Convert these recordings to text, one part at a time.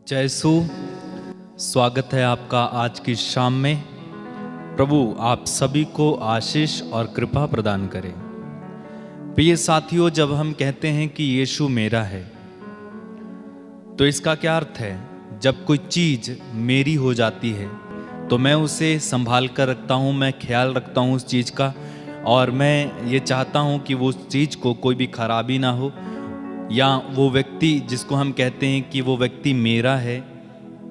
जय यीशु। स्वागत है आपका आज की शाम में। प्रभु आप सभी को आशीष और कृपा प्रदान करें। प्रिय साथियों, जब हम कहते हैं कि यीशु मेरा है तो इसका क्या अर्थ है? जब कोई चीज़ मेरी हो जाती है तो मैं उसे संभाल कर रखता हूँ, मैं ख्याल रखता हूँ उस चीज़ का, और मैं ये चाहता हूँ कि वो उस चीज़ को कोई भी खराबी ना हो, या वो व्यक्ति जिसको हम कहते हैं कि वो व्यक्ति मेरा है,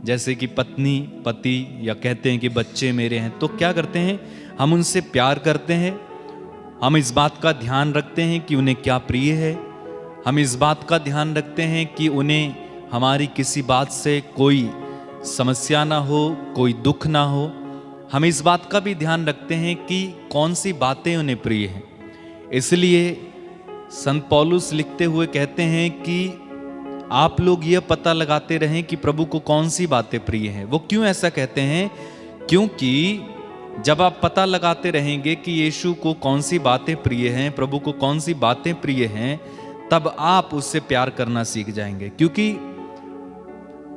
जैसे कि पत्नी, पति, या कहते हैं कि बच्चे मेरे हैं, तो क्या करते हैं? हम उनसे प्यार करते हैं। हम इस बात का ध्यान रखते हैं कि उन्हें क्या प्रिय है। हम इस बात का ध्यान रखते हैं कि उन्हें हमारी किसी बात से कोई समस्या ना हो, कोई दुख ना हो। हम इस बात का भी ध्यान रखते हैं कि कौन सी बातें उन्हें प्रिय हैं। इसलिए संत पौलुस लिखते हुए कहते हैं कि आप लोग यह पता लगाते रहें कि प्रभु को कौन सी बातें प्रिय हैं। वो क्यों ऐसा कहते हैं? क्योंकि जब आप पता लगाते रहेंगे कि यीशु को कौन सी बातें प्रिय हैं, प्रभु को कौन सी बातें प्रिय हैं, तब आप उससे प्यार करना सीख जाएंगे। क्योंकि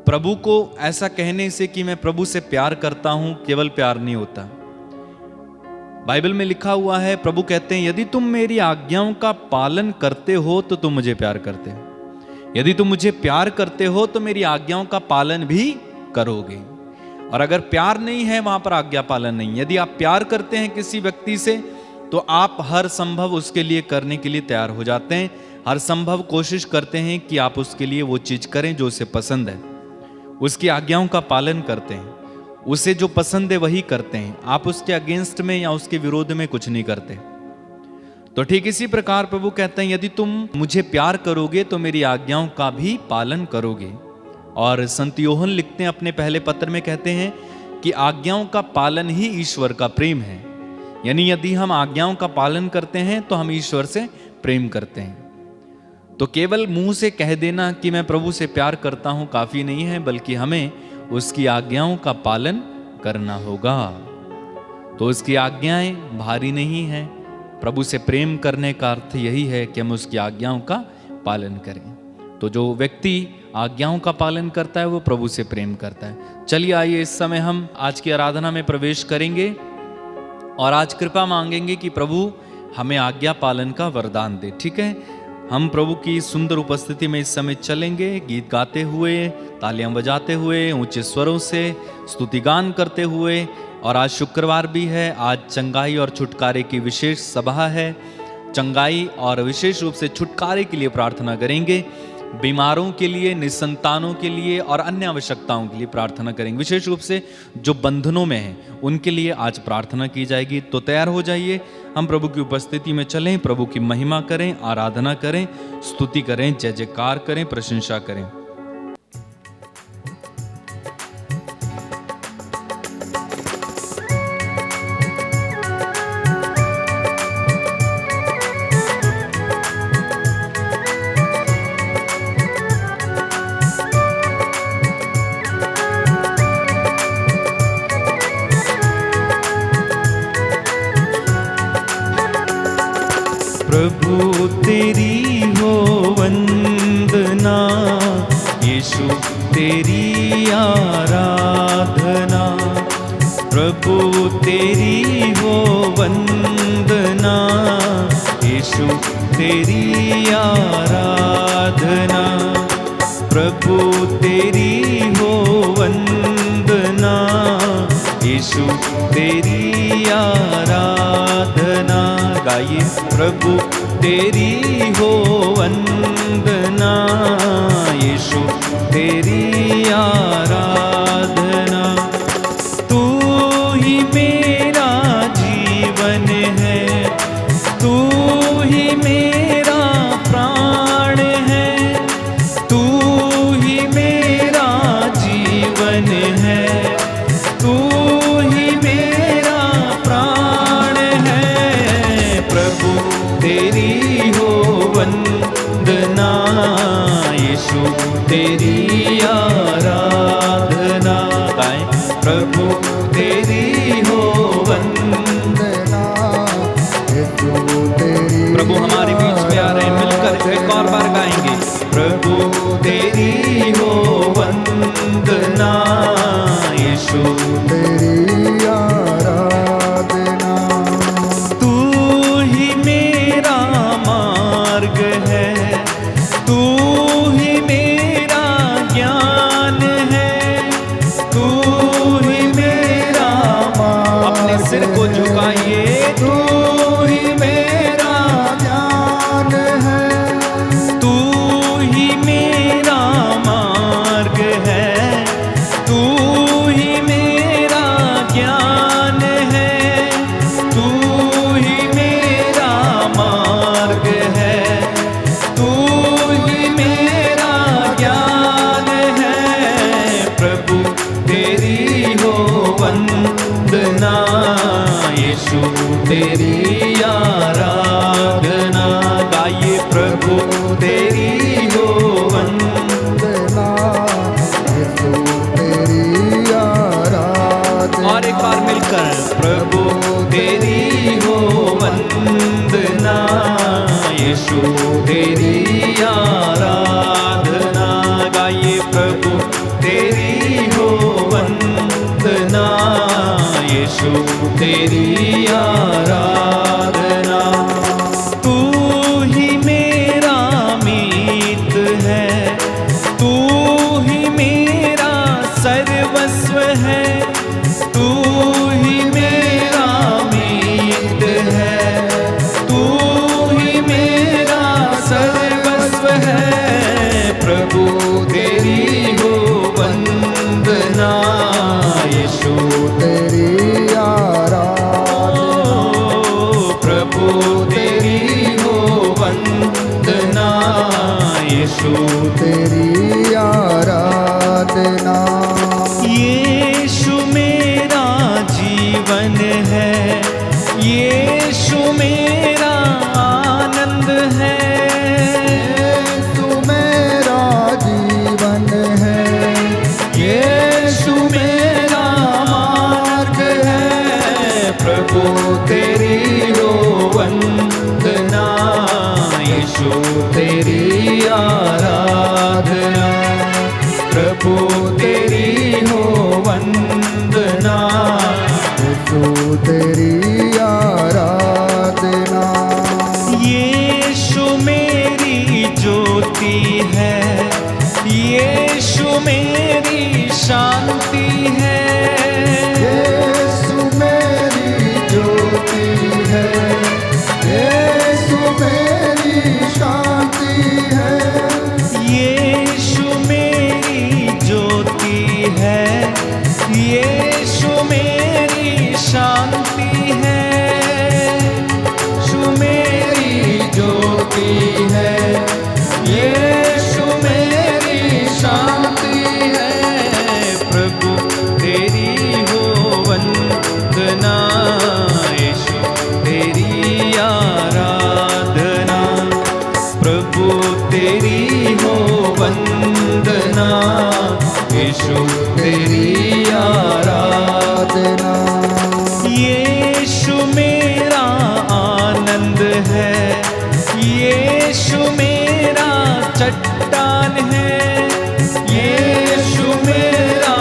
प्रभु को ऐसा कहने से कि मैं प्रभु से प्यार करता हूं, केवल प्यार नहीं होता। बाइबल में लिखा हुआ है, प्रभु कहते हैं यदि तुम मेरी आज्ञाओं का पालन करते हो तो तुम मुझे प्यार करते हो। यदि तुम मुझे प्यार करते हो तो मेरी आज्ञाओं का पालन भी करोगे। और अगर प्यार नहीं है, वहां पर आज्ञा पालन नहीं। यदि आप प्यार करते हैं किसी व्यक्ति से तो आप हर संभव उसके लिए करने के लिए तैयार हो जाते हैं। हर संभव कोशिश करते हैं कि आप उसके लिए वो चीज करें जो उसे पसंद है। उसकी आज्ञाओं का पालन करते हैं, उसे जो पसंद है वही करते हैं। आप उसके अगेंस्ट में या उसके विरोध में कुछ नहीं करते। तो ठीक इसी प्रकार प्रभु कहते हैं यदि तुम मुझे प्यार करोगे तो मेरी आज्ञाओं का भी पालन करोगे। और संत योहन लिखते हैं अपने पहले पत्र में, कहते हैं कि आज्ञाओं का पालन ही ईश्वर का प्रेम है। यानी यदि हम आज्ञाओं का पालन करते हैं तो हम ईश्वर से प्रेम करते हैं। तो केवल मुंह से कह देना कि मैं प्रभु से प्यार करता हूं काफी नहीं है, बल्कि हमें उसकी आज्ञाओं का पालन करना होगा। तो उसकी आज्ञाएं भारी नहीं हैं। प्रभु से प्रेम करने का अर्थ यही है कि हम उसकी आज्ञाओं का पालन करें। तो जो व्यक्ति आज्ञाओं का पालन करता है वो प्रभु से प्रेम करता है। चलिए आइए इस समय हम आज की आराधना में प्रवेश करेंगे और आज कृपा मांगेंगे कि प्रभु हमें आज्ञा पालन का वरदान दे। ठीक है, हम प्रभु की सुंदर उपस्थिति में इस समय चलेंगे, गीत गाते हुए, तालियां बजाते हुए, ऊंचे स्वरों से स्तुतिगान करते हुए। और आज शुक्रवार भी है, आज चंगाई और छुटकारे की विशेष सभा है। चंगाई और विशेष रूप से छुटकारे के लिए प्रार्थना करेंगे। बीमारों के लिए, निसंतानों के लिए और अन्य आवश्यकताओं के लिए प्रार्थना करेंगे। विशेष रूप से जो बंधनों में हैं उनके लिए आज प्रार्थना की जाएगी। तो तैयार हो जाइए, हम प्रभु की उपस्थिति में चलें, प्रभु की महिमा करें, आराधना करें, स्तुति करें, जय जयकार करें, प्रशंसा करें। प्रभु तेरी हो वंदना, यीशु तेरी आराधना। प्रभु तेरी हो वंदना, यीशु तेरी आराधना। प्रभु तेरी हो वंदना, यीशु तेरी आराधना। गाइए, प्रभु तेरी हो वंदना, यीशु तेरी आराधना। तू ही मेरा जीवन है, तू ही मेरा प्राण है, तू ही मेरा जीवन है, तू ही मेरा प्राण है। प्रभु तेरी हो वंदना, यीशु तेरी तेरी आराधना। गाइए प्रभु तेरी हो वंदना, यीशु तेरी आराधना। और एक बार मिलकर प्रभु तेरी हो वंदना, यीशु तेरी आराधना। गाइए प्रभु तेरी हो वंदना, यीशु तेरी आराधना। तू ही मेरा मीत है, तू ही मेरा सर्वस्व है, तू ही मेरा मीत है, तू ही मेरा सर्वस्व है। प्रभु तेरी हो वंदना, यीशु तेरी आराधना। प्रभु तेरी हो वंदना, यीशु तेरी आराधना। यीशु मेरा जीवन है, यीशु मेरा आनंद है, यीशु मेरा जीवन है, यीशु मेरा मार्ग है। प्रभु तेरी हो वंदना, यीशु तेरी आराधना। प्रभु तेरी हो वंदना, यीशु तेरी आराधना। यीशु मेरी ज्योति है, यीशु मेरी शांति है, यीशु मेरी ज्योति है, यीशु मेरी शांति है, यीशु मेरी ज्योति है, यीशु मेरी शांति है, यीशु मेरी ज्योति है, यीशु मेरी शांति है। प्रभु तेरी हो वंदना, यीशु तेरी आराधना। प्रभु तेरी हो वंदना, यीशु तेरी आराधना। यीशु मेरा आनंद है, यीशु मेरा चट्टान है, यीशु मेरा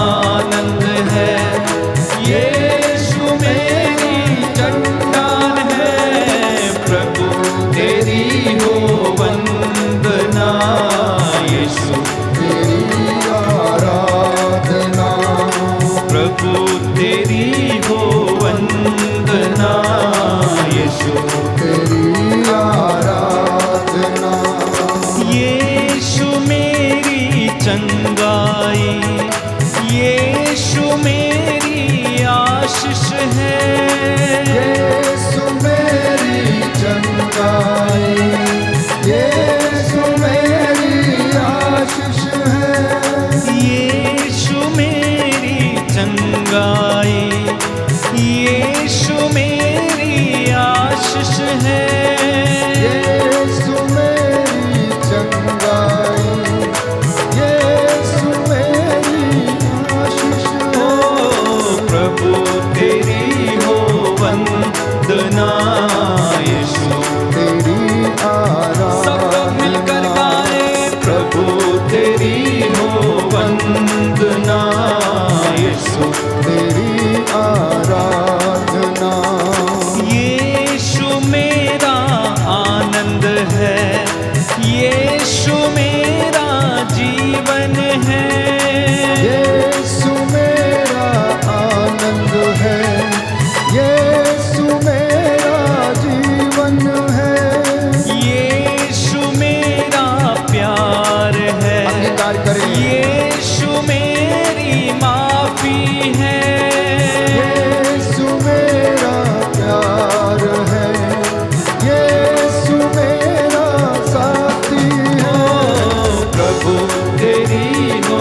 आनंद है, यीशु मेरी चट्टान है। प्रभु तेरी हो वंदना, यीशु तेरी आराधना। प्रभु तेरी हो वंदना, यीशु तेरी आराधना। यीशु मेरी चंगाई, यीशु मेरी आशीष है, यीशु मेरी चंगाई, यीशु मेरी आशीष है, यीशु मेरी चंगाई, यीशु मेरी आशीष है, यीशु मेरी चंगाई, यीशु मेरी आशीष है। ओ प्रभु तेरी हो वंदना, यीशु तेरी सब लोग मिलकर आराधना। गाए। प्रभु तेरी हो वंदना, यीशु तेरी आराधना। यीशु मेरा आनंद है, यीशु मेरा जीवन है, यीशु मेरा आनंद है, यीशु मेरा जीवन है, यीशु मेरा प्यार है, अंगीकार करें। यीशु मेरी माफी है, यीशु मेरा प्यार है, यीशु मेरा साथी है। प्रभु तेरी हो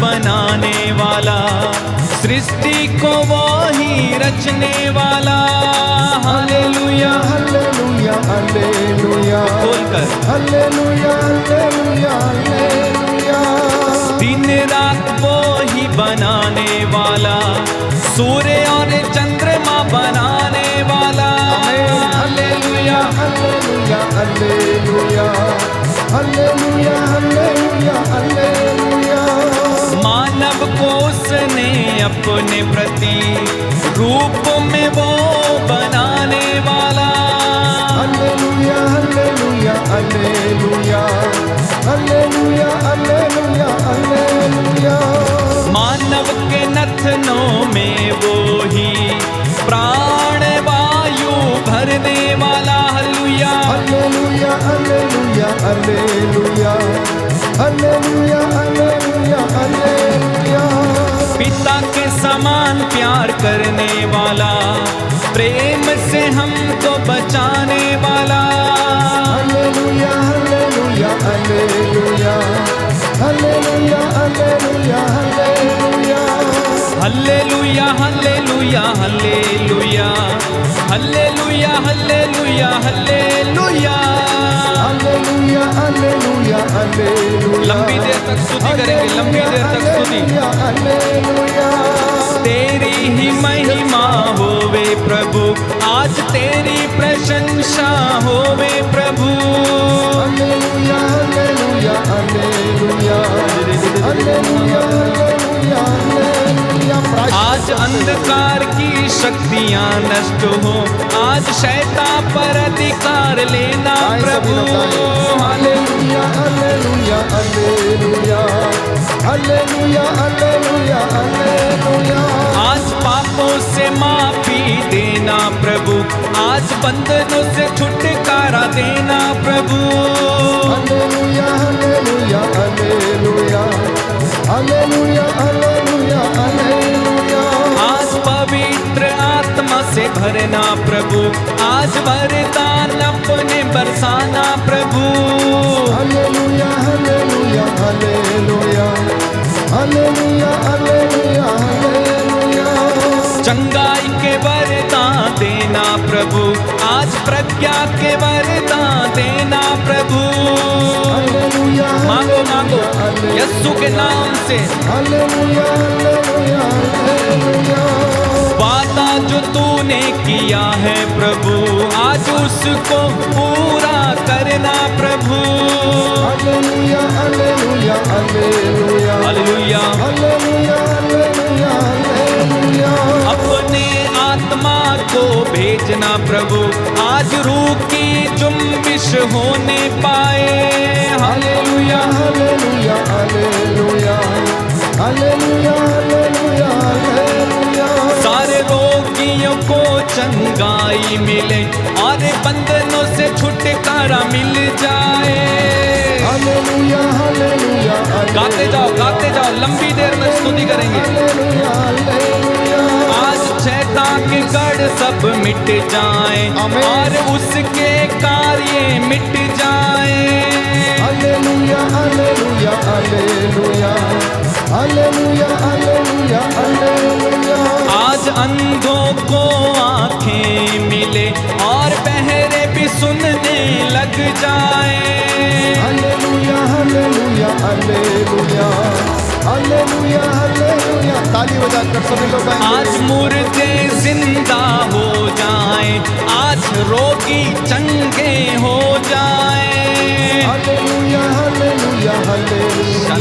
बनाने वाला, सृष्टि को वो ही रचने वाला। हालेलुया हालेलुया हालेलुया बोलकर हालेलुया हालेलुया हालेलुया। दिन रात वो ही बनाने वाला, सूर्य और चंद्रमा बनाने वाला। Hallelujah hallelujah hallelujah hallelujah hallelujah hallelujah. मानव को उसने अपने प्रति रूप में वो बनाने वाला। Hallelujah hallelujah hallelujah hallelujah hallelujah hallelujah. मानव के नथनों में वो ही प्राण वायु भरने वाला। Hallelujah hallelujah hallelujah hallelujah hallelujah hallelujah hallelujah. पिता के समान प्यार करने वाला, प्रेम से हमको बचाने वाला। Hallelujah hallelujah hallelujah hallelujah hallelujah hallelujah. Hallelujah hallelujah hallelujah hallelujah hallelujah hallelujah. Hallelujah hallelujah hallelujah. लंबी देर तक स्तुति करेंगे, लंबी देर तक स्तुति। हालेलुया तेरी ही महिमा होवे प्रभु, आज तेरी प्रशंसा होवे प्रभु। Hallelujah hallelujah hallelujah hallelujah hallelujah hallelujah. आज अंधकार की शक्तियां नष्ट हो, आज शैतान पर अधिकार लेना प्रभु। Hallelujah hallelujah hallelujah hallelujah hallelujah hallelujah. आज पापों से माफी देना प्रभु, आज बंधनों से छुटकारा देना प्रभु। Hallelujah hallelujah hallelujah hallelujah hallelujah hallelujah. आज पवित्र आत्मा से भरना प्रभु, आज वरदान अपने बरसाना प्रभु। Hallelujah hallelujah hallelujah hallelujah hallelujah hallelujah. चंगाई के वरदान देना प्रभु, आज प्रज्ञा के वरदान देना प्रभु। हालेलुया मांगो मांगो यीशु के नाम से। Hallelujah hallelujah hallelujah. वादा जो तूने किया है प्रभु, आज उसको पूरा करना प्रभु। Hallelujah hallelujah hallelujah hallelujah hallelujah hallelujah hallelujah. अपने आत्मा को भेजना प्रभु, आज रूह की जुम्बिश होने पाए। Hallelujah hallelujah hallelujah hallelujah hallelujah hallelujah. सारे रोगियों को चंगाई मिले और बंधनों से छुटकारा मिल जाए। हालेलुया हालेलुया गाते जाओ, लंबी देर में स्तुति करेंगे। Hallelujah hallelujah. आज शैतान के गढ़ सब मिट जाए आमीन। और उसके कार्य मिट जाए। Hallelujah hallelujah hallelujah hallelujah hallelujah hallelujah. आज अंधों को आंखें मिले और बहरे भी सुनने लग जाए। Hallelujah hallelujah hallelujah hallelujah hallelujah. ताली बजाकर सभी लोग आज मुर्दे जिंदा हो जाए, आज रोगी चंगे हो जाए। Hallelujah hallelujah hallelujah.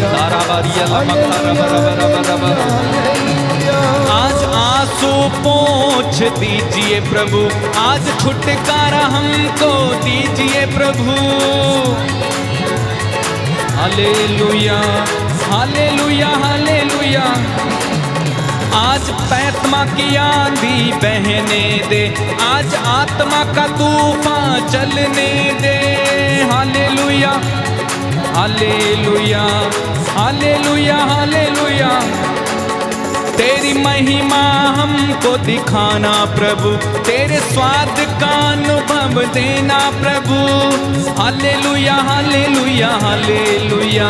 आज आंसू पोंछ दीजिए प्रभु, आज छुटकारा हमको दीजिए प्रभु। Hallelujah hallelujah hallelujah. आज आत्मा की आंधी बहने दे, आज आत्मा का तूफान चलने दे। Hallelujah hallelujah hallelujah hallelujah. तेरी महिमा हमको दिखाना प्रभु, तेरे स्वाद का अनुभव देना प्रभु। हालेलुया हालेलुया हालेलुया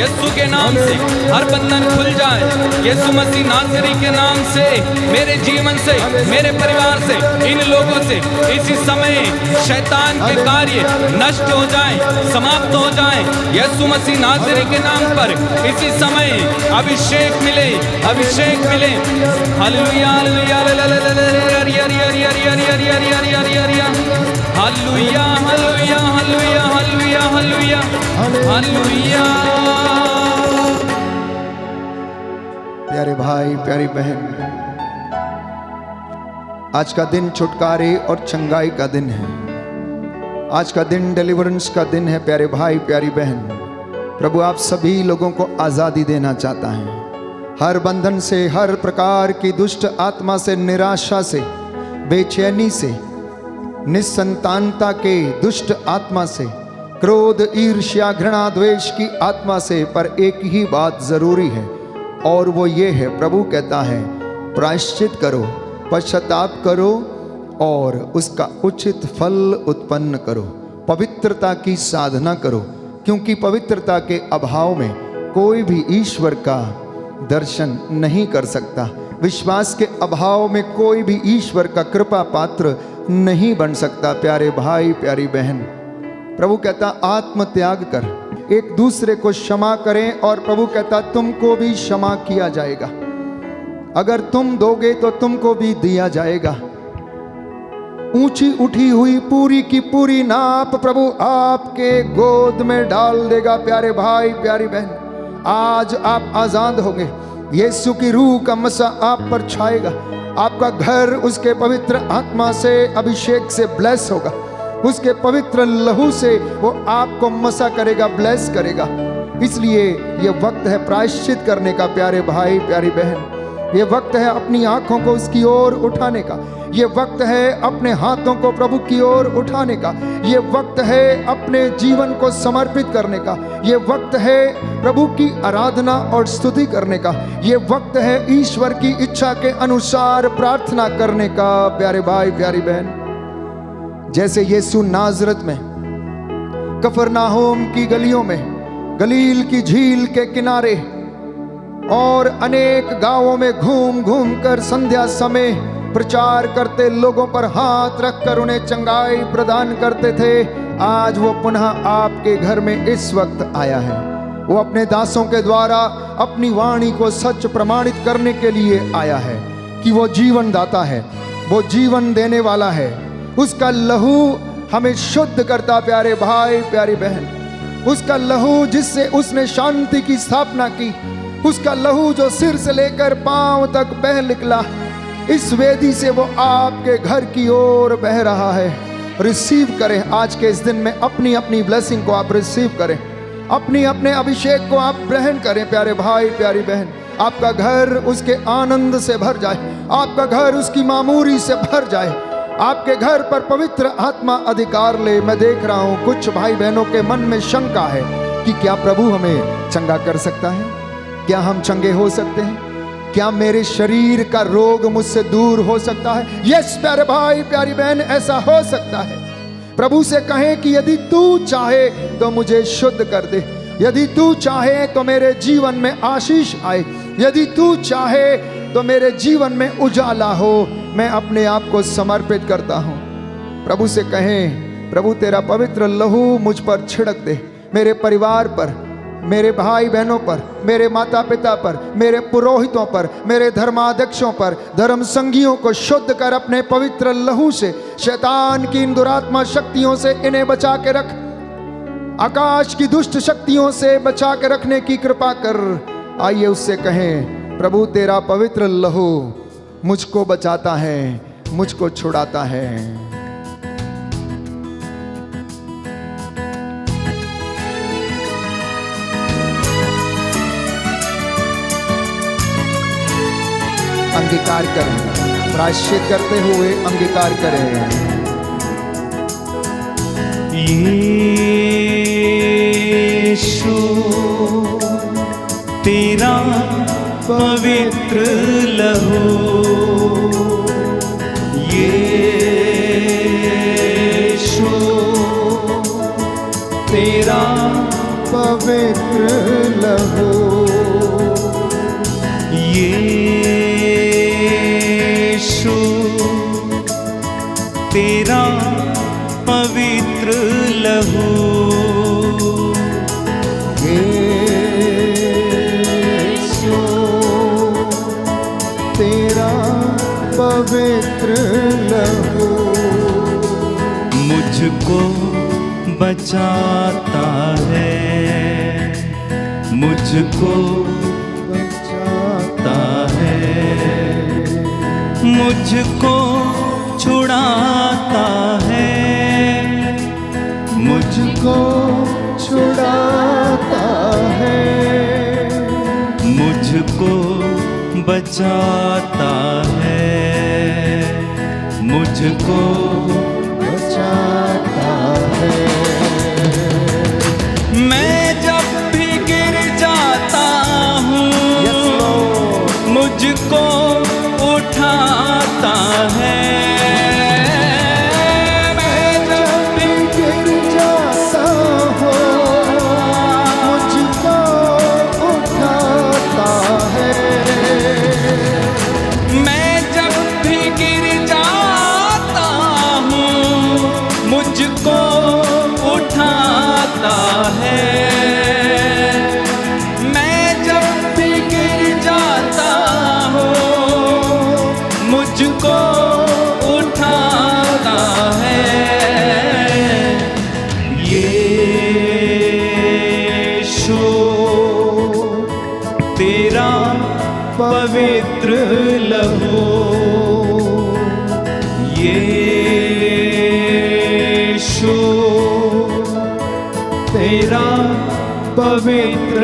यीशु के नाम से हर बंधन खुल जाए। यीशु मसीह नासरी के नाम से मेरे जीवन से, मेरे परिवार से, इन लोगों से इसी समय शैतान के कार्य नष्ट हो जाएं, समाप्त हो जाएं। यीशु मसीह नासरी के नाम पर इसी समय अभिषेक मिले, अभिषेक मिले। Hallelujah hallelujah hallelujah hallelujah hallelujah hallelujah hallelujah hallelujah. प्यारे भाई, प्यारी बहन, आज का दिन छुटकारे और चंगाई का दिन है। आज का दिन डिलीवरेंस का दिन है। प्यारे भाई, प्यारी बहन, प्रभु आप सभी लोगों को आज़ादी देना चाहता है। हर बंधन से, हर प्रकार की दुष्ट आत्मा से, निराशा से, बेचैनी से, निसंतानता के दुष्ट आत्मा से, क्रोध, ईर्ष्या, घृणा, द्वेष की आत्मा से। पर एक ही बात जरूरी है और वो ये है, प्रभु कहता है प्रायश्चित करो, पश्चाताप करो और उसका उचित फल उत्पन्न करो। पवित्रता की साधना करो, क्योंकि पवित्रता के अभाव में कोई भी ईश्वर का दर्शन नहीं कर सकता। विश्वास के अभाव में कोई भी ईश्वर का कृपा पात्र नहीं बन सकता। प्यारे भाई, प्यारी बहन, प्रभु कहता आत्म त्याग कर, एक दूसरे को क्षमा करें। और प्रभु कहता तुमको भी क्षमा किया जाएगा। अगर तुम दोगे तो तुमको भी दिया जाएगा। ऊंची उठी हुई पूरी की पूरी नाप प्रभु आपके गोद में डाल देगा। प्यारे भाई, प्यारी बहन, आज आप आजाद होंगे। यीशु की रूह का मसा आप पर छाएगा। आपका घर उसके पवित्र आत्मा से, अभिषेक से ब्लेस होगा। उसके पवित्र लहू से वो आपको मसा करेगा, ब्लेस करेगा। इसलिए ये वक्त है प्रायश्चित करने का। प्यारे भाई, प्यारी बहन, ये वक्त है अपनी आंखों को उसकी ओर उठाने का। ये वक्त है अपने हाथों को प्रभु की ओर उठाने का। ये वक्त है अपने जीवन को समर्पित करने का। ये वक्त है प्रभु की आराधना और स्तुति करने का। ये वक्त है ईश्वर की इच्छा के अनुसार प्रार्थना करने का। प्यारे भाई, प्यारी बहन, जैसे यीशु नाजरत में, कफरनाहोम की गलियों में, गलील की झील के किनारे और अनेक गांवों में घूम घूम कर संध्या समय प्रचार करते, लोगों पर हाथ रखकर उन्हें चंगाई प्रदान करते थे, आज वो पुनः आपके घर में इस वक्त आया है। वो अपने दासों के द्वारा अपनी वाणी को सच प्रमाणित करने के लिए आया है कि वो जीवन दाता है, वो जीवन देने वाला है। उसका लहू हमें शुद्ध करता। प्यारे भाई, प्यारी बहन, उसका लहू जिससे उसने शांति की स्थापना की, उसका लहू जो सिर से लेकर पांव तक बह निकला, इस वेदी से वो आपके घर की ओर बह रहा है। रिसीव करें आज के इस दिन में, अपनी अपनी ब्लेसिंग को आप रिसीव करें, अपनी अपने अभिषेक को आप ग्रहण करें। प्यारे भाई, प्यारी बहन, आपका घर उसके आनंद से भर जाए, आपका घर उसकी मामूरी से भर जाए, आपके घर पर पवित्र आत्मा अधिकार ले। मैं देख रहा हूं कुछ भाई बहनों के मन में शंका है कि क्या प्रभु हमें चंगा कर सकता है? क्या हम चंगे हो सकते हैं? क्या मेरे शरीर का रोग मुझसे दूर हो सकता है? यस प्यारे भाई, प्यारी बहन, ऐसा हो सकता है। प्रभु से कहें कि यदि तू चाहे तो मुझे शुद्ध कर दे, यदि तू चाहे तो मेरे जीवन में आशीष आए, यदि तू चाहे तो मेरे जीवन में उजाला हो। मैं अपने आप को समर्पित करता हूं। प्रभु से कहें, प्रभु तेरा पवित्र लहू मुझ पर छिड़क दे, मेरे परिवार पर, मेरे भाई बहनों पर, मेरे माता पिता पर, मेरे पुरोहितों पर, मेरे धर्माध्यक्षों पर, धर्म संगियों को शुद्ध कर अपने पवित्र लहू से। शैतान की इन दुरात्मा शक्तियों से इन्हें बचा के रख, आकाश की दुष्ट शक्तियों से बचा के रखने की कृपा कर। आइए उससे कहें, प्रभु तेरा पवित्र लहू मुझको बचाता है, मुझको छुड़ाता है। अंगीकार करें, प्रायश्चित करते हुए अंगीकार करें। यीशु तेरा पवित्र लहू, यीशु तेरा पवित्र पवित्र लहू। यीशु तेरा पवित्र लहू, यीशु तेरा पवित्र लहू मुझको बचाता है, मुझको बचाता है, मुझको छुड़ाता है, मुझको छुड़ाता है, मुझको बचाता है, मुझको बचाता है। मैं जब भी गिर जाता हूँ Yes, Lord. मुझको उठाता है, मैं जब भी गिर जाता हूँ मुझको उठाता है, मैं जब भी गिर जाता हूँ मुझको उठाता है, मैं जब भी गिर जाता हूँ मुझको उठाता है। यीशु तेरा पवित्र लहू, यीशु तेरा पवित्र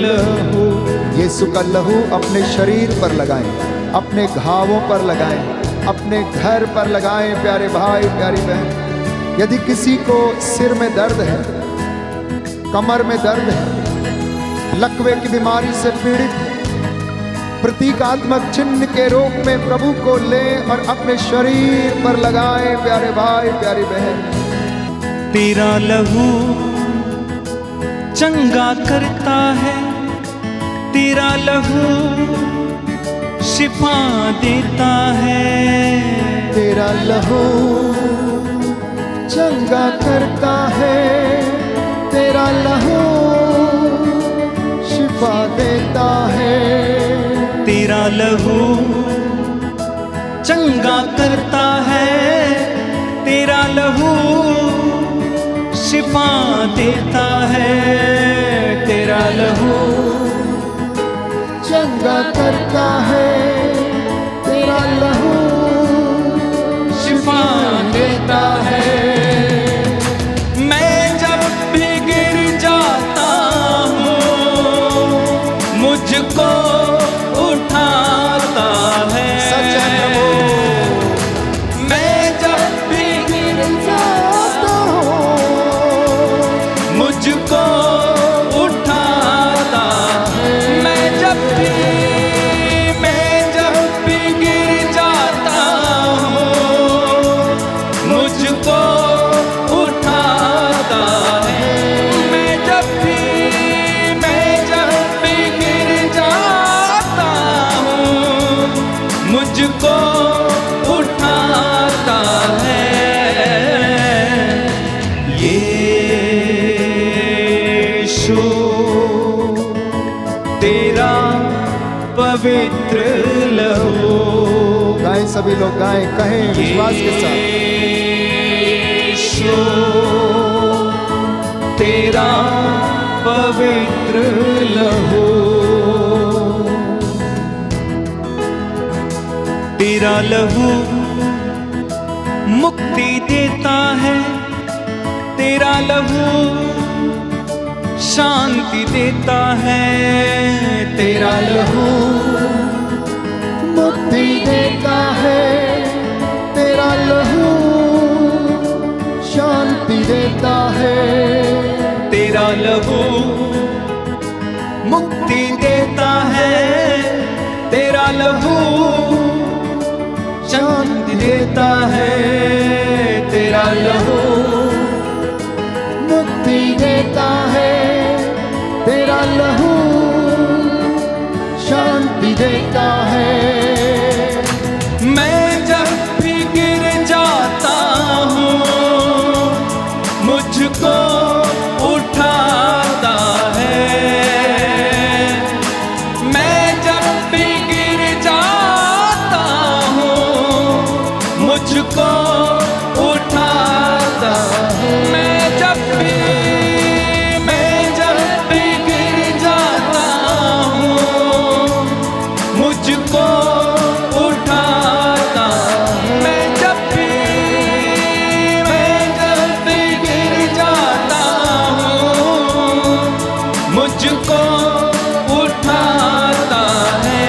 लहू। यीशु का लहू अपने शरीर पर लगाएं, अपने घावों पर लगाएं, अपने घर पर लगाएं। प्यारे भाई प्यारी बहन, यदि किसी को सिर में दर्द है, कमर में दर्द है, लकवे की बीमारी से पीड़ित है, प्रतीकात्मक चिन्ह के रूप में प्रभु को ले और अपने शरीर पर लगाएं। प्यारे भाई प्यारी बहन, तेरा लहू चंगा करता है, तेरा लहू शिफा देता है, तेरा लहू चंगा करता है, तेरा लहू शिफा देता है, तेरा लहू चंगा करता है, तेरा लहू शिफा देता है, तेरा लहू चंगा करता है, तेरा लहू शिफा देता है। मैं जब भी गिर जाता हूँ मुझको उठाता है, सच है प्रभु। मैं जब भी गिर जाता हूँ मुझको उठाता है, मैं जब भी गिर जाता हूँ मुझको उठाता है, मैं जब भी गिर जाता हूँ मुझको उठाता है। यीशु तेरा पवित्र लहू, गाएं सभी लोग गाएं, कहें विश्वास के साथ। यीशु तेरा पवित्र लहू, तेरा लहू मुक्ति देता है, तेरा लहू शांति देता है, तेरा लहू मुक्ति देता है, तेरा लहू शांति देता है, तेरा लहू मुक्ति देता है, तेरा लहू शांति देता है, तेरा लहू मुक्ति देता है, लहू शांति देता है। मैं जब भी गिर जाता हूँ मुझको उठाता है। मैं जब भी गिर जाता हूँ मुझको उठाता है। मैं जब भी गिर जाता हूँ मुझको उठाता है। मैं जब भी गिर जाता हूँ मुझको उठाता है।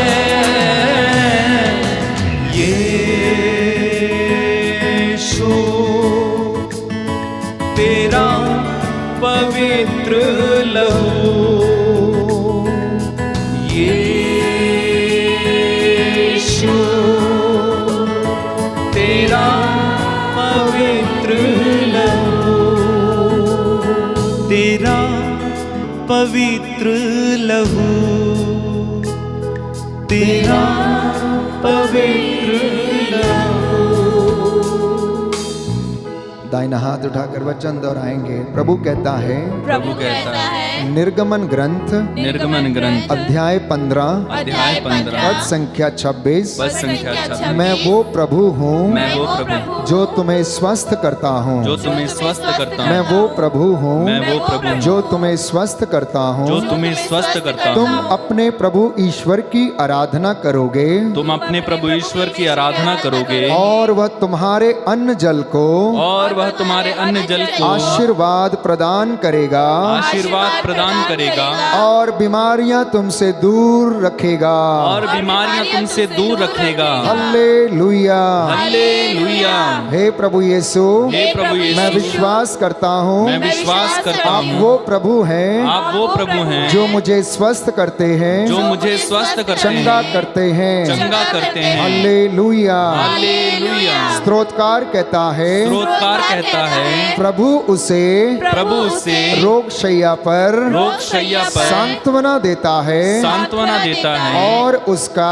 यीशु तेरा पवित्र लहू, यीशु तेरा पवित्र लहू, तेरा पवित्र लहू, तेरा पवित्र लहू। दाहिना हाथ उठाकर वचन दोहराएंगे। प्रभु कहता है, प्रभु कहता है निर्गमन ग्रंथ निर्गमन ग्रंथ अध्याय 15 अध्याय 15 पद संख्या 26, पद संख्या 26। मैं वो प्रभु हूँ मैं वो प्रभु जो तुम्हें स्वस्थ करता हूँ। जो तुम्हें स्वस्थ करता मैं हूँ। वो प्रभु हूँ मैं वो प्रभु हूँ जो तुम्हें स्वस्थ करता हूँ। जो तुम्हें स्वस्थ करता तुम हूँ। अपने प्रभु ईश्वर की आराधना करोगे तुम अपने प्रभु ईश्वर की आराधना करोगे और वह तुम्हारे अन्न जल को और वह तुम्हारे अन्न जल को आशीर्वाद प्रदान करेगा आशीर्वाद प्रदान करेगा और बीमारियां तुमसे दूर रखेगा। और बीमारियां तुमसे दूर रखेगा। हालेलुया। हालेलुया। हे प्रभु यीशु, हे प्रभु यीशु, मैं विश्वास करता हूँ मैं विश्वास करता आप हूँ वो प्रभु हैं आप वो प्रभु हैं जो मुझे स्वस्थ करते हैं, जो मुझे स्वस्थ करते चंगा हैं, करते हैं। चंगा करते हैं। हालेलुया। हालेलुया। स्तोत्रकार कहता है, स्रोतकार कहता है प्रभु उसे प्रभु उसे रोग शैया पर रोग शैया पर सांत्वना देता है सांत्वना देता है और उसका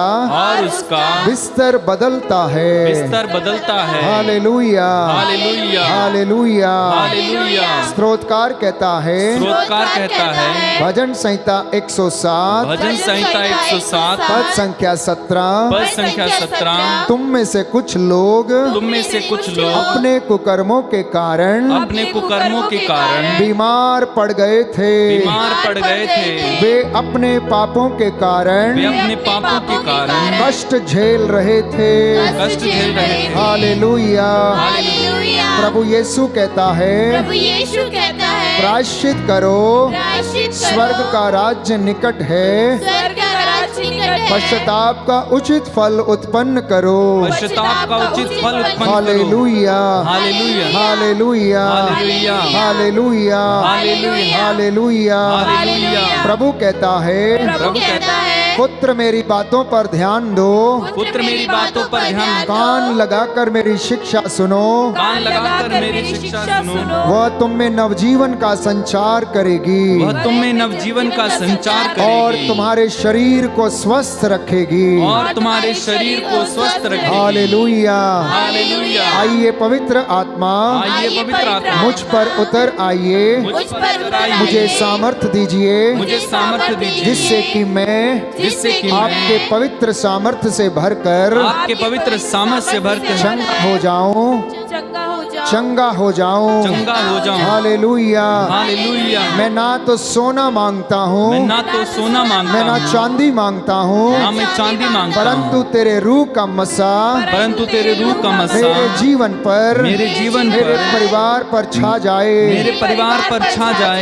बिस्तर बदलता है। बिस्तर बदलता है। हालेलुया। हालेलुया। हालेलुया। हालेलुया। स्तोत्रकार कहता है, स्रोतकार कहता है भजन संहिता 107 भजन संहिता 107 पद संख्या 17, पद संख्या 17। तुम में से कुछ लोग तुम में से कुछ लोग अपने कुकर्मों के कारण अपने कुकर्मों के कारण बीमार पड़ गए थे। बीमार पड़ गए थे। वे अपने पापों के कारण वे अपने पापों के कारण कष्ट झेल रहे थे। कष्ट झेल रहे थे। हालेलुया। हालेलुया। प्रभु यीशु कहता है, प्रभु यीशु कहता है प्रायश्चित करो, प्रायश्चित करो, स्वर्ग का राज्य निकट है। स्वर्ग का राज्य निकट है। पश्चाताप का उचित फल उत्पन्न करो। पश्चाताप का उचित फल उत्पन्न करो। Hallelujah. Hallelujah. Hallelujah. Hallelujah. Hallelujah. Hallelujah. Hallelujah. Hallelujah. प्रभु कहता है, प्रभु कहता है पुत्र मेरी बातों पर ध्यान दो, पुत्र मेरी बातों पर ध्यान दो। कान लगाकर मेरी शिक्षा सुनो। कान लगाकर मेरी शिक्षा सुनो। वह तुम में नवजीवन का संचार करेगी वह तुम में नवजीवन का संचार और करेगी तुम्हारे शरीर को स्वस्थ रखेगी। और तुम्हारे शरीर को स्वस्थ रखेगी। हालेलुया। हालेलुया। आइए पवित्र आत्मा आइए पवित्र आत्मा मुझ पर उतर आइए, मुझ पर उतर आइए। मुझे सामर्थ्य दीजिए मुझे सामर्थ्य दीजिए जिससे कि मैं जिससे कि आपके मैं पवित्र सामर्थ्य से भरकर आपके पवित्र सामर्थ से भरकर चंगा हो जाऊं, चंगा हो जाओ। चंगा हो जाऊं। चंगा हो जाऊं। हालेलुया। हालेलुया। मैं ना तो सोना मांगता हूँ, मैं ना तो सोना मांगता मैं ना हूँ, चांदी मांगता हूँ, ना मैं चांदी मांगता हूँ, परंतु तेरे रूह का मसा परंतु तेरे रूह का मेरे मसा जीवन पर, मेरे जीवन मेरे पर, परिवार पर छा जाए। मेरे परिवार पर छा जाए।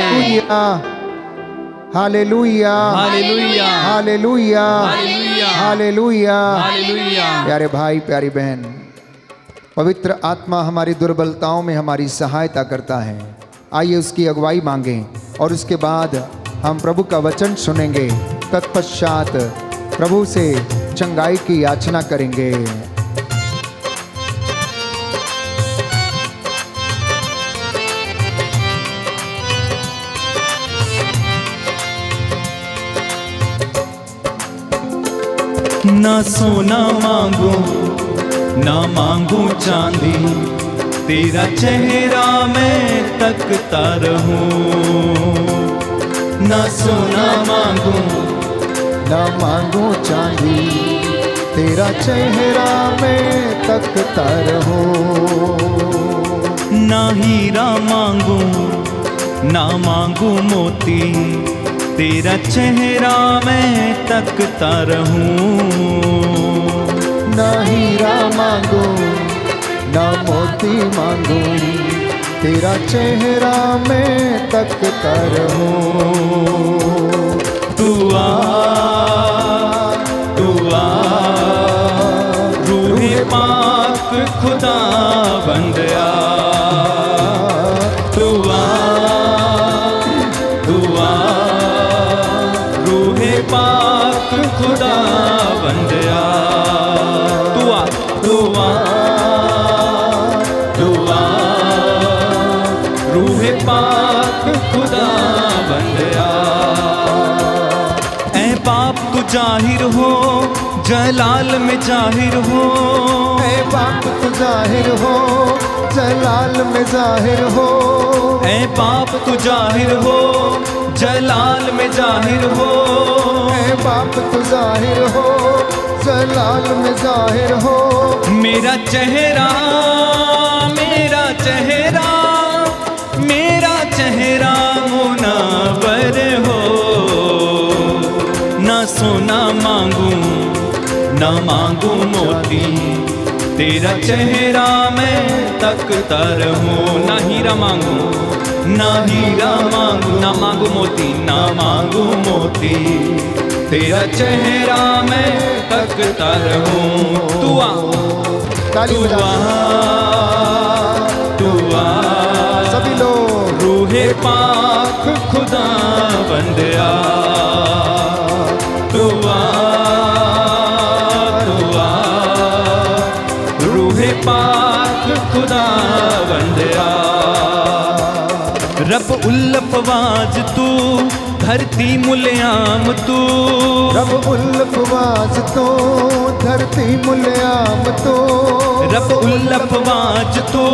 Hallelujah. Hallelujah. Hallelujah. Hallelujah. Hallelujah. Hallelujah. प्यारे भाई प्यारी बहन, पवित्र आत्मा हमारी दुर्बलताओं में हमारी सहायता करता है। आइए उसकी अगुवाई मांगें और उसके बाद हम प्रभु का वचन सुनेंगे। तत्पश्चात प्रभु से चंगाई की याचना करेंगे। ना सोना मांगू ना मांगू चांदी, तेरा चेहरा मैं तकता रहूं। ना सोना मांगू ना मांगू चांदी, तेरा चेहरा मैं तकता रहूं। ना हीरा मांगू ना मांगू मोती, तेरा चेहरा मैं तकता रहूं। ना हीरा मांगू ना मोती मांगू, तेरा चेहरा मैं तकता रहूं। तू आ रूहे पाक खुदा बंदया, तू आ रूहे पाक खुदा बंदया। तू आ रूहे पाक खुदा बंदया। ऐ बाप तू जाहिर हो जलाल में जाहिर हो, ऐ बाप तू जाहिर हो जलाल में जाहिर हो। ऐ बाप तू जाहिर हो जलाल में जाहिर हो। ऐ बाप तू जाहिर हो जलाल में जाहिर हो। मेरा चेहरा मेरा चेहरा मेरा चेहरा मुनव्वर हो। ना सोना मांगू ना मांगू मोती, तेरा चेहरा मैं तकता रहूं। ना हीरा मांगू ना हीरा मांगू ना मांगू मोती ना मांगू मोती, तेरा चेहरा मैं तकता रहूं। तू आ ताली बजा तू आ सभी लोग। रूहे पाक खुदा बंदया, तू आ रूहे पाक खुदा बंदया। रब उल्लफवाज तू धरती मुल्याम तू, रब उल्लफवाज तो धरती मुल्याम तो। रब उल्लफवाज तू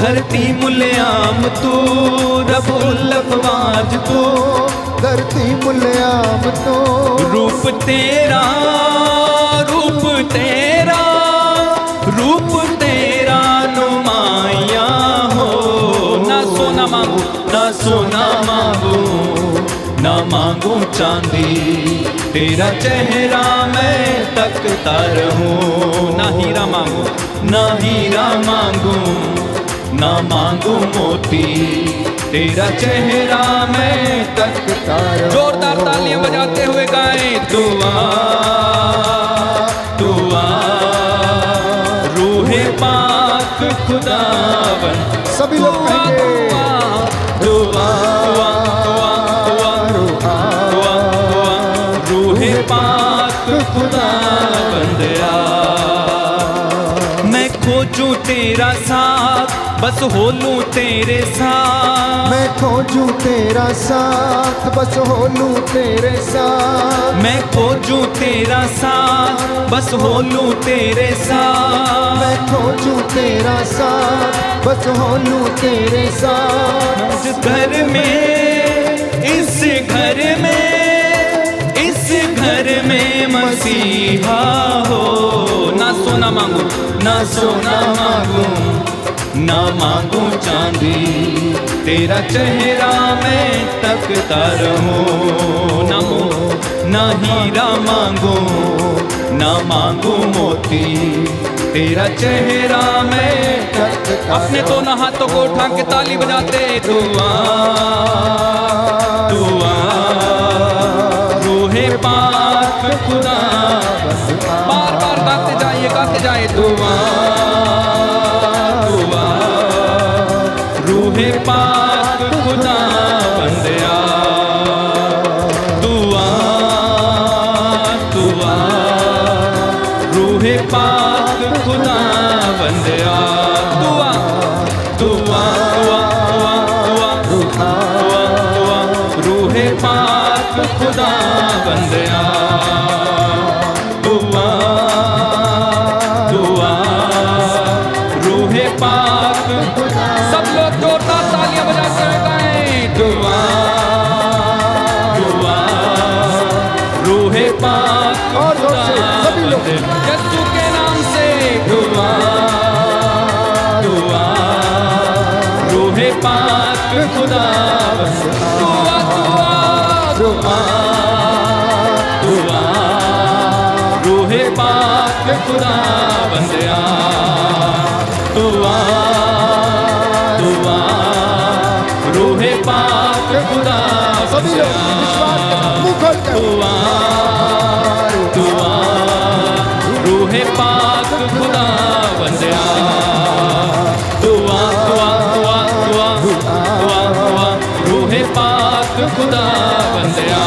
धरती मुल्याम तू, रब उल्लफवाज तू धरती मुल्याम तो। रूप तेरा रूप तेरा रूप तेरा नुमाया हो। ना सोना मांगू ना सोना मांगू ना मांगू चांदी, तेरा चेहरा मैं तकता रहूं। ना हीरा मांगू ना हीरा मांगू ना मांगू मोती, तेरा चेहरा मैं तकता रहूं। जोरदार तालियां बजाते हुए गाएं। दुआ रूहे पाक खुदा बन। सभी लोग कहेंगे रूहे पाक खुदा बंदया। मैं खोजूं तेरा साथ बस हो लूं तेरे साथ। मैं खोजूं तेरा साथ बस हो लूं तेरे साथ। मैं खोजूं तेरा साथ बस हो लूं तेरे साथ। मैं खोजूं तेरा साथ बस हो लूं तेरे साथ। इस घर में इस घर में इस घर में मसीहा हो। ना सोना मांगू ना सोना मांगू ना मांगू चांदी, तेरा चेहरा मैं तकता रहूं। ना हीरा मांगू ना मांगू मोती, तेरा चेहरा मैं तकता अपने दोनों हाथों को उठा के ताली बजाते। दुआ रूहे पाक खुदा बार बार गाते जाए दुआ रूहे पाक खुदा बंदया। दुआ रूहे पाक खुदा बंदया। दुआ रूहे पाक खुदा बंदया। दुआ रूहे पाक और जोर से सभी लोग। यीशु के नाम से दुआ दुआ रूहे पाक खुदा दुआ दुआ दुआ रूहे पाक खुदा बंदया दुआ दुआ रूहे पाक खुदा सभी लोग विश्वास के साथ मुंह खोल कर दुआ दुआ रूहे पाक खुदा बंदया दुआ दुआ दुआ दुआ दुआ दुआ रूहे पाक खुदा बंदया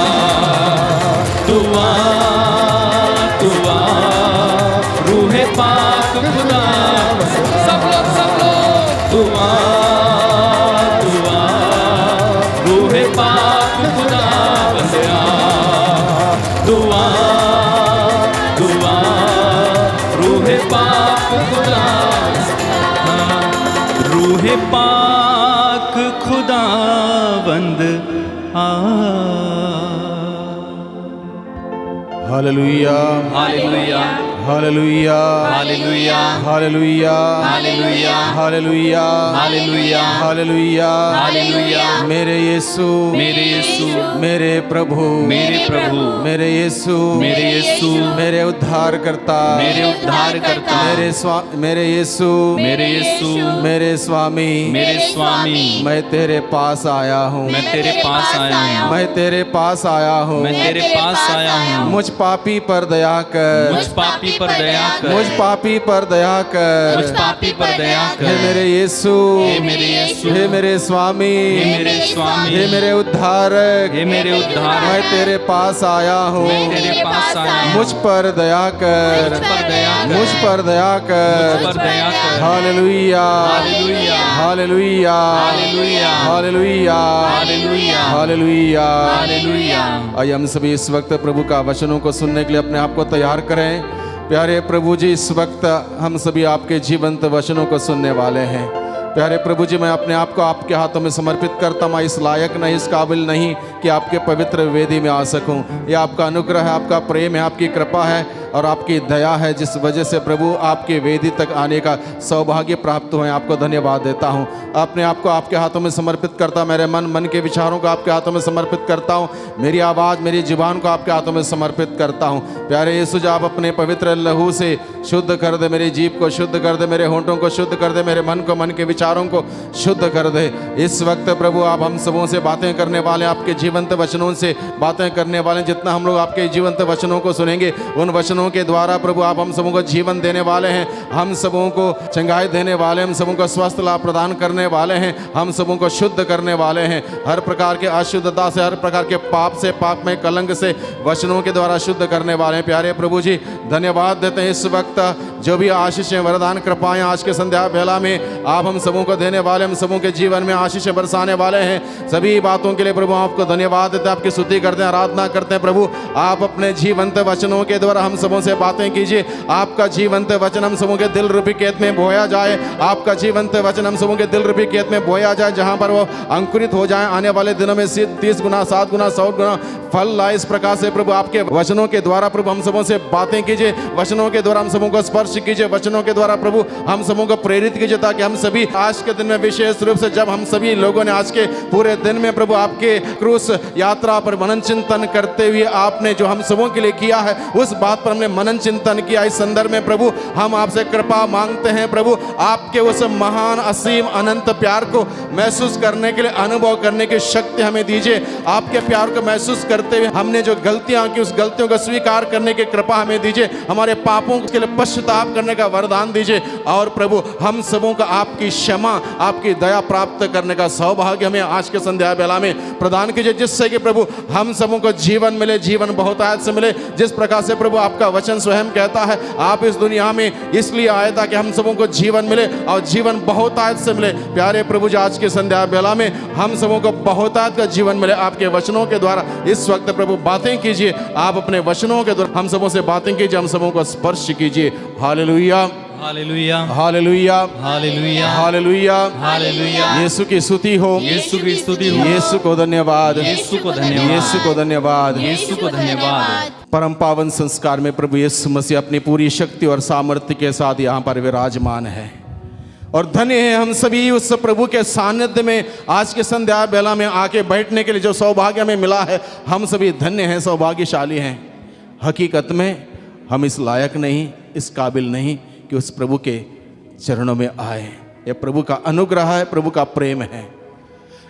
दुआ दुआ रूहे पाक खुदा सब लोग दुआ दुआ रूहे पाक खुदा बंदया दुआ दुआ रूहे पाक खुदा रूहे पाक खुदा बंद आ hallelujah hallelujah hallelujah hallelujah hallelujah hallelujah hallelujah hallelujah hallelujah hallelujah मेरे यीशु मेरे यीशु मेरे प्रभु मेरे प्रभु मेरे यीशु मेरे यीशु मेरे उद्धारकर्ता मेरे उद्धारकर्ता मेरे यीशु मेरे यीशु मेरे स्वामी मेरे स्वामी मैं तेरे पास आया हूँ मैं तेरे पास आया हूँ मैं तेरे पास आया हूँ मैं तेरे पास आया हूँ मुझ पापी पर दया कर मुझ पापी पर दया कर मुझ पापी पर दया कर मुझ पापी पर दया हे कर मेरे यीशु हे मेरे यीशु हे मेरे स्वामी हे मेरे स्वामी हे मेरे उद्धारक हे मेरे उद्धारक मैं तेरे पास आया हूँ मैं तेरे पास आया हूँ मुझ पर दया कर मुझ पर दया कर मुझ पर दया मुझ कर पर दया कर hallelujah hallelujah hallelujah hallelujah hallelujah hallelujah hallelujah hallelujah आइए हम सभी इस वक्त प्रभु का वचनों को सुनने के लिए अपने आप को तैयार करें। प्यारे प्रभु जी, इस वक्त हम सभी आपके जीवंत वचनों को सुनने वाले हैं। प्यारे प्रभु जी, मैं अपने आप को आपके हाथों में समर्पित करता हूँ। मैं इस लायक नहीं, इस काबिल नहीं कि आपके पवित्र वेदी में आ सकूं। यह आपका अनुग्रह है, आपका प्रेम है, आपकी कृपा है और आपकी दया है, जिस वजह से प्रभु आपके वेदी तक आने का सौभाग्य प्राप्त हुए। आपको धन्यवाद देता हूँ। अपने आप को आपके हाथों में समर्पित करता, मेरे मन के विचारों को आपके हाथों में समर्पित करता हूँ। मेरी आवाज़, मेरी जुबान को आपके हाथों में समर्पित करता हूँ। प्यारे यीशु जी, आप अपने पवित्र लहू से शुद्ध कर दे, मेरी जीभ को शुद्ध कर दे, मेरे होंठों को शुद्ध कर दे, मेरे मन को, मन के विचारों को शुद्ध कर दे। इस वक्त प्रभु आप हम सबों से बातें करने वाले, आपके जीवंत वचनों से बातें करने वाले। जितना हम लोग आपके जीवंत वचनों को सुनेंगे, उन वचनों के द्वारा प्रभु आप हम सबों को जीवन देने वाले हैं, हम सबों को चंगाई देने वाले, हम सबों को स्वस्थ लाभ प्रदान करने वाले हैं, हम सबों को शुद्ध करने वाले हैं। हर प्रकार के अशुद्धता से, हर प्रकार के पाप से, पाप में कलंक से वचनों के द्वारा शुद्ध करने वाले हैं। प्यारे प्रभु जी, धन्यवाद देते हैं। इस वक्त जो भी आशीष वरदान कृपाएं आज के संध्या बेला में आप हम सबों को देने वाले, हम सबों के जीवन में आशीष बरसाने वाले हैं। सभी बातों के लिए प्रभु आपको धन्यवाद देते हैं, आपकी स्तुति करते हैं, आराधना करते हैं। प्रभु आप अपने जीवंत वचनों के द्वारा हम सबों से बातें कीजिए। आपका जीवंत वचन हम सबों के दिल रूपी खेत में बोया जाए, आपका जीवंत वचन हम सबों के दिल रूपी खेत में बोया जाए, जहां पर वो अंकुरित हो जाए। आने वाले दिनों में 30 गुना, 7 गुना, 100 गुना फल लाए। इस प्रकार से प्रभु आपके वचनों के द्वारा प्रभु हम सबों से बातें कीजिए, वचनों के द्वारा हम सबों को स्पर्श कीजिए, वचनों के द्वारा प्रभु हम सबों को प्रेरित कीजिए, ताकि हम सभी आज के दिन में, विशेष रूप से जब हम सभी लोगों ने आज के पूरे दिन में प्रभु आपके क्रूस यात्रा पर मनन चिंतन करते हुए आपने जो हम सबों के लिए किया है, उस बात पर हमने मनन चिंतन किया। इस संदर्भ में प्रभु हम आपसे कृपा मांगते हैं। प्रभु आपके उस महान, असीम, अनंत प्यार को महसूस करने के लिए, अनुभव करने की शक्ति हमें दीजिए। आपके प्यार को महसूस करते हुए हमने जो गलतियां की, उस गलतियों को स्वीकार करने की कृपा हमें दीजिए। हमारे पापों के लिए पश्चाताप करने का वरदान दीजिए। और प्रभु हम सबों का आपकी क्षमा, आपकी दया प्राप्त करने का सौभाग्य हमें आज के संध्या बेला में प्रदान कीजिए, जिससे कि प्रभु हम सबों को जीवन मिले, जीवन बहुतायत से मिले। जिस प्रकार से प्रभु आपका वचन स्वयं कहता है, आप इस दुनिया में इसलिए आए ताकि हम सबों को जीवन मिले और जीवन बहुतायत से मिले। प्यारे प्रभु जी, आज के संध्या बेला में हम सबों को बहुतायत का जीवन मिले। आपके वचनों के द्वारा इस वक्त प्रभु बातें कीजिए। आप अपने वचनों के द्वारा हम सबों से बातें कीजिए, हम सबों को स्पर्श कीजिए। Hallelujah, hallelujah hallelujah, hallelujah hallelujah, hallelujah. यीशु की स्तुति हो, यीशु की स्तुति हो, यीशु को धन्यवाद, यीशु को धन्यवाद, यीशु को धन्यवाद। यीशु को धन्यवाद। परम पावन संस्कार में प्रभु यीशु मसीह अपनी पूरी शक्ति और सामर्थ्य के साथ यहाँ पर विराजमान है। और धन्य है हम सभी उस प्रभु के सानिध्य में आज के संध्या बेला में आके बैठने के लिए जो सौभाग्य हमें मिला है। हम सभी धन्य हैं, सौभाग्यशाली हैं। हकीकत में हम इस लायक नहीं, इस काबिल नहीं कि उस प्रभु के चरणों में आए। यह प्रभु का अनुग्रह है, प्रभु का प्रेम है।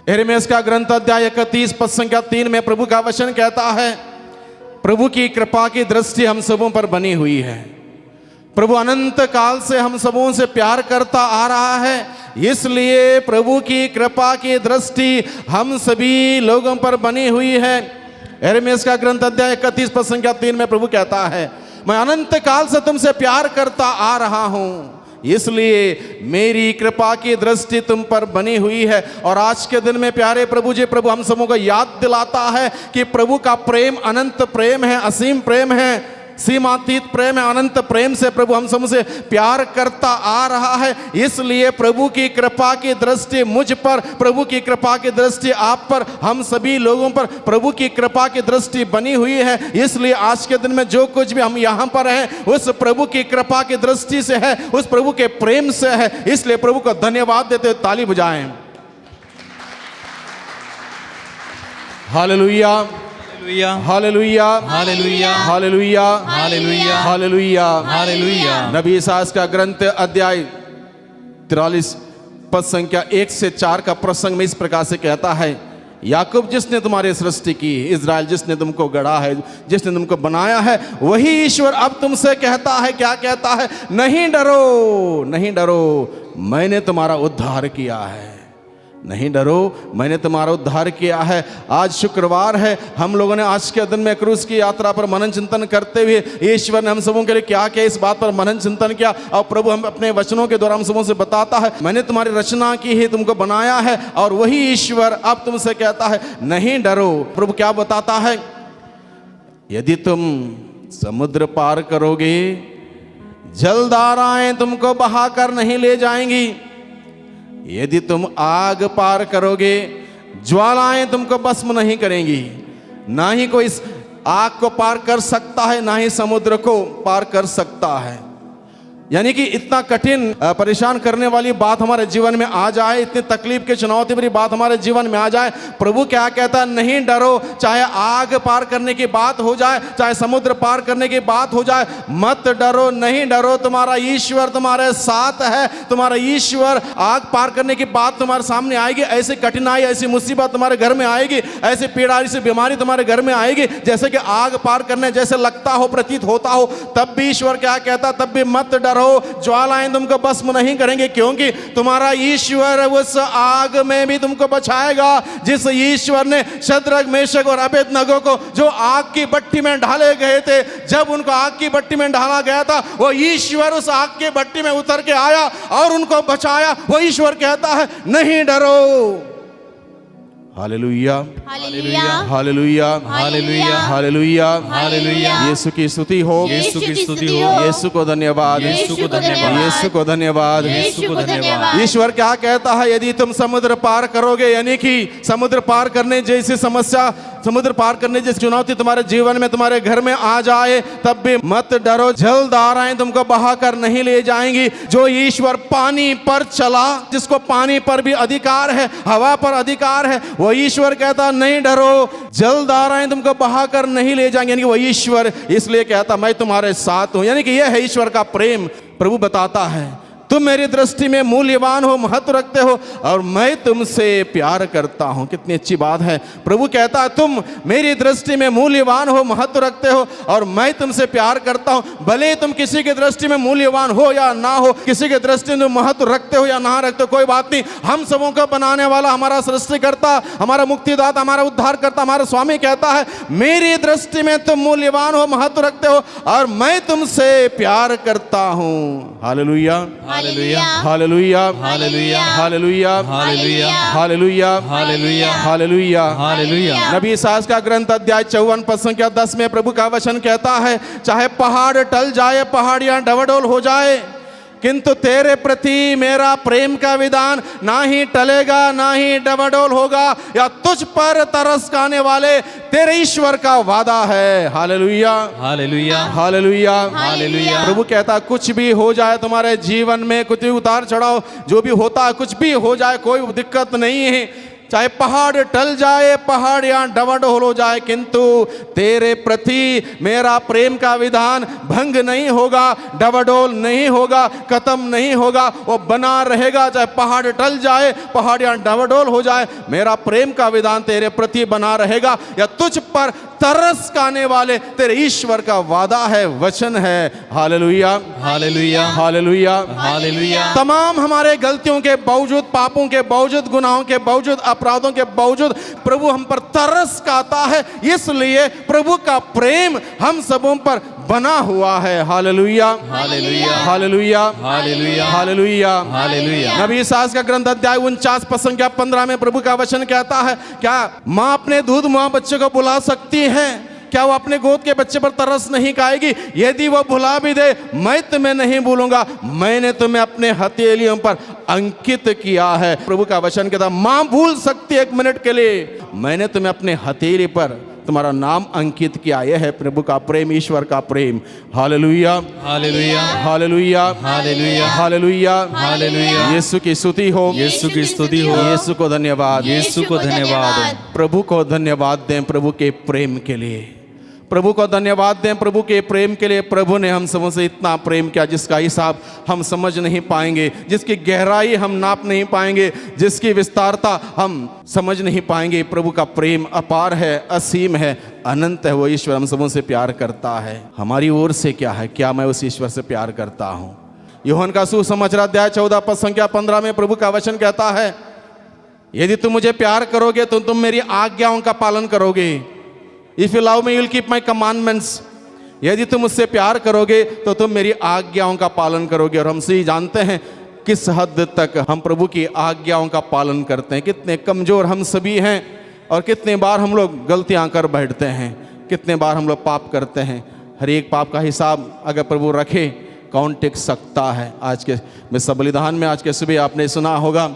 यिर्मयाह का ग्रंथ अध्याय 31 पद संख्या 3 में प्रभु का वचन कहता है, प्रभु की कृपा की दृष्टि हम सबों पर बनी हुई है। प्रभु अनंत काल से हम सबों से प्यार करता आ रहा है, इसलिए प्रभु की कृपा की दृष्टि हम सभी लोगों पर बनी हुई है। यिर्मयाह का ग्रंथ अध्याय 31 पद संख्या 3 में प्रभु कहता है, मैं अनंत काल से तुमसे प्यार करता आ रहा हूं, इसलिए मेरी कृपा की दृष्टि तुम पर बनी हुई है। और आज के दिन में प्यारे प्रभु जी, प्रभु हम सबों को याद दिलाता है कि प्रभु का प्रेम अनंत प्रेम है, असीम प्रेम है, सीमातीत प्रेम है। अनंत प्रेम से प्रभु हम सबसे प्यार करता आ रहा है, इसलिए प्रभु की कृपा की दृष्टि मुझ पर, प्रभु की कृपा की दृष्टि आप पर, हम सभी लोगों पर प्रभु की कृपा की दृष्टि बनी हुई है। इसलिए आज के दिन में जो कुछ भी हम यहाँ पर हैं उस प्रभु की कृपा की दृष्टि से है, उस प्रभु के प्रेम से है। इसलिए प्रभु को धन्यवाद देते हुए ताली बजाएं। Hallelujah, hallelujah, hallelujah, hallelujah, hallelujah, hallelujah, hallelujah. नबी ईसायाह का ग्रंथ अध्याय 43 पद संख्या 1 से 4 का प्रसंग में इस प्रकार से कहता है, याकूब जिसने तुम्हारी सृष्टि की, इज़राइल जिसने तुमको गढ़ा है, जिसने तुमको बनाया है, वही ईश्वर अब तुमसे कहता है, क्या कहता है, नहीं डरो, नहीं डरो, मैंने तुम्हारा उद्धार किया है। नहीं डरो, मैंने तुम्हारा उद्धार किया है। आज शुक्रवार है, हम लोगों ने आज के दिन में क्रूस की यात्रा पर मनन चिंतन करते हुए ईश्वर ने हम सबों के लिए क्या किया, इस बात पर मनन चिंतन किया। और प्रभु हम अपने वचनों के द्वारा हम सबों से बताता है, मैंने तुम्हारी रचना की है, तुमको बनाया है, और वही ईश्वर अब तुमसे कहता है, नहीं डरो। प्रभु क्या बताता है, यदि तुम समुद्र पार करोगे, जलधाराएं तुमको बहाकर नहीं ले जाएंगी। यदि तुम आग पार करोगे, ज्वालाएं तुमको भस्म नहीं करेंगी। ना ही कोई इस आग को पार कर सकता है, ना ही समुद्र को पार कर सकता है। यानी कि इतना कठिन परेशान करने वाली बात हमारे जीवन में आ जाए, इतनी तकलीफ की चुनौती भरी बात हमारे जीवन में आ जाए, प्रभु क्या कहता है, नहीं डरो। चाहे आग पार करने की बात हो जाए, चाहे समुद्र पार करने की बात हो जाए, मत डरो, नहीं डरो। तुम्हारा ईश्वर तुम्हारे साथ है। तुम्हारा ईश्वर, आग पार करने की बात तुम्हारे सामने आएगी, ऐसी कठिनाई, ऐसी मुसीबत तुम्हारे घर में आएगी, ऐसी पीड़ा, ऐसी बीमारी तुम्हारे घर में आएगी, जैसे कि आग पार करने जैसे लगता हो, प्रतीत होता हो, तब भी ईश्वर क्या कहता, तब भी मत डरो। ज्वालाएं तुमको भस्म नहीं करेंगे, क्योंकि तुम्हारा ईश्वर उस आग में भी तुमको बचाएगा, जिस ईश्वर ने शद्रक, मेशक और अबेदनगो को जो आग की भट्टी में डाले गए थे, जब उनको आग की भट्टी में डाला गया था, वो ईश्वर उस आग की भट्टी में उतर के आया और उनको बचाया। वो ईश्वर कहता है, नहीं डरो। Hallelujah, hallelujah, hallelujah, hallelujah, hallelujah, hallelujah. यीशु की स्तुति हो, यीशु की स्तुति हो, यीशु को धन्यवाद, यीशु को धन्यवाद, यीशु को धन्यवाद, यीशु को धन्यवाद। ईश्वर क्या कहता है, यदि तुम समुद्र पार करोगे, यानी कि समुद्र पार करने जैसी समस्या, समुद्र पार करने जैसी चुनौती तुम्हारे जीवन में, तुम्हारे घर में आ जाए, तब भी मत डरो। जलधाराएं तुमको बहाकर नहीं ले जाएंगी। जो ईश्वर पानी पर चला, जिसको पानी पर भी अधिकार है, हवा पर अधिकार है, वो ईश्वर कहता नहीं डरो, जलधाराएं तुमको बहाकर नहीं ले जाएंगे। यानी कि वो ईश्वर इसलिए कहता, मैं तुम्हारे साथ हूं। यानी कि यह है ईश्वर का प्रेम। प्रभु बताता है, तुम मेरी दृष्टि में मूल्यवान हो, महत्व रखते हो, और मैं तुमसे प्यार करता हूं। कितनी अच्छी बात है। प्रभु कहता है, तुम मेरी दृष्टि में मूल्यवान हो, महत्व रखते हो, और मैं तुमसे प्यार करता हूं। भले तुम किसी की दृष्टि में मूल्यवान हो या ना हो, किसी की दृष्टि में महत्व रखते हो या ना रखते हो, कोई बात नहीं। हम सबों को बनाने वाला हमारा सृष्टिकर्ता, हमारा मुक्तिदाता, हमारा उद्धार करता, हमारा स्वामी कहता है, मेरी दृष्टि में तुम मूल्यवान हो, महत्व रखते हो, और मैं तुमसे प्यार करता हूं। Hallelujah, hallelujah, hallelujah, hallelujah, hallelujah, hallelujah, hallelujah, hallelujah, hallelujah, hallelujah. नबी ईसायाह का ग्रंथ अध्याय 54 पद संख्या 10 में प्रभु का वचन कहता है, चाहे पहाड़ टल जाए, पहाड़ियां डवाडोल हो जाए, किंतु तेरे प्रति मेरा प्रेम का विधान ना ही टलेगा ना ही डबाडोल होगा, या तुझ पर तरस खाने वाले तेरे ईश्वर का वादा है। Hallelujah, hallelujah, hallelujah, hallelujah. प्रभु कहता कुछ भी हो जाए तुम्हारे जीवन में, कुछ भी उतार चढ़ाव जो भी होता है, कुछ भी हो जाए, कोई दिक्कत नहीं है। चाहे पहाड़ टल जाए, पहाड़ यहाँ डबाडोल हो जाए, किंतु तेरे प्रति मेरा प्रेम का विधान भंग नहीं होगा, डबाडोल नहीं होगा, खत्म नहीं होगा, वो बना रहेगा। चाहे पहाड़ टल जाए, पहाड़ यहाँ डबाडोल हो जाए, मेरा प्रेम का विधान तेरे प्रति बना रहेगा। या तुझ पर तरस खाने वाले तेरे ईश्वर का वादा है, वचन है। Hallelujah, hallelujah, hallelujah, hallelujah. तमाम हमारे गलतियों के बावजूद, पापों के बावजूद, गुनाहों के बावजूद, अपराधों के बावजूद प्रभु हम पर तरस खाता है, इसलिए प्रभु का प्रेम हम सबों पर बना हुआ है। Hallelujah, hallelujah, hallelujah, hallelujah, hallelujah, hallelujah. नबी ईसायाह का ग्रंथ अध्याय 49 पद संख्या 15 में प्रभु का वचन कहता है, क्या माँ अपने दूध मुआ बच्चे को बुला सकती है? क्या वो अपने गोद के बच्चे पर तरस नहीं खाएगी? यदि वो भुला भी दे, मैं तुम्हें नहीं भूलूंगा, मैंने तुम्हें अपने हथेलियों पर अंकित किया है। प्रभु का वचन कहता, माँ भूल सकती है एक मिनट के लिए, मैंने तुम्हें अपने हथेली पर तुम्हारा नाम अंकित किया। यह है प्रभु का प्रेम, ईश्वर का प्रेम। Hallelujah, hallelujah, hallelujah, hallelujah, hallelujah, hallelujah. यीशु की स्तुति हो, यीशु की स्तुति हो, यीशु को धन्यवाद, यीशु को धन्यवाद। प्रभु को धन्यवाद दें प्रभु के प्रेम के लिए, प्रभु को धन्यवाद दें प्रभु के प्रेम के लिए। प्रभु ने हम सबों से इतना प्रेम किया जिसका हिसाब हम समझ नहीं पाएंगे, जिसकी गहराई हम नाप नहीं पाएंगे, जिसकी विस्तारता हम समझ नहीं पाएंगे। प्रभु का प्रेम अपार है, असीम है, अनंत है। वो ईश्वर हम सबों से प्यार करता है। हमारी ओर से क्या है, क्या मैं उस ईश्वर से प्यार करता हूँ? यूहन्ना का सुसमाचार अध्याय 14 पद संख्या 15 में प्रभु का वचन कहता है, यदि तुम मुझे प्यार करोगे तो तुम मेरी आज्ञाओं का पालन करोगे। If you love me, you will keep my commandments. यदि तुम मुझसे प्यार करोगे तो तुम मेरी आज्ञाओं का पालन करोगे। और हम सही जानते हैं किस हद तक हम प्रभु की आज्ञाओं का पालन करते हैं, कितने कमजोर हम सभी हैं और कितने बार हम लोग गलतियां कर बैठते हैं, कितने बार हम लोग पाप करते हैं। हर एक पाप का हिसाब अगर प्रभु रखे, कौन टिक सकता है? आज के मिस्सा बलिदान में आज के सुबह आपने सुना होगा,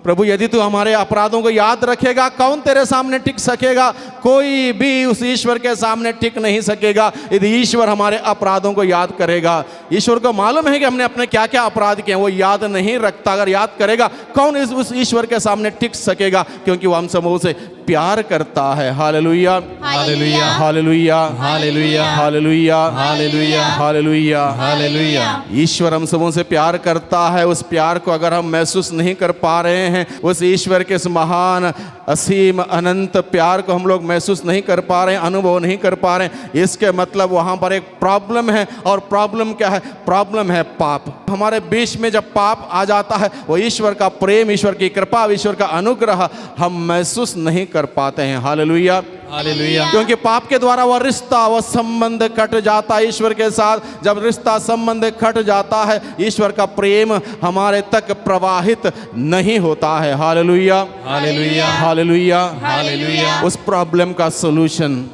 प्रभु यदि तू हमारे अपराधों को याद रखेगा, कौन तेरे सामने टिक सकेगा? कोई भी उस ईश्वर के सामने टिक नहीं सकेगा यदि ईश्वर हमारे अपराधों को याद करेगा। ईश्वर को मालूम है कि हमने अपने क्या क्या अपराध किए हैं, वो याद नहीं रखता। अगर याद करेगा, कौन उस ईश्वर के सामने टिक सकेगा? क्योंकि वो हम सबों से प्यार करता है। Hallelujah, hallelujah, hallelujah, hallelujah, hallelujah, hallelujah, hallelujah, hallelujah. ईश्वर हम सबों से प्यार करता है। उस प्यार को अगर हम महसूस नहीं कर पा रहे हैं, उस ईश्वर के इस महान असीम अनंत प्यार को हम लोग महसूस नहीं कर पा रहे हैं, अनुभव नहीं कर पा रहे हैं, इसके मतलब वहाँ पर एक प्रॉब्लम है। और प्रॉब्लम क्या है? प्रॉब्लम है पाप। हमारे बीच में जब पाप आ जाता है, वो ईश्वर का प्रेम, ईश्वर की कृपा, ईश्वर का अनुग्रह हम महसूस नहीं कर पाते हैं। Hallelujah, hallelujah. क्योंकि पाप के द्वारा वह रिश्ता, वह संबंध कट जाता है ईश्वर के साथ। जब रिश्ता संबंध कट जाता है, ईश्वर का प्रेम हमारे तक प्रवाहित नहीं होता है। Hallelujah, hallelujah, hallelujah, hallelujah. उस प्रॉब्लम का सलूशन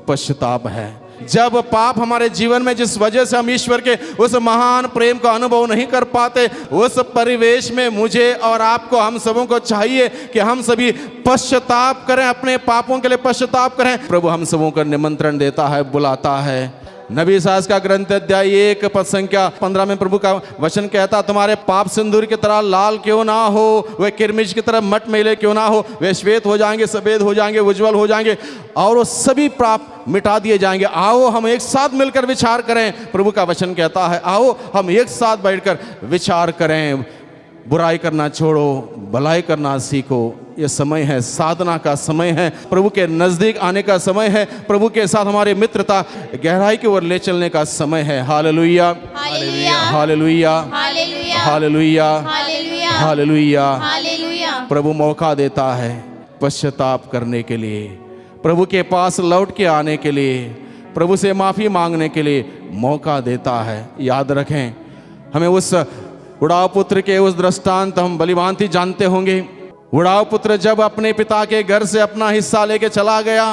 पश्चाताप है। जब पाप हमारे जीवन में, जिस वजह से हम ईश्वर के उस महान प्रेम का अनुभव नहीं कर पाते, उस परिवेश में मुझे और आपको, हम सबों को चाहिए कि हम सभी पश्चाताप करें, अपने पापों के लिए पश्चाताप करें। प्रभु हम सबों को निमंत्रण देता है, बुलाता है। नबी ईसायाह का ग्रंथ अध्याय 1 पद संख्या 15 में प्रभु का वचन कहता, तुम्हारे पाप सिंदूर की तरह लाल क्यों ना हो, वे किरमिज की तरह मटमैले क्यों ना हो, वे श्वेत हो जाएंगे, सफेद हो जाएंगे, उज्जवल हो जाएंगे, और वो सभी पाप मिटा दिए जाएंगे। आओ हम एक साथ मिलकर विचार करें। प्रभु का वचन कहता है, आओ हम एक साथ बैठकर विचार करें। बुराई करना छोड़ो, भलाई करना सीखो। ये समय है, साधना का समय है, प्रभु के नजदीक आने का समय है, प्रभु के साथ हमारी मित्रता गहराई की ओर ले चलने का समय है। Hallelujah, hallelujah, hallelujah, hallelujah, hallelujah, hallelujah, hallelujah. Hallelujah. प्रभु मौका देता है पश्चाताप करने के लिए, प्रभु के पास लौट के आने के लिए, प्रभु से माफी मांगने के लिए मौका देता है। याद रखें, हमें उस उड़ाव पुत्र के उस दृष्टांत हम भलीभांति जानते होंगे। उड़ाव पुत्र जब अपने पिता के घर से अपना हिस्सा लेके चला गया,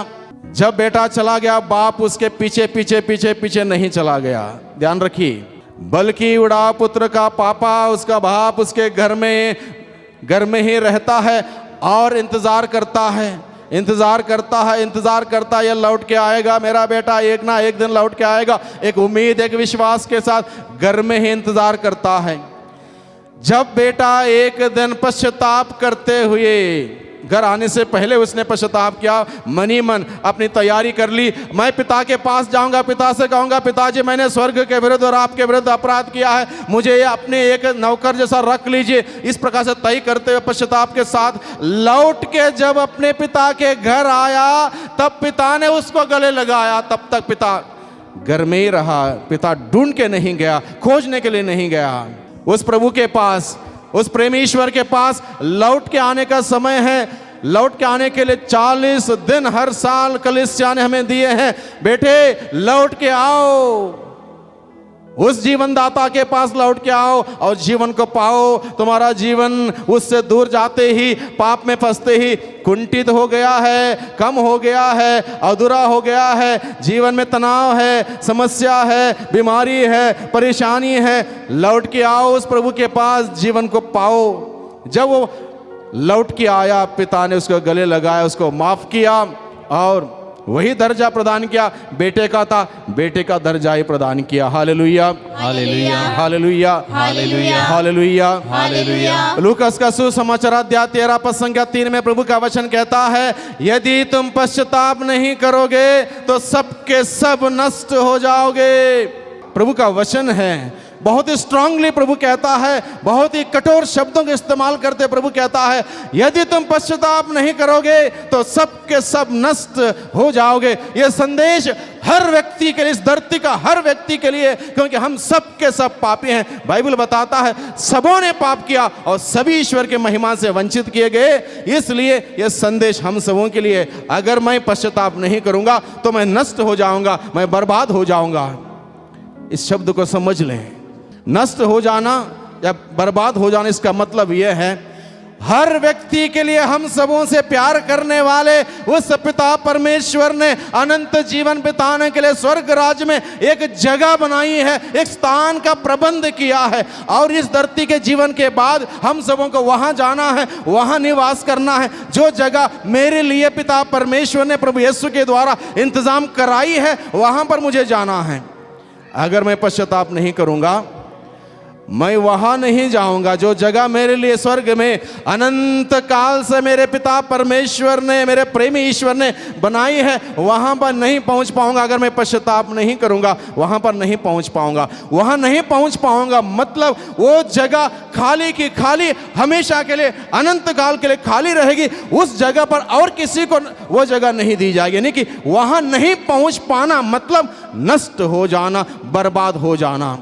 जब बेटा चला गया, बाप उसके पीछे पीछे पीछे पीछे नहीं चला गया। ध्यान रखिए, बल्कि उड़ा पुत्र का पापा, उसका बाप उसके घर में ही रहता है और इंतजार करता है, इंतजार करता है, ये लौट के आएगा मेरा बेटा, एक ना एक दिन लौट के आएगा। एक उम्मीद, एक विश्वास के साथ घर में ही इंतजार करता है। जब बेटा एक दिन पश्चाताप करते हुए, घर आने से पहले उसने पश्चाताप किया, मनी मन अपनी तैयारी कर ली, मैं पिता के पास जाऊंगा, पिता से कहूंगा पिताजी मैंने स्वर्ग के विरुद्ध और आपके विरुद्ध अपराध किया है, मुझे अपने एक नौकर जैसा रख लीजिए। इस प्रकार से तय करते हुए पश्चाताप के साथ लौट के जब अपने पिता के घर आया, तब पिता ने उसको गले लगाया। तब तक पिता घर में ही रहा, पिता ढूंढ के नहीं गया, खोजने के लिए नहीं गया। उस प्रभु के पास, उस प्रेमी ईश्वर के पास लौट के आने का समय है। लौट के आने के लिए 40 दिन हर साल कलीसिया ने हमें दिए हैं। बेटे लौट के आओ, उस जीवन दाता के पास लौट के आओ और जीवन को पाओ। तुम्हारा जीवन उससे दूर जाते ही, पाप में फंसते ही कुंठित हो गया है, कम हो गया है, अधूरा हो गया है। जीवन में तनाव है, समस्या है, बीमारी है, परेशानी है। लौट के आओ उस प्रभु के पास, जीवन को पाओ। जब वो लौट के आया, पिता ने उसको गले लगाया, उसको माफ किया और वही दर्जा प्रदान किया बेटे का था, बेटे का दर्जा ही प्रदान किया। Hallelujah, hallelujah, hallelujah, hallelujah, hallelujah, hallelujah. Lucas का सुसमाचार अध्याय 13 पद संख्या 3 में प्रभु का वचन कहता है, यदि तुम पश्चाताप नहीं करोगे तो सबके सब नष्ट हो जाओगे। प्रभु का वचन है, बहुत ही स्ट्रांगली प्रभु कहता है, बहुत ही कठोर शब्दों का इस्तेमाल करते प्रभु कहता है, यदि तुम पश्चाताप नहीं करोगे तो सबके सब नष्ट हो जाओगे। यह संदेश हर व्यक्ति के लिए, इस धरती का हर व्यक्ति के लिए, क्योंकि हम सब के सब पापी हैं। बाइबल बताता है सबों ने पाप किया और सभी ईश्वर के महिमा से वंचित किए गए। इसलिए यह संदेश हम सबों के लिए, अगर मैं पश्चाताप नहीं करूंगा तो मैं नष्ट हो जाऊंगा, मैं बर्बाद हो जाऊंगा। इस शब्द को समझ लें, नष्ट हो जाना या बर्बाद हो जाना, इसका मतलब यह है हर व्यक्ति के लिए, हम सबों से प्यार करने वाले उस पिता परमेश्वर ने अनंत जीवन बिताने के लिए स्वर्ग राज्य में एक जगह बनाई है, एक स्थान का प्रबंध किया है। और इस धरती के जीवन के बाद हम सबों को वहां जाना है, वहां निवास करना है। जो जगह मेरे लिए पिता परमेश्वर ने प्रभु यीशु के द्वारा इंतजाम कराई है, वहां पर मुझे जाना है। अगर मैं पश्चाताप नहीं करूंगा, मैं वहां नहीं जाऊंगा। जो जगह मेरे लिए स्वर्ग में अनंत काल से मेरे पिता परमेश्वर ने, मेरे प्रेमी ईश्वर ने बनाई है, वहां पर नहीं पहुंच पाऊंगा। अगर मैं पश्चाताप नहीं करूंगा, वहां पर नहीं पहुंच पाऊंगा। वहां नहीं पहुंच पाऊंगा मतलब वो जगह खाली की खाली, हमेशा के लिए, अनंत काल के लिए खाली रहेगी। उस जगह पर और किसी को वो जगह नहीं दी जाएगी। यानी कि वहां नहीं पहुंच पाना मतलब नष्ट हो जाना, बर्बाद हो जाना।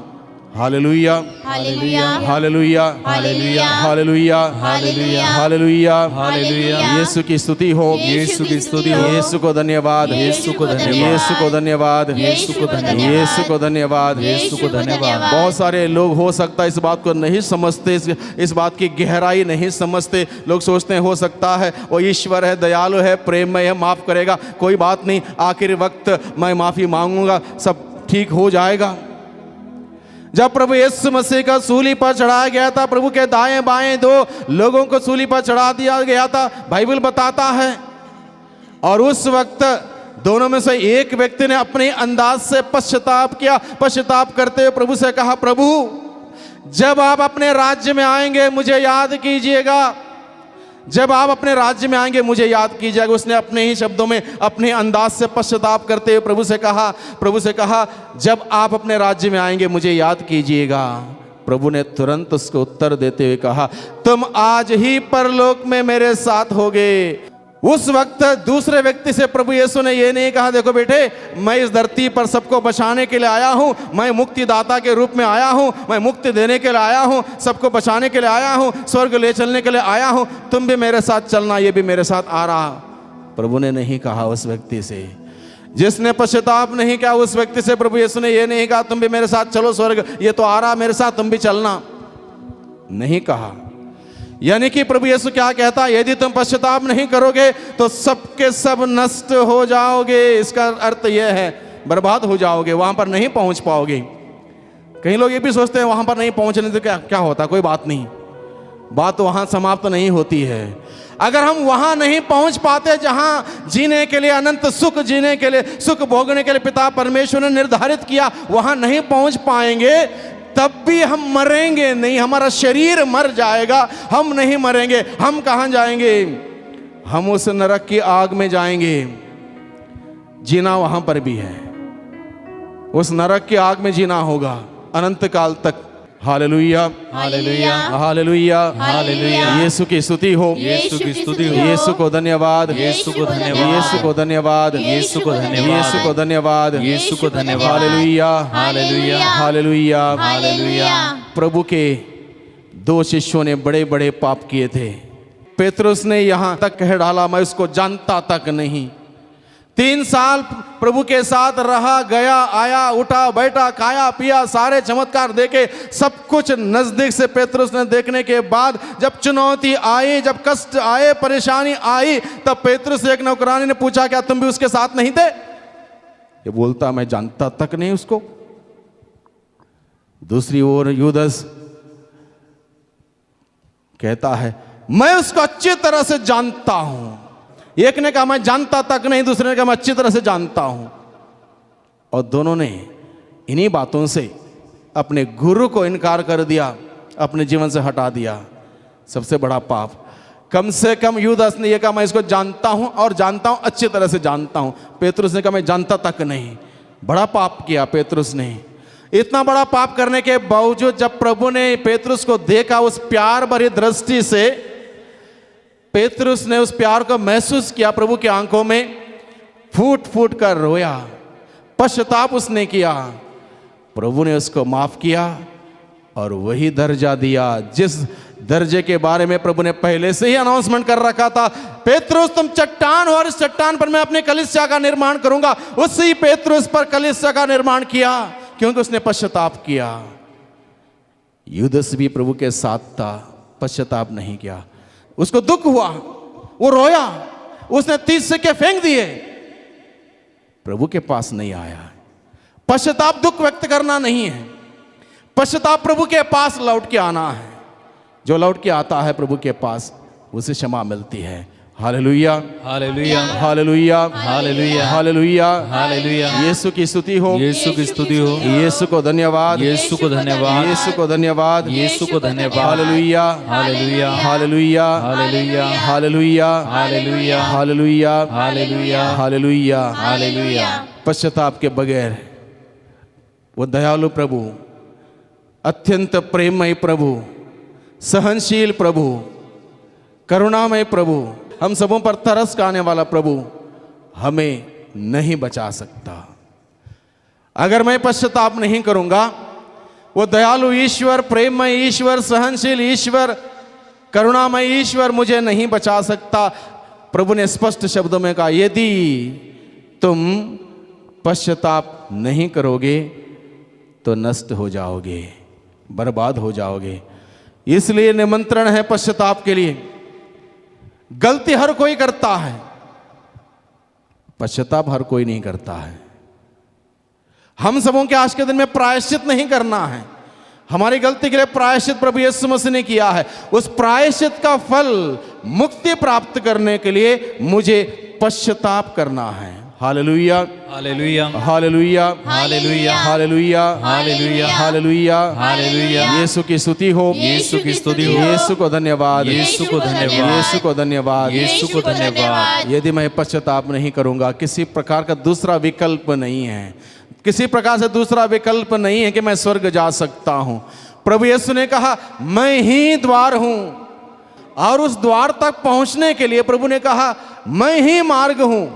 Hallelujah, hallelujah, hallelujah, hallelujah, hallelujah, hallelujah, hallelujah, hallelujah. यीशु की स्तुति हो, यीशु की स्तुति हो। यीशु को धन्यवाद, यीशु को धन्यवाद, यीशु को धन्यवाद, यीशु को धन्यवाद, यीशु को धन्यवाद, यीशु को धन्यवाद। बहुत सारे लोग हो सकता है इस बात को नहीं समझते, इस बात की गहराई नहीं समझते। लोग सोचते हैं हो सकता है वो ईश्वर है, दयालु है, प्रेममय है, माफ करेगा, कोई बात नहीं, आखिरी वक्त मैं माफी मांगूंगा, सब ठीक हो जाएगा। जब प्रभु यीशु मसीह का सूली पर चढ़ाया गया था, प्रभु के दाएं बाएं 2 लोगों को सूली पर चढ़ा दिया गया था, बाइबल बताता है। और उस वक्त दोनों में से एक व्यक्ति ने अपने अंदाज से पश्चाताप किया। पश्चाताप करते हुए प्रभु से कहा, प्रभु जब आप अपने राज्य में आएंगे मुझे याद कीजिएगा, जब आप अपने राज्य में आएंगे मुझे याद कीजिएगा। उसने अपने ही शब्दों में, अपने अंदाज से पश्चाताप करते हुए प्रभु से कहा जब आप अपने राज्य में आएंगे मुझे याद कीजिएगा। प्रभु ने तुरंत उसको उत्तर देते हुए कहा, तुम आज ही परलोक में मेरे साथ होगे। उस वक्त दूसरे व्यक्ति से प्रभु यीशु ने यह नहीं कहा, देखो बेटे मैं इस धरती पर सबको बचाने के लिए आया हूं, मैं मुक्तिदाता के रूप में आया हूं, मैं मुक्ति देने के लिए आया हूं, सबको बचाने के लिए आया हूं, स्वर्ग ले चलने के लिए आया हूं, तुम भी मेरे साथ चलना, ये भी मेरे साथ आ रहा। प्रभु ने नहीं कहा उस व्यक्ति से, जिसने पश्चाताप नहीं किया उस व्यक्ति से प्रभु यीशु ने यह नहीं कहा तुम भी मेरे साथ चलो स्वर्ग, ये तो आ रहा मेरे साथ, तुम भी चलना, नहीं कहा। यानी कि प्रभु यीशु क्या कहता है, यदि तुम पश्चाताप नहीं करोगे तो सबके सब नष्ट हो जाओगे। इसका अर्थ यह है बर्बाद हो जाओगे, वहां पर नहीं पहुंच पाओगे। कई लोग ये भी सोचते हैं वहां पर नहीं पहुंचने से क्या क्या होता, कोई बात नहीं, बात वहां समाप्त नहीं होती है। अगर हम वहां नहीं पहुंच पाते जहां जीने के लिए, अनंत सुख जीने के लिए, सुख भोगने के लिए पिता परमेश्वर ने निर्धारित किया, वहां नहीं पहुंच पाएंगे, तब भी हम मरेंगे नहीं, हमारा शरीर मर जाएगा, हम नहीं मरेंगे। हम कहां जाएंगे? हम उस नरक की आग में जाएंगे। जीना वहां पर भी है, उस नरक की आग में जीना होगा अनंत काल तक। Hallelujah, hallelujah, hallelujah, hallelujah. यीशु की स्तुति हो, यीशु की स्तुति हो, यीशु को धन्यवाद, यीशु को धन्यवाद, यीशु को धन्यवाद, यीशु को धन्यवाद, यीशु को धन्यवाद, यीशु को धन्यवाद। Hallelujah, hallelujah, hallelujah. हालेलुया। प्रभु के दो शिष्यों ने बड़े बड़े पाप किए थे। पेतरुस ने यहां तक कह डाला, मैं उसको जानता तक नहीं। 3 साल प्रभु के साथ रहा, गया, आया, उठा, बैठा, खाया, पिया, सारे चमत्कार देखे, सब कुछ नजदीक से पेतरुस ने देखने के बाद जब चुनौती आई, जब कष्ट आए, परेशानी आई, तब पेतरुस एक नौकरानी ने पूछा, क्या तुम भी उसके साथ नहीं थे? ये बोलता, मैं जानता तक नहीं उसको। दूसरी ओर यूदस कहता है, मैं उसको अच्छी तरह से जानता हूं। एक ने कहा मैं जानता तक नहीं, दूसरे ने कहा मैं अच्छी तरह से जानता हूं। और दोनों ने इन्हीं बातों से अपने गुरु को इनकार कर दिया, अपने जीवन से हटा दिया। सबसे बड़ा पाप। कम से कम यूदास ने यह कहा मैं इसको जानता हूं, और जानता हूं, अच्छी तरह से जानता हूं। पेतरुस ने कहा मैं जानता तक नहीं। बड़ा पाप किया पेतरुस ने। इतना बड़ा पाप करने के बावजूद जब प्रभु ने पेतरुस को देखा उस प्यार भरी दृष्टि से, पेतरुस ने उस प्यार को महसूस किया, प्रभु की आंखों में फूट फूट कर रोया, पश्चाताप उसने किया। प्रभु ने उसको माफ किया और वही दर्जा दिया जिस दर्जे के बारे में प्रभु ने पहले से ही अनाउंसमेंट कर रखा था। पेतरुस तुम चट्टान हो और इस चट्टान पर मैं अपने कलीसिया का निर्माण करूंगा। उसी पेतरुस पर कलीसिया का निर्माण किया क्योंकि उसने पश्चाताप किया। यूदस भी प्रभु के साथ था, पश्चाताप नहीं किया। उसको दुख हुआ, वो रोया, उसने 30 सिक्के फेंक दिए, प्रभु के पास नहीं आया। पश्चाताप दुख व्यक्त करना नहीं है, पश्चाताप प्रभु के पास लौट के आना है। जो लौट के आता है प्रभु के पास, उसे क्षमा मिलती है। Hallelujah, hallelujah, hallelujah, hallelujah, hallelujah, hallelujah. यीशु की स्तुति हो, यीशु की स्तुति हो, यीशु को धन्यवाद, यीशु को धन्यवाद, यीशु को धन्यवाद, यीशु को धन्यवाद। Hallelujah, hallelujah, hallelujah, hallelujah, hallelujah, hallelujah, hallelujah, hallelujah, hallelujah. Hallelujah. पश्चाताप के बगैर वो दयालु प्रभु, अत्यंत प्रेममय प्रभु, सहनशील प्रभु, करुणामय प्रभु, हम सबों पर तरस खाने वाला प्रभु हमें नहीं बचा सकता। अगर मैं पश्चाताप नहीं करूंगा, वो दयालु ईश्वर, प्रेममय ईश्वर, सहनशील ईश्वर, करुणामय ईश्वर मुझे नहीं बचा सकता। प्रभु ने स्पष्ट शब्दों में कहा, यदि तुम पश्चाताप नहीं करोगे तो नष्ट हो जाओगे, बर्बाद हो जाओगे। इसलिए निमंत्रण है पश्चाताप के लिए। गलती हर कोई करता है, पश्चाताप हर कोई नहीं करता है। हम सबों के आज के दिन में प्रायश्चित नहीं करना है। हमारी गलती के लिए प्रायश्चित प्रभु यीशु मसीह ने किया है। उस प्रायश्चित का फल मुक्ति प्राप्त करने के लिए मुझे पश्चाताप करना है। Hallelujah, hallelujah, hallelujah, hallelujah, hallelujah, hallelujah, hallelujah, hallelujah. यीशु की स्तुति हो, यीशु की स्तुति हो, यीशु को धन्यवाद, यीशु को धन्यवाद, यीशु को धन्यवाद, यीशु को धन्यवाद। यदि मैं पश्चाताप नहीं करूंगा, किसी प्रकार का दूसरा विकल्प नहीं है, किसी प्रकार से दूसरा विकल्प नहीं है कि मैं स्वर्ग जा सकता हूं। प्रभु यीशु ने कहा मैं ही द्वार हूं, और उस द्वार तक पहुंचने के लिए प्रभु ने कहा मैं ही मार्ग हूं।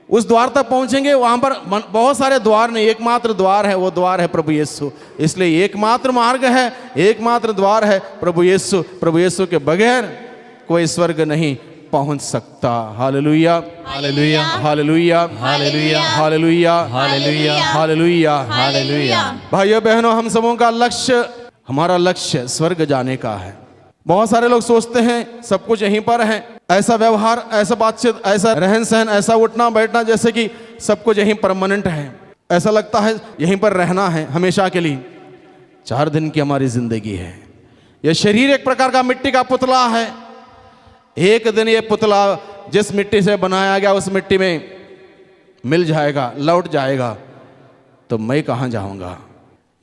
उस द्वार तक पहुंचेंगे, वहां पर बहुत सारे द्वार नहीं, एकमात्र द्वार है, वो द्वार है प्रभु यीशु। इसलिए एकमात्र मार्ग है, एकमात्र द्वार है प्रभु यीशु। प्रभु यीशु के बगैर कोई स्वर्ग नहीं पहुंच सकता। Hallelujah, hallelujah, hallelujah, hallelujah, hallelujah, hallelujah, hallelujah. Hallelujah. भाइयों बहनों, हम सबों का लक्ष्य, हमारा लक्ष्य स्वर्ग जाने का है। बहुत सारे लोग सोचते हैं सब कुछ यहीं पर है, ऐसा व्यवहार, ऐसा बातचीत, ऐसा रहन सहन, ऐसा उठना बैठना, जैसे कि सब कुछ यहीं परमानेंट है। ऐसा लगता है यहीं पर रहना है हमेशा के लिए। 4 दिन की हमारी जिंदगी है। यह शरीर एक प्रकार का मिट्टी का पुतला है। एक दिन ये पुतला जिस मिट्टी से बनाया गया उस मिट्टी में मिल जाएगा, लौट जाएगा, तो मैं कहाँ जाऊंगा।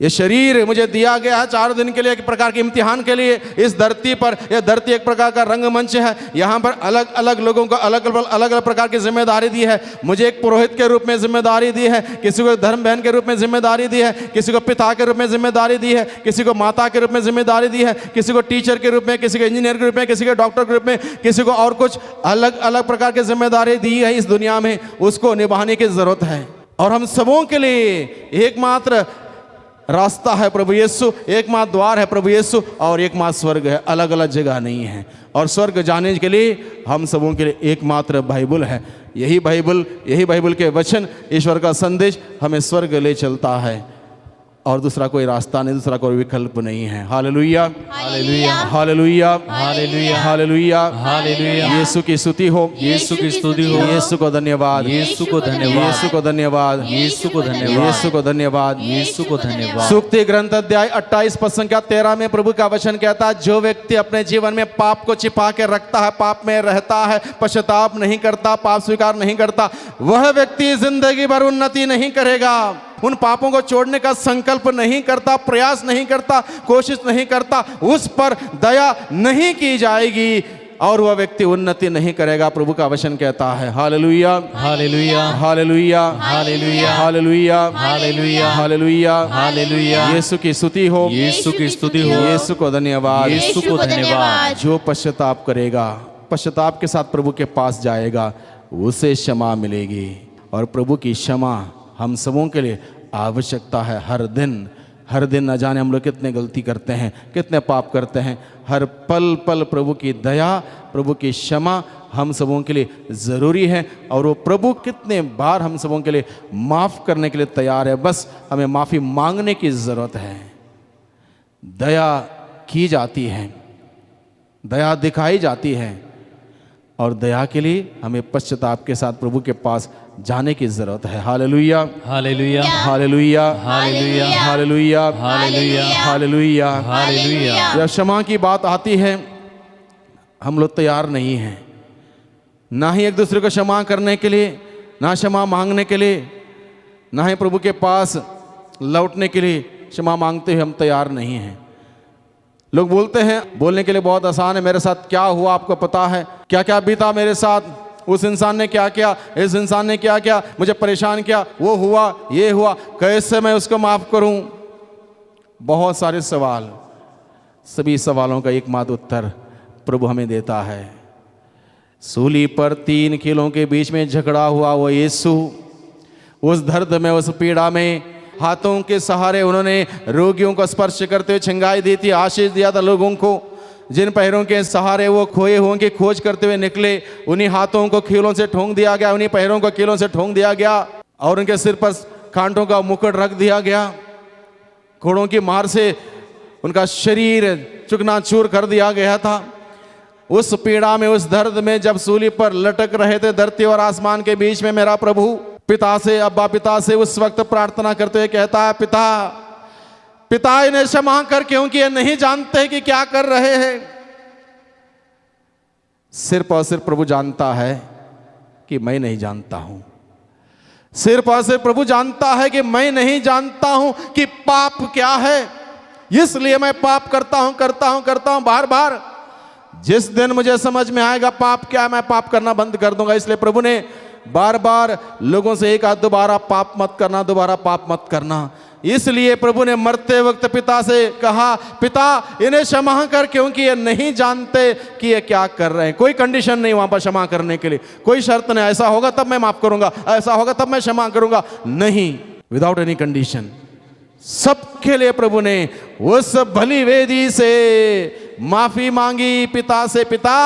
ये शरीर मुझे दिया गया है 4 दिन के लिए, एक प्रकार के इम्तिहान के लिए इस धरती पर। यह धरती एक प्रकार का रंगमंच है। यहाँ पर अलग अलग लोगों को अलग अलग प्रकार की जिम्मेदारी दी है। मुझे एक पुरोहित के रूप में जिम्मेदारी दी है, किसी को धर्म बहन के रूप में जिम्मेदारी दी है, किसी को पिता के रूप में जिम्मेदारी दी है, किसी को माता के रूप में जिम्मेदारी दी है, किसी को टीचर के रूप में, किसी को इंजीनियर के रूप में, किसी को डॉक्टर के रूप में, किसी को और कुछ अलग अलग प्रकार की जिम्मेदारी दी है इस दुनिया में। उसको निभाने की जरूरत है। और हम सबों के लिए एकमात्र रास्ता है प्रभु यीशु, एकमात्र द्वार है प्रभु यीशु, और एकमात्र स्वर्ग है, अलग अलग जगह नहीं है। और स्वर्ग जाने के लिए हम सबों के लिए एकमात्र बाइबल है। यही बाइबल के वचन, ईश्वर का संदेश हमें स्वर्ग ले चलता है, और दूसरा कोई रास्ता नहीं, दूसरा कोई विकल्प नहीं है। Hallelujah, hallelujah, hallelujah, hallelujah, hallelujah, hallelujah. यीशु की स्तुति हो, यीशु की स्तुति हो। यीशु को धन्यवाद, यीशु को धन्यवाद, यीशु को धन्यवाद, यीशु को धन्यवाद, यीशु को धन्यवाद, यीशु को धन्यवाद। सूक्ति ग्रंथ अध्याय 28 पद संख्या 13 में प्रभु का वचन कहता है, जो व्यक्ति अपने जीवन में पाप को छिपा के रखता है, पाप में रहता है, पश्चाताप नहीं करता, पाप स्वीकार नहीं करता, वह व्यक्ति जिंदगी भर उन्नति नहीं करेगा। उन पापों को छोड़ने का संकल्प नहीं करता, प्रयास नहीं करता, कोशिश नहीं करता, उस पर दया नहीं की जाएगी और वह व्यक्ति उन्नति नहीं करेगा। प्रभु का वचन कहता है। Hallelujah, hallelujah, hallelujah, hallelujah, hallelujah, hallelujah, hallelujah, hallelujah. यीशु की स्तुति हो, यीशु की स्तुति हो। यीशु को धन्यवाद। यीशु को धन्यवाद। जो पश्चाताप करेगा, पश्चाताप के साथ प्रभु के पास जाएगा, उसे क्षमा मिलेगी। और प्रभु की क्षमा हम सबों के लिए आवश्यकता है। हर दिन न जाने हम लोग कितने गलती करते हैं, कितने पाप करते हैं। हर पल पल प्रभु की दया, प्रभु की क्षमा हम सबों के लिए ज़रूरी है। और वो प्रभु कितने बार हम सबों के लिए माफ़ करने के लिए तैयार है। बस हमें माफ़ी मांगने की ज़रूरत है। दया की जाती है, दया दिखाई जाती है, और दया के लिए हमें पश्चाताप के साथ प्रभु के पास जाने की जरूरत है। Hallelujah, hallelujah, hallelujah, hallelujah, hallelujah, hallelujah, hallelujah, hallelujah. जब क्षमा की बात आती है, हम लोग तैयार नहीं हैं, ना ही एक दूसरे को क्षमा करने के लिए, ना क्षमा मांगने के लिए, ना ही प्रभु के पास लौटने के लिए क्षमा मांगते हुए हम तैयार नहीं हैं। लोग बोलते हैं, बोलने के लिए बहुत आसान है, मेरे साथ क्या हुआ आपको पता है, क्या क्या बीता मेरे साथ, उस इंसान ने क्या किया, इस इंसान ने क्या किया, मुझे परेशान किया, वो हुआ, ये हुआ, कैसे मैं उसको माफ़ करूं। बहुत सारे सवाल, सभी सवालों का एकमात्र उत्तर प्रभु हमें देता है। सूली पर 3 किलों के बीच में झगड़ा हुआ वो यीशु, उस दर्द में, उस पीड़ा में हाथों के सहारे उन्होंने रोगियों को स्पर्श करते हुए छंगाई दी थी, आशीष दिया था लोगों को। जिन पैरों के सहारे वो खोए हुओं की खोज करते हुए निकले, उन्हीं हाथों को कीलों से ठोंक दिया गया, उन्हीं पैरों को कीलों से ठोंक दिया गया, और उनके सिर पर कांटों का मुकुट रख दिया गया। घोड़ों की मार से उनका शरीर चूकनाचूर कर दिया गया था। उस पीड़ा में, उस दर्द में जब सूली पर लटक रहे थे, धरती और आसमान के बीच में मेरा प्रभु पिता से, अब्बा पिता से उस वक्त प्रार्थना करते हुए कहता है, पिता पिता इन्हें क्षमा कर, क्योंकि ये नहीं जानते कि क्या कर रहे हैं। सिर्फ और सिर्फ प्रभु जानता है कि मैं नहीं जानता हूं। सिर्फ और सिर्फ प्रभु जानता है कि मैं नहीं जानता हूं कि पाप क्या है, इसलिए मैं पाप करता हूं बार बार। जिस दिन मुझे समझ में आएगा पाप क्या है, मैं पाप करना बंद कर दूंगा। इसलिए प्रभु ने बार बार लोगों से एक हाथ, दोबारा पाप मत करना, दोबारा पाप मत करना। इसलिए प्रभु ने मरते वक्त पिता से कहा, पिता इन्हें क्षमा कर, क्योंकि ये नहीं जानते कि ये क्या कर रहे हैं। कोई कंडीशन नहीं वहां पर क्षमा करने के लिए, कोई शर्त नहीं, ऐसा होगा तब मैं माफ करूंगा, ऐसा होगा तब मैं क्षमा करूंगा, नहीं, विदाउट एनी कंडीशन। सबके लिए प्रभु ने उस भली वेदी से माफी मांगी पिता से, पिता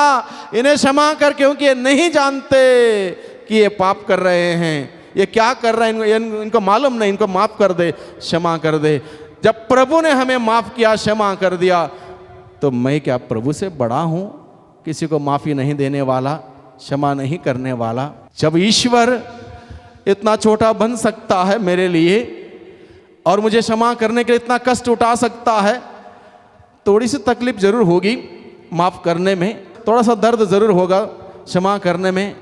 इन्हें क्षमा कर, क्योंकि ये नहीं जानते कि ये पाप कर रहे हैं, ये क्या कर रहे हैं, इनको मालूम नहीं, इनको माफ कर दे, क्षमा कर दे। जब प्रभु ने हमें माफ किया, क्षमा कर दिया, तो मैं क्या प्रभु से बड़ा हूं, किसी को माफी नहीं देने वाला, क्षमा नहीं करने वाला। जब ईश्वर इतना छोटा बन सकता है मेरे लिए, और मुझे क्षमा करने के लिए इतना कष्ट उठा सकता है। थोड़ी सी तकलीफ जरूर होगी माफ करने में, थोड़ा सा दर्द जरूर होगा क्षमा करने में।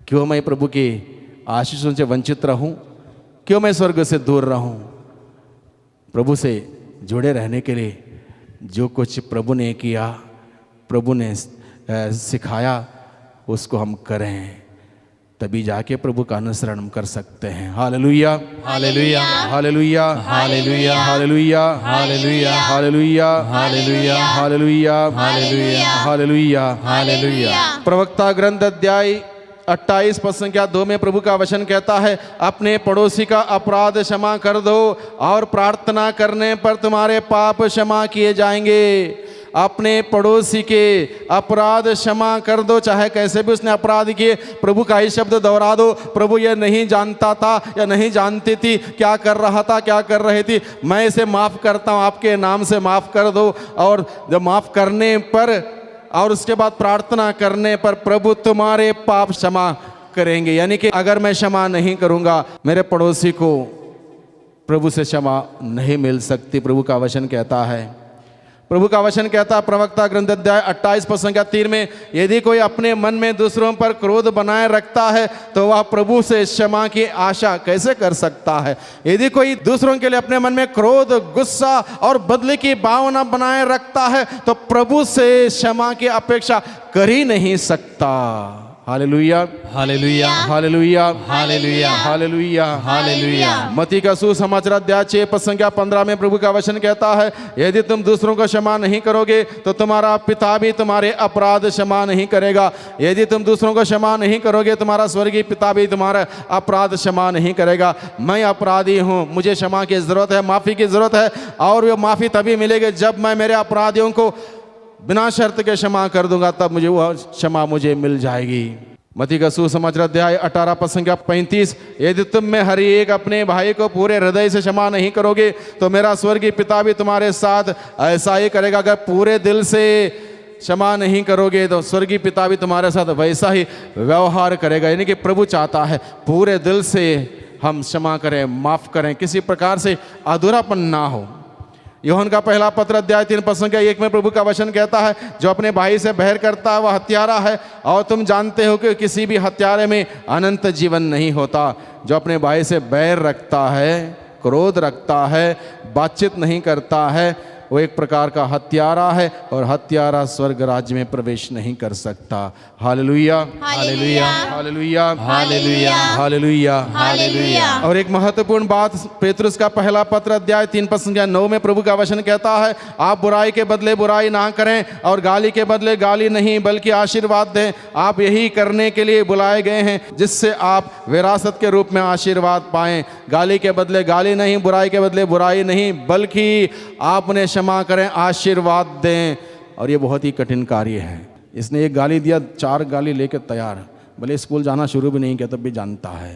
क्यों मैं प्रभु की आशीषों से वंचित रहूं? क्यों मैं स्वर्ग से दूर रहूं? प्रभु से जुड़े रहने के लिए जो कुछ प्रभु ने किया, प्रभु ने सिखाया, उसको हम करें, तभी जाके प्रभु का अनुसरण हम कर सकते हैं। Hallelujah, hallelujah, hallelujah, hallelujah, hallelujah, hallelujah, hallelujah, hallelujah, hallelujah, hallelujah, hallelujah. Hallelujah. प्रवक्ता ग्रंथ अध्याय 28 पद संख्या 2 में प्रभु का वचन कहता है, अपने पड़ोसी का अपराध क्षमा कर दो और प्रार्थना करने पर तुम्हारे पाप क्षमा किए जाएंगे। अपने पड़ोसी के अपराध क्षमा कर दो, चाहे कैसे भी उसने अपराध किए। प्रभु का ही शब्द दोहरा दो, प्रभु ये नहीं जानता था या नहीं जानती थी क्या कर रहा था, क्या कर रही थी, मैं इसे माफ करता हूँ, आपके नाम से माफ कर दो। और जब माफ करने पर और उसके बाद प्रार्थना करने पर प्रभु तुम्हारे पाप क्षमा करेंगे। यानी कि अगर मैं क्षमा नहीं करूंगा, मेरे पड़ोसी को प्रभु से क्षमा नहीं मिल सकती। प्रभु का वचन कहता है, प्रभु का वचन कहता है प्रवक्ता ग्रंथ अध्याय 28 पद संख्या 3 में, यदि कोई अपने मन में दूसरों पर क्रोध बनाए रखता है तो वह प्रभु से क्षमा की आशा कैसे कर सकता है। यदि कोई दूसरों के लिए अपने मन में क्रोध, गुस्सा और बदले की भावना बनाए रखता है तो प्रभु से क्षमा की अपेक्षा कर ही नहीं सकता। Hallelujah, hallelujah, hallelujah, hallelujah, hallelujah, hallelujah. मत्ती का सुसमाचार अध्याय 6 पद संख्या 15 में प्रभु का वचन कहता है, यदि तुम दूसरों को क्षमा नहीं करोगे तो तुम्हारा पिता भी तुम्हारे अपराध क्षमा नहीं करेगा। यदि तुम दूसरों को क्षमा नहीं करोगे, तुम्हारा स्वर्गीय पिता भी तुम्हारा अपराध क्षमा नहीं करेगा। मैं अपराधी हूँ, मुझे क्षमा की जरूरत है, माफी की जरूरत है, और वो माफी तभी मिलेगी जब मैं मेरे अपराधियों को बिना शर्त के क्षमा कर दूंगा, तब मुझे वह क्षमा मुझे मिल जाएगी। मत्ती का सुसमाचार अध्याय 18 पद संख्या 35, यदि तुम में हर एक अपने भाई को पूरे हृदय से क्षमा नहीं करोगे तो मेरा स्वर्गीय पिता भी तुम्हारे साथ ऐसा ही करेगा। अगर पूरे दिल से क्षमा नहीं करोगे तो स्वर्गीय पिता भी तुम्हारे साथ वैसा ही व्यवहार करेगा। यानी कि प्रभु चाहता है पूरे दिल से हम क्षमा करें, माफ करें, किसी प्रकार से अधूरापन ना हो। यूहन्ना का पहला पत्र अध्याय 3 पद संख्या 1 में प्रभु का वचन कहता है, जो अपने भाई से बैर करता है वह हत्यारा है, और तुम जानते हो कि किसी भी हत्यारे में अनंत जीवन नहीं होता। जो अपने भाई से बैर रखता है, क्रोध रखता है, बातचीत नहीं करता है, वो एक प्रकार का हत्यारा है, और हत्यारा स्वर्ग राज्य में प्रवेश नहीं कर सकता। Hallelujah, hallelujah, hallelujah, hallelujah, hallelujah, hallelujah. और एक महत्वपूर्ण बात पेतरुस का पहला पत्र अध्याय 3 पद संख्या 9 में प्रभु का वचन कहता है, आप बुराई के बदले बुराई ना करें और गाली के बदले गाली नहीं बल्कि आशीर्वाद दें। आप यही करने के लिए बुलाए गए हैं जिससे आप विरासत के रूप में आशीर्वाद पाएं। गाली के बदले गाली नहीं, बुराई के बदले बुराई नहीं, बल्कि आपने क्षमा करें, आशीर्वाद दें। और ये बहुत ही कठिन कार्य है। इसने एक गाली दिया, 4 गाली लेकर तैयार, भले स्कूल जाना शुरू भी नहीं किया तब भी जानता है।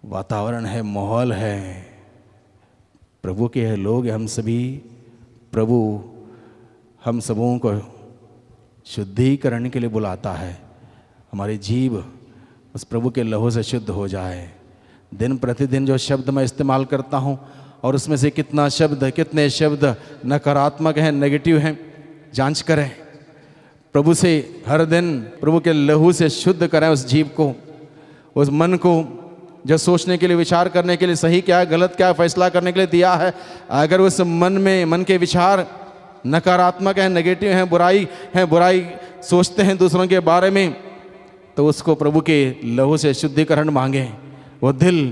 वातावरण है, माहौल है, प्रभु के है लोग हैं हम सभी। प्रभु हम सबों को शुद्धिकरण के लिए बुलाता है। हमारी जीभ उस प्रभु के लहू से शुद्ध हो जाए। दिन प्रतिदिन जो शब्द मैं इस्तेमाल करता हूँ, और उसमें से कितने शब्द नकारात्मक हैं, नेगेटिव हैं, जांच करें। प्रभु से हर दिन प्रभु के लहू से शुद्ध करें उस जीव को, उस मन को, जो सोचने के लिए, विचार करने के लिए सही क्या है, गलत क्या है, फैसला करने के लिए दिया है। अगर उस मन के विचार नकारात्मक हैं, नेगेटिव हैं, बुराई सोचते हैं दूसरों के बारे में, तो उसको प्रभु के लहू से शुद्धिकरण मांगें। वो दिल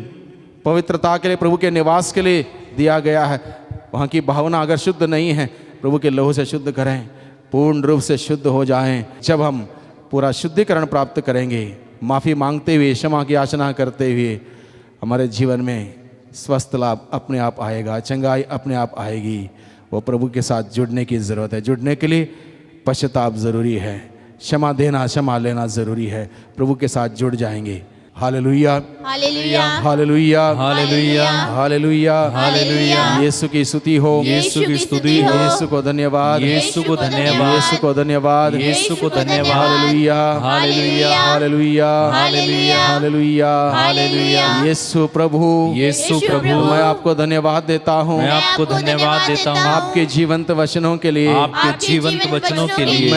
पवित्रता के लिए, प्रभु के निवास के लिए दिया गया है। वहाँ की भावना अगर शुद्ध नहीं है, प्रभु के लहू से शुद्ध करें, पूर्ण रूप से शुद्ध हो जाएं। जब हम पूरा शुद्धिकरण प्राप्त करेंगे, माफ़ी मांगते हुए, क्षमा की याचना करते हुए, हमारे जीवन में स्वस्थ लाभ अपने आप आएगा, चंगाई अपने आप आएगी। वो प्रभु के साथ जुड़ने की ज़रूरत है। जुड़ने के लिए पश्चाताप ज़रूरी है, क्षमा देना, क्षमा लेना ज़रूरी है। प्रभु के साथ जुड़ जाएंगे। Hallelujah hallelujah hallelujah hallelujah hallelujah hallelujah यीशु की स्तुति हो, यीशु की स्तुति हो, यीशु को धन्यवाद, यीशु को धन्यवाद, यीशु को धन्यवाद, यीशु को धन्यवाद, hallelujah hallelujah hallelujah hallelujah hallelujah hallelujah यीशु प्रभु, यीशु प्रभु, मैं आपको धन्यवाद देता हूँ मैं आपको धन्यवाद देता हूँ आपके जीवंत वचनों के लिए। आपके जीवंत वचनों के लिए।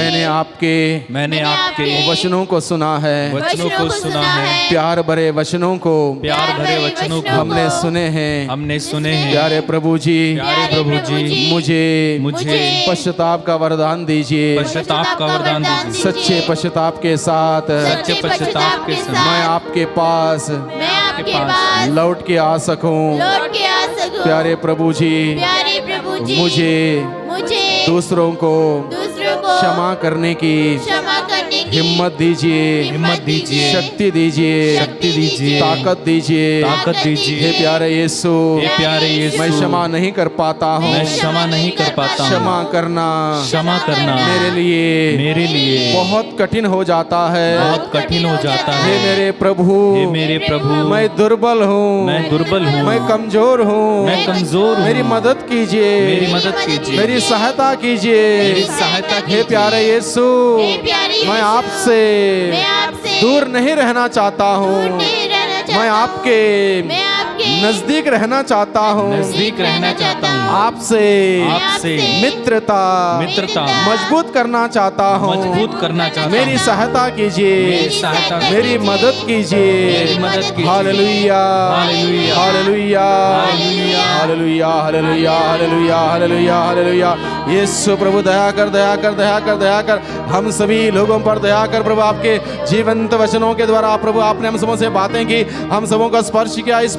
मैंने आपके वचनों को सुना है, वचनों को सुना है, प्यार भरे वचनों को प्यार भरे वचनों को हमने सुने हैं, हमने सुने हैं। प्यारे प्रभु जी, प्यारे प्रभु जी, मुझे पश्चाताप का वरदान दीजिए, पश्चाताप का वरदान दीजिए, सच्चे पश्चाताप के साथ सच्चे पश्चाताप के साथ मैं आपके पास मैं आपके पास लौट के आ सकूं। लौट के आ सकूं। प्यारे प्रभु जी, प्यारे प्रभु जी, मुझे दूसरों को क्षमा करने की क्षमा करने की हिम्मत दीजिए, हिम्मत दीजिए, शक्ति दीजिए, शक्ति दीजिए, ताकत दीजिए, ताकत दीजिए। हे प्यारे यीशु, हे प्यारे यीशु, मैं क्षमा नहीं कर पाता हूँ, मैं क्षमा नहीं कर पाता हूँ। क्षमा करना मेरे लिए बहुत कठिन हो जाता है। बहुत कठिन हो जाता हे है। मेरे प्रभु, हे मेरे प्रभु, मैं दुर्बल हूँ, मैं दुर्बल हूँ, मैं कमजोर हूँ, मैं कमजोर हूँ। मेरी मदद कीजिए, मेरी मदद कीजिए, मेरी सहायता कीजिए, मेरी सहायता हे कीजिए। प्यारे यीशु, हे प्यारे मैं यीशु, आपसे मैं आपसे दूर नहीं रहना चाहता हूँ, नहीं रहना चाहता मैं हूँ। आपके मैं आपके नजदीक रहना चाहता हूँ, नजदीक रहना चाहता हूँ। आपसे आपसे मित्रता मजबूत करना चाहता हूँ, मजबूत करना चाहता हूँ। मेरी सहायता कीजिए, मेरी सहायता मेरी मदद कीजिए, मेरी मदद कीजिए। Hallelujah hallelujah, hallelujah hallelujah, hallelujah hallelujah hallelujah hallelujah hallelujah. यीशु प्रभु दया कर दया कर दया कर दया कर, हम सभी लोगों पर दया कर प्रभु। आपके जीवंत वचनों के द्वारा प्रभु आपने हम सबों से बातें की, हम सबों का स्पर्श किया। इस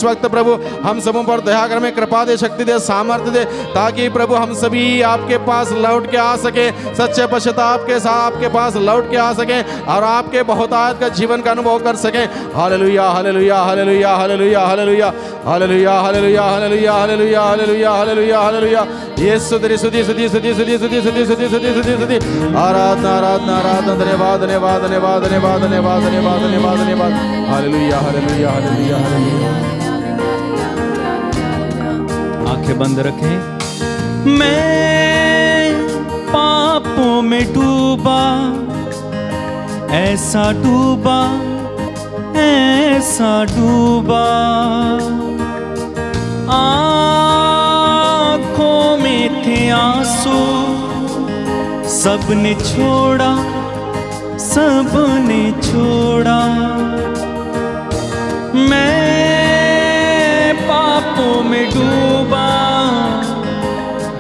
वक्त प्रभु हम सबों पर दया कर, में कृपा दे, शक्ति दे, सामर्थ्य दे, ताकि प्रभु हम सभी आपके पास लौट के आ सके, सच्चे पश्चाताप के साथ आपके पास लौट के आ सके और आपके बहुतायत का जीवन का अनुभव कर सके। Hallelujah hallelujah hallelujah hallelujah hallelujah hallelujah hallelujah hallelujah hallelujah hallelujah hallelujah hallelujah. यीशु तेरी स्तुति स्तुति स्तुति स्तुति स्तुति स्तुति स्तुति स्तुति स्तुति स्तुति, आराधना आराधना आराधना, धन्यवाद धन्यवाद धन्यवाद धन्यवाद धन्यवाद धन्यवाद धन्यवाद धन्यवाद। Hallelujah hallelujah hallelujah hallelujah. आंखें बंद रखें। मैं पापों में डूबा, ऐसा डूबा, ऐसा डूबा, आँखों में थे आंसू, सबने छोड़ा, सबने छोड़ा। मैं पापों में डूबा,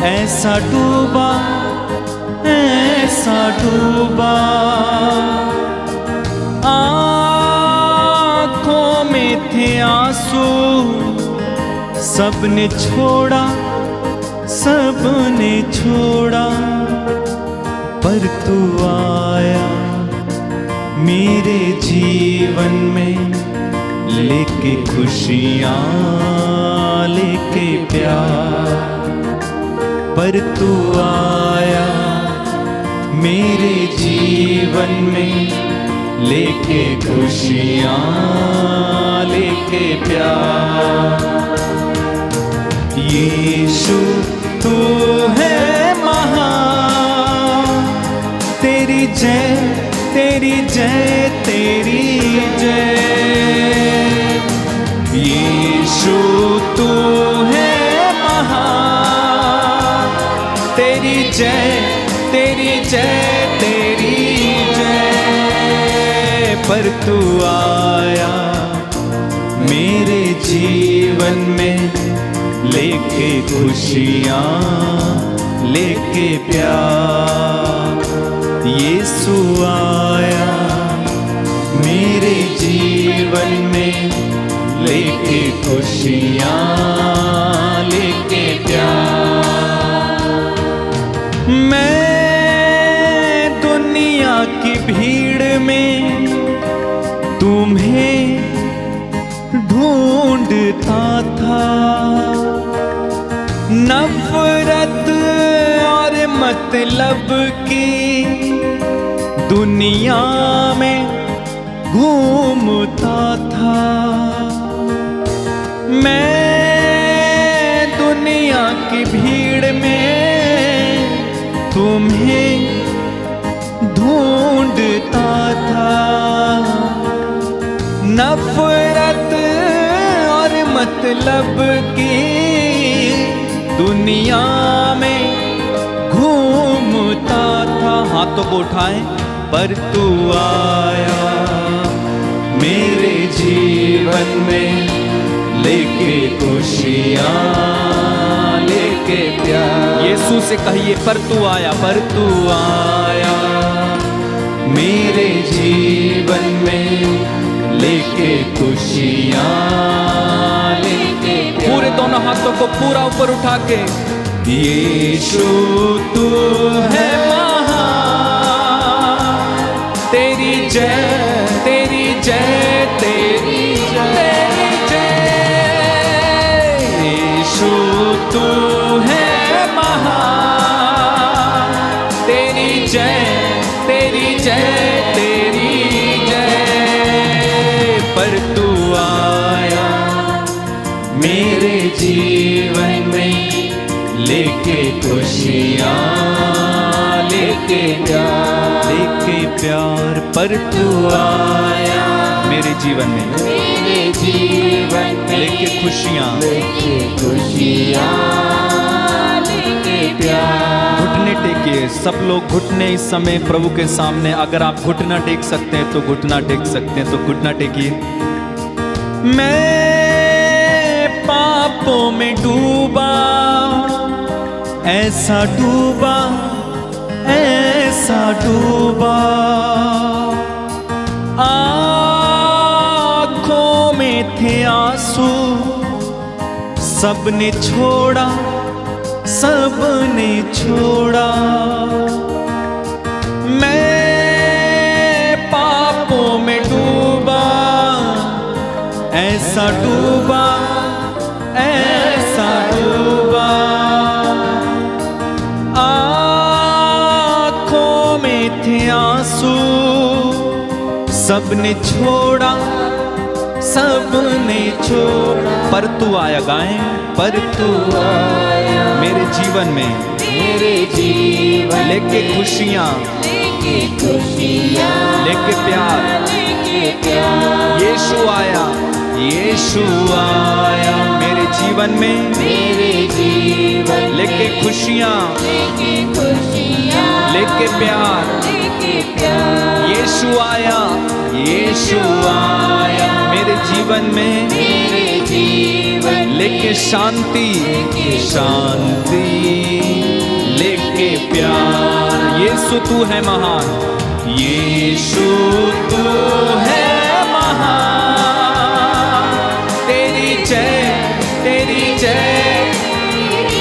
ऐसा डूबा, ऐसा डूबा, आँखों में थे आंसू, सबने छोड़ा, सबने छोड़ा, पर तू आया मेरे जीवन में, लेके खुशियाँ, लेके प्यार, पर तू आया मेरे जीवन में, लेके खुशियाँ, लेके प्यार। यीशु तू है महान, तेरी जय, तेरी जय, तेरी जय। यीशु तू है महान, तेरी जय, तेरी जय, तेरी जय। पर तू आया मेरे जीवन में, लेके खुशियाँ, लेके प्यार। यीशु आया मेरे जीवन में, लेके खुशियाँ, लेके प्यार। मैं दुनिया की भीड़ में तुम्हें ढूंढता था, नफरत और मतलब की दुनिया में घूमता था। मैं दुनिया की भीड़ में तुम्हें ढूंढता था। नफरत और मतलब की दुनिया में घूमता था। हाथों को उठाएं। पर तू आया मेरे जीवन में, लेके खुशियाँ, लेके प्यार। यीशु से कहिए, पर तू आया, पर तू आया मेरे जीवन में, लेके खुशियाँ, लेके प्यार। पूरे दोनों हाथों को पूरा ऊपर उठा के, यीशु तू है महान, तेरी जय, तेरी जय, तेरी जय, तेरी जय। यीशु तू है महान, तेरी जय, तेरी जय, तेरी जय। पर तू आया मेरे जीवन में, लेके खुशियाँ, लेके प्यार, लेके प्यार। पर तू आया मेरे जीवन में, मेरे जीवन में, लेके खुशियाँ, लेके खुशियाँ, लेके प्यार। घुटने टेकिए। सब लोग घुटने इस समय प्रभु के सामने। अगर आप घुटना टेक सकते हैं तो घुटना टेक सकते हैं, तो घुटना टेकिए। मैं पापों में डूबा, ऐसा डूबा, ऐसा डूबा, आँखों में थे आंसू, सबने छोड़ा, सबने छोड़ा। मैं पापों में डूबा, ऐसा डूबा, ऐसा डूबा, आँखों में थे आंसू, सबने छोड़ा, सबने छोड़ा। पर तू आया, गाएं। पर तू आया मेरे जीवन में, मेरे जीवन लेके खुशियाँ, लेके खुशियाँ, लेके प्यार। लेके प्यार। यीशु आया, यीशु आया मेरे जीवन में, मेरे जीवन लेके खुशियाँ, लेके खुशियाँ, लेके प्यार। लेके प्यार। यीशु आया, यीशु आया मेरे जीवन में, मेरे जीवन लेके शांति, लेके शांति, लेके प्यार। यीशु तू है महान, यीशु तू है महान, तेरी जय, तेरी जय।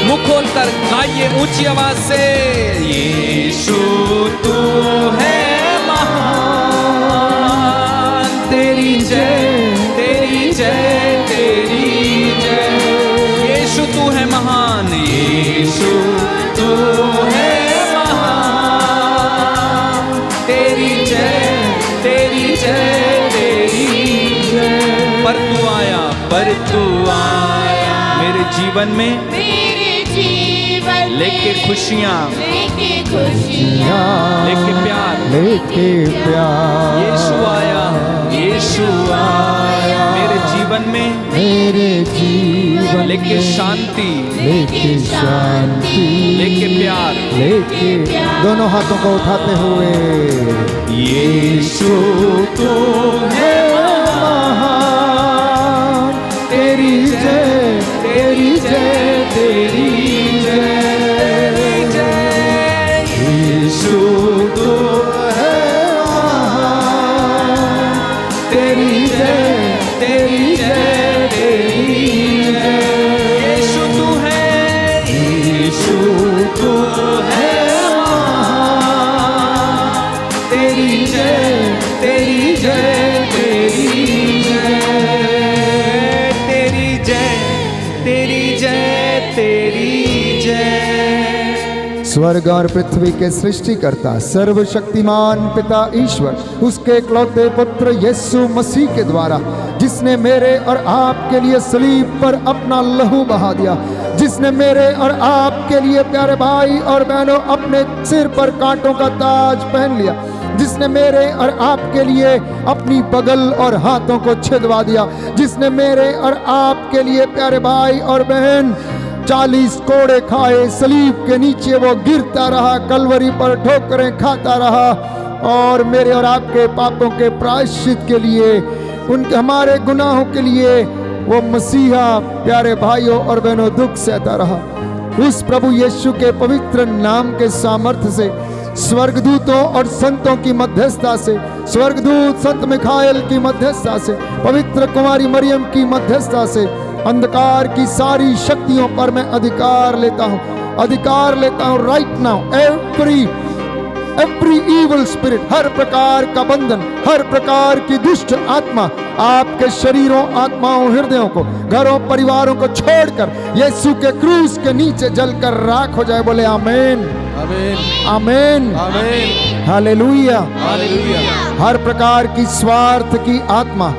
मुख खोलकर गाइए ऊंची आवाज से, यीशु तू है महान, तेरी जय, तेरी जय, तेरी जय। यीशु तू है महान, यीशु तू है महान, तेरी जय, तेरी जय, तेरी जय। पर तू आया, पर तू आया मेरे जीवन में, मेरे जीवन लेके खुशियाँ, लेके खुशियाँ, लेके प्यार। लेके प्यार। यीशु आया, यीशु आया मेरे जीवन में, मेरे जीवन लेके शांति, लेके शांति, लेके प्यार। लेके दोनों हाथों को उठाते हुए, यीशु तू है महान, तेरी जय, तेरी जय, तेरी जय। यीशु तू है महान, तेरी जय, तेरी जय, तेरी जय। यीशु तू है, यीशु तू है महान, तेरी जय, तेरी जय, तेरी जय। तेरी जय, तेरी जय, तेरी जय। स्वर्ग और पृथ्वी के सृष्टिकर्ता सर्वशक्तिमान पिता ईश्वर, उसके इकलौते पुत्र यीशु मसीह के द्वारा, जिसने मेरे और आपके लिए सलीब पर अपना लहू बहा दिया, जिसने मेरे और आपके लिए प्यारे भाई और बहनों अपने सिर पर कांटों का ताज पहन लिया, जिसने मेरे और आपके लिए अपनी बगल और हाथों को छिदवा दिया, जिसने मेरे और आपके लिए प्यारे भाई और बहन 40 कोड़े खाए, सलीब के नीचे वो गिरता रहा, कलवरी पर ठोकरें खाता रहा और मेरे और आपके पापों के प्रायश्चित के लिए, उनके हमारे गुनाहों के लिए वो मसीहा प्यारे भाइयों और बहनों दुख सहता रहा। उस प्रभु यीशु के पवित्र नाम के सामर्थ्य से, स्वर्गदूतों और संतों की मध्यस्थता से, स्वर्गदूत संत मिखाएल की मध्यस्थता से, पवित्र कुमारी मरियम की मध्यस्थता से, अंधकार की सारी शक्तियों पर मैं अधिकार लेता हूँ right now. Every evil spirit, हर प्रकार का बंधन, हर प्रकार की दुष्ट आत्मा आपके शरीरों, आत्माओं, हृदयों को, घरों, परिवारों को छोड़कर यीशु के क्रूस के नीचे जलकर राख हो जाए। बोले आमीन, आमीन, हालेलुया। हर प्रकार की स्वार्थ की आत्मा,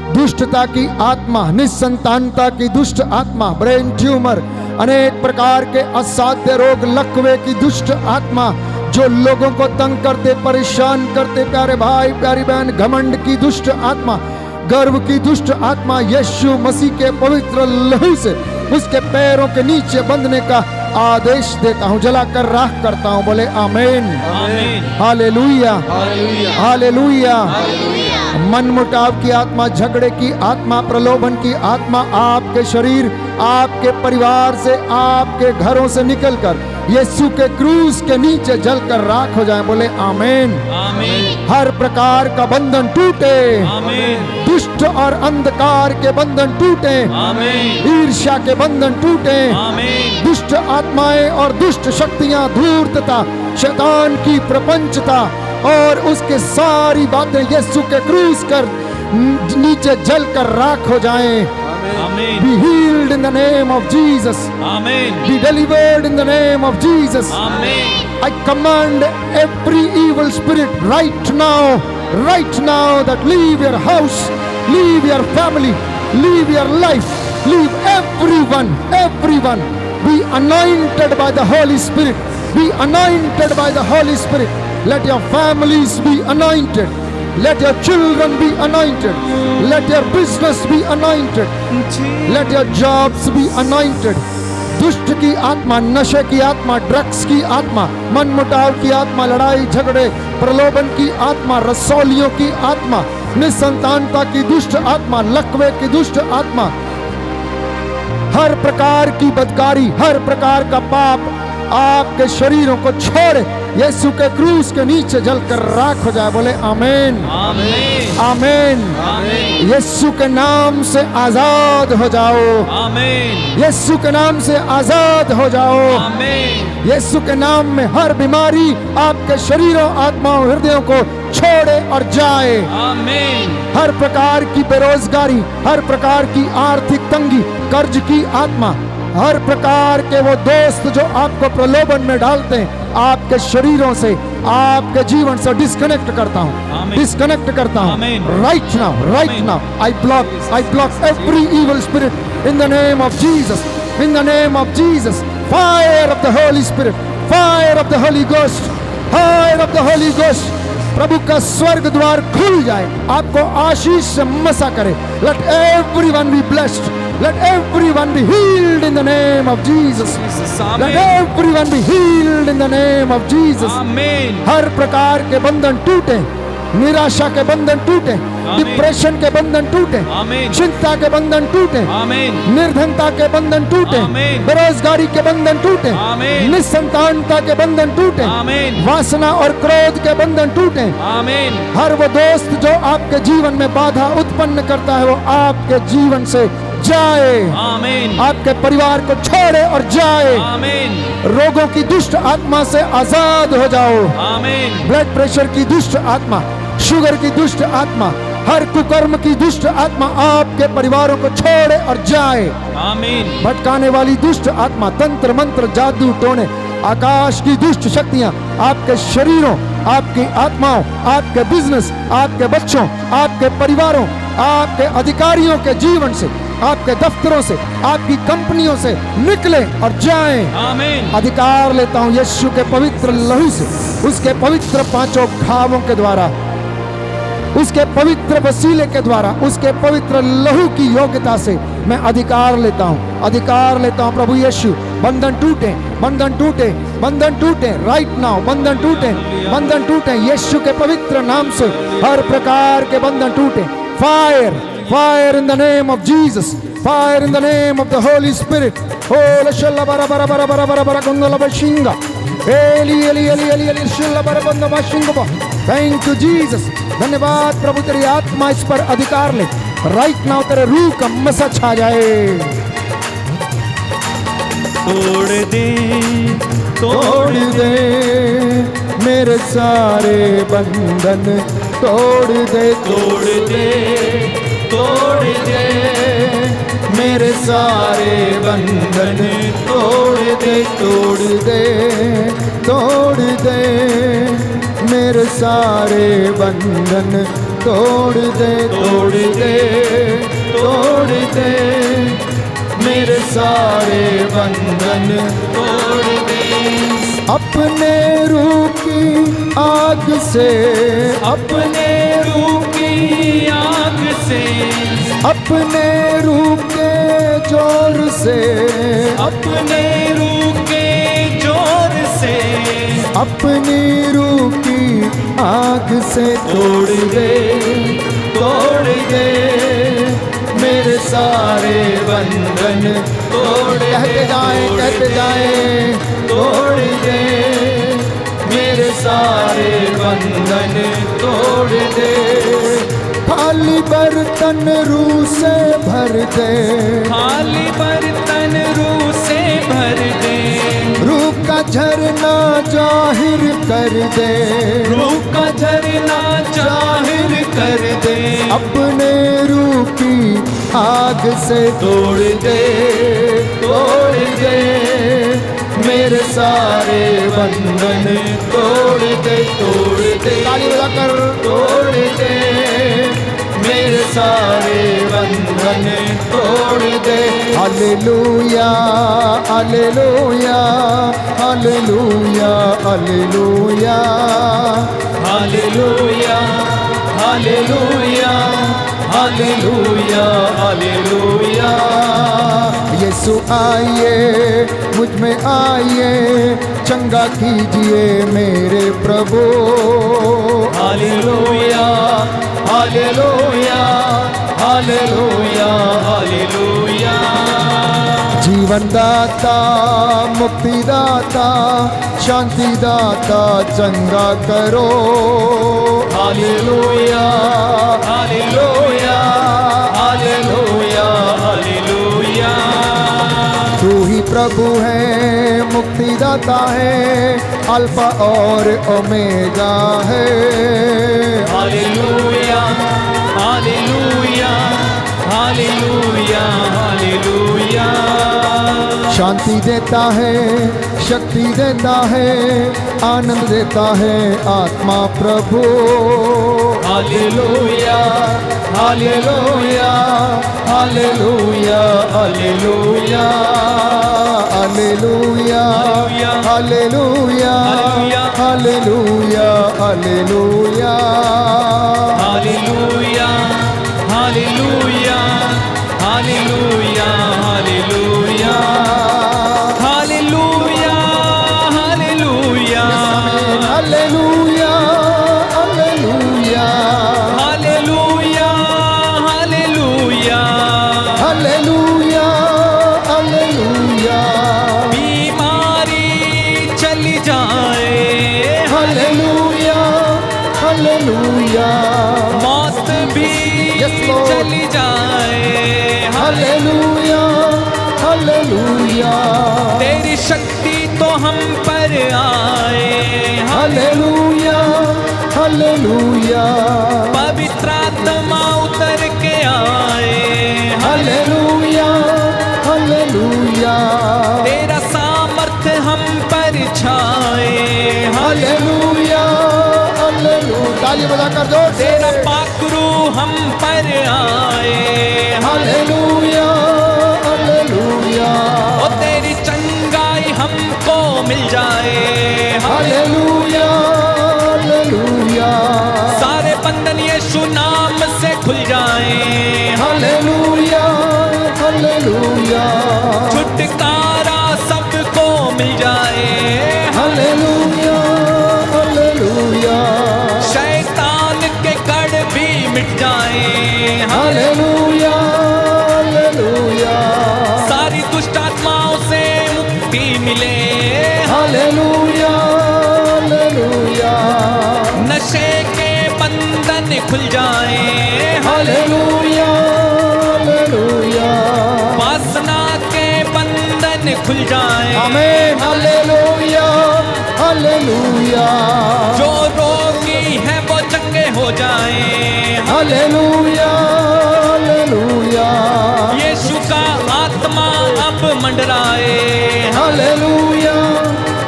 दुष्टता की आत्मा, निसंतानता की दुष्ट आत्मा, ब्रेन ट्यूमर, अनेक प्रकार के असाध्य रोग, लकवे की दुष्ट आत्मा जो लोगों को तंग करते, परेशान करते, प्यारे भाई प्यारी बहन, घमंड की दुष्ट आत्मा, गर्व की दुष्ट आत्मा, यीशु मसीह के पवित्र लहू से उसके पैरों के नीचे बंधने का आदेश देता हूं, जलाकर राख करता हूं। बोले आमीन, हालेलुया, हालेलुया। मन मुटाव की आत्मा, झगड़े की आत्मा, प्रलोभन की आत्मा आपके शरीर, आपके परिवार से, आपके घरों से निकलकर यीशु के क्रूस के नीचे जलकर राख हो जाए। बोले आमीन, हर प्रकार का बंधन टूटे, दुष्ट और अंधकार के बंधन टूटे, ईर्ष्या के बंधन टूटे, दुष्ट आत्माएं और दुष्ट शक्तियां, धूर्तता, शैतान की प्रपंचता और उसके सारी बातें यीशु के क्रूस कर नीचे जलकर राख हो जाएं। Be healed in the name of Jesus. Be delivered in the name of Jesus. I command every evil spirit right now that leave your house, leave your family, leave your life, leave everyone. Be anointed by the Holy Spirit. Be anointed by the Holy Spirit. Let your families be anointed. Let your children be anointed. Let your business be anointed. Let your jobs be anointed. दुष्ट की आत्मा, नशे की आत्मा, drugs की आत्मा, मनमुटाव की आत्मा, लड़ाई झगड़े, प्रलोभन की आत्मा, रसौलियों की आत्मा, निसंतानता की दुष्ट आत्मा, लकवे की दुष्ट आत्मा, हर प्रकार की बदकारी, हर प्रकार का पाप आपके शरीरों को छोड़े, यीशु के क्रूस के नीचे जलकर राख हो जाए। बोले आमीन, आमीन। यीशु के नाम से आजाद हो जाओ, यीशु के नाम से आजाद हो जाओ। यीशु के नाम में हर बीमारी आपके शरीरों, आत्माओं, हृदयों को छोड़े और जाए। हर प्रकार की बेरोजगारी, हर प्रकार की आर्थिक तंगी, कर्ज की आत्मा, हर प्रकार के वो दोस्त जो आपको प्रलोभन में डालते हैं, आपके शरीरों से, आपके जीवन से डिस्कनेक्ट करता हूँ, डिस्कनेक्ट करता हूँ। Right now I block every evil spirit in the name of Jesus, in the name of Jesus. Fire of the Holy Spirit, fire of the Holy Ghost, fire of the Holy Ghost. प्रभु का स्वर्ग द्वार खुल जाए, आपको आशीष से मसा करे। Late everyone be blessed, let everyone be healed in the name of Jesus. Let everyone be healed in the name of Jesus. हर प्रकार के बंधन टूटे, निराशा के बंधन टूटे, डिप्रेशन के बंधन टूटे, चिंता के बंधन टूटे, निर्धनता के बंधन टूटे, बेरोजगारी के बंधन टूटे, निसंतानता के बंधन टूटे, वासना और क्रोध के बंधन टूटे। हर वो दोस्त जो आपके जीवन में बाधा उत्पन्न करता है, वो आपके जीवन से जाए, आपके परिवार को छोड़े और जाए। रोगों की दुष्ट आत्मा से आजाद हो जाओ। ब्लड प्रेशर की दुष्ट आत्मा, शुगर की दुष्ट आत्मा, हर कुकर्म की दुष्ट आत्मा आपके परिवारों को छोड़े और जाए। भटकाने वाली दुष्ट आत्मा, तंत्र मंत्र, जादू टोने, आकाश की दुष्ट शक्तियां आपके शरीरों, आपकी आत्माओं, आपके बिजनेस, आपके बच्चों, आपके परिवारों, आपके अधिकारियों के जीवन से, आपके दफ्तरों से, आपकी कंपनियों से निकले और जाएं। आमीन। अधिकार लेता हूं यीशु के पवित्र लहू से, उसके पवित्र 5 घावों के द्वारा, उसके पवित्र वसीले के द्वारा, उसके पवित्र लहू की योग्यता से मैं अधिकार लेता हूं, अधिकार लेता हूं। प्रभु यीशु, बंधन टूटे, बंधन टूटे, बंधन टूटे राइट नाउ, बंधन टूटे, बंधन टूटे यीशु के पवित्र नाम से, हर प्रकार के बंधन टूटे। Fire, fire in the name of Jesus, fire in the name of the Holy Spirit. हो लशल्ला bara bara bara bara bara bara gondola bashinga, एली एली एली एली एली शिल्ला bara बंदा bashinga। थैंक यू जीसस, धन्यवाद प्रभु, तेरी आत्मा इस पर अधिकार ले राइट नाउ, तेरे रूह का मसा छा जाए। तोड़ दे तोड़ दे मेरे सारे बंधन, तोड़ दे, तोड़ दे तोड़ दे मेरे सारे बंधन, तोड़ दे, तोड़ दे, तोड़ दे मेरे सारे बंधन, तोड़ दे, तोड़ दे, तोड़ दे मेरे सारे बंधन, तोड़ दे। अपने रूह की आग से, अपने रूह की आग से, अपने रूह के जोर से, अपने रूह के जोर से, अपनी रूह की आग से तोड़ दे, तोड़ दे मेरे सारे बंधन, तोड़, कहते जाएं, कहते जाएं, तोड़ दे मेरे सारे बंधन, तोड़ दे। खाली बर्तन रूह से भर दे, खाली बर्तन रूह से भर दे, रूह का झरना जाहिर कर दे, रूह का झरना जाहिर कर दे। अपने रूह की आग से तोड़ दे, तोड़ दे मेरे सारे बंधन, तोड़ दे, तोड़ दे, ताली बजाकर तोड़ दे मेरे सारे बंधन, तोड़ दे। Hallelujah, hallelujah, hallelujah, hallelujah, hallelujah hallelujah hallelujah hallelujah. यीशु आइए, मुझ में आइए, चंगा कीजिए मेरे प्रभु। Hallelujah hallelujah hallelujah hallelujah. जीवन दाता, मुक्ति दाता, शांति दाता, चंगा करो। Hallelujah hallelujah hallelujah hallelujah. तू ही प्रभु है, मुक्ति दाता है, अल्फा और ओमेगा है। Hallelujah hallelujah hallelujah hallelujah. शांति देता है, शक्ति देता है, आनंद देता है आत्मा प्रभु। Hallelujah hallelujah hallelujah hallelujah. Hallelujah hallelujah hallelujah hallelujah. Hallelujah hallelujah hallelujah hallelujah. Hallelujah hallelujah hallelujah hallelujah hallelujah hallelujah. Hallelujah hallelujah. बीमारी चली जाए, हालेलुया हालेलुया। मौत भी Yes, Lord. चली जाए। Hallelujah hallelujah. तेरी शक्ति तो हम पर आए। Hallelujah hallelujah. पवित्र आत्मा उतर के आए। Hallelujah hallelujah. तेरा सामर्थ हम पर छाए। हालेलुया हालेलुया, ताली बजा कर दो। तेरा पाखरू हम पर आए। हालेलुया हालेलुया, और तेरी चंगाई हमको मिल जाए। हालेलुया हालेलुया, सारे बंधन यीशु नाम से खुल जाए। हालेलुया हालेलुया, छुटकारा सबको मिल जाए। हालेलुया हालेलुया, शैतान के कड़ भी मिट जाए। हालेलुया हालेलुया, सारी दुष्ट आत्माओं से मुक्ति मिले। हालेलुया हालेलुया, नशे के बंधन खुल जाए। हालेलुया हालेलुया, वासना के बंधन खुल जाए। आमीन, हालेलुया हालेलुया, जो रोगी है वो चंगे हो जाए। हालेलुया हालेलुया, यीशु का आत्मा अब मंडराए। हालेलुया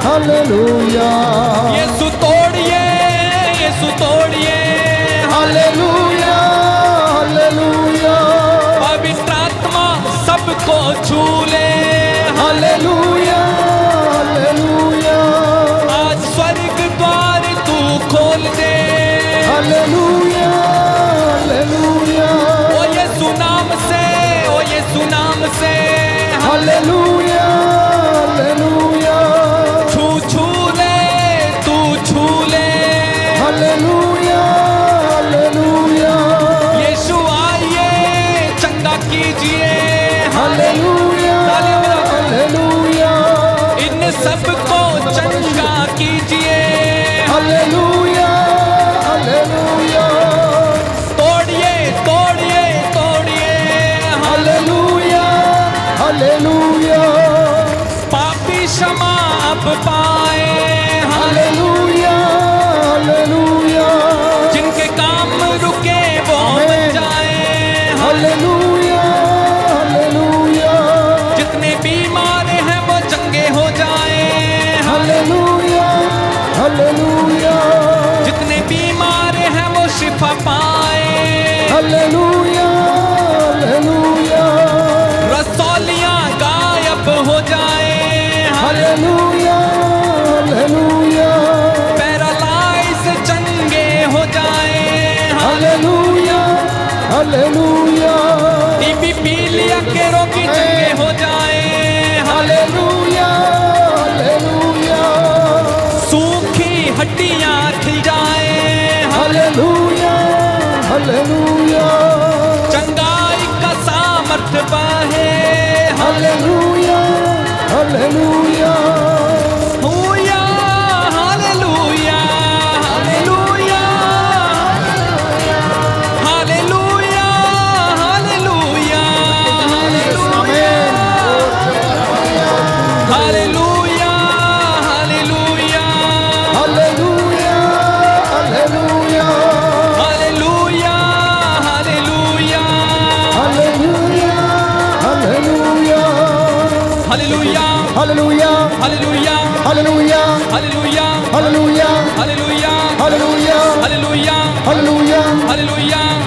हालेलुया, यीशु तोड़िए, यीशु तोड़िए। हालेलुया हालेलुया, पवित्र आत्मा सबको छू ले। हालेलुया हालेलुया, आज स्वर्ग द्वार तू खोल दे। हालेलुया हालेलुया, ओ यीशु नाम से, ओ यीशु नाम से। हालेलुया हालेलुया, छू छू ले, तू छू ले। हालेलुया हालेलुया, यीशु आइए, चंगा कीजिए। हालेलुया हालेलुया, इन सबको चंगा कीजिए। हालेलुया हालेलुया, तोड़िए तोड़िए तोड़िए। हालेलुया हालेलुया, पापी क्षमा अब पाए। हालेलुया हालेलुया, जिनके काम रुके वो बन जाए। हालेलुया हालेलुया, जितने बीमार हैं वो चंगे हो जाए। हालेलुया हालेलुया, जितने बीमार हैं वो शिफा पाए। हालेलुया हालेलुया, रसौलियां गायब हो जाए। हालेलुया हालेलुया, पैरालाइज चंगे हो जाए। हालेलुया हालेलुया, टीबी पीलिया के रोगी चंगे हो जाए। हालेलुया हालेलुया, सूखी हड्डियां खिल जाए। हालेलुया हालेलुया, चंगाई का सामर्थ्य बहे। Hallelujah hallelujah, hallelujah hallelujah hallelujah hallelujah hallelujah hallelujah hallelujah hallelujah hallelujah hallelujah, hallelujah hallelujah hallelujah hallelujah, hallelujah hallelujah hallelujah hallelujah, hallelujah hallelujah hallelujah hallelujah, hallelujah hallelujah hallelujah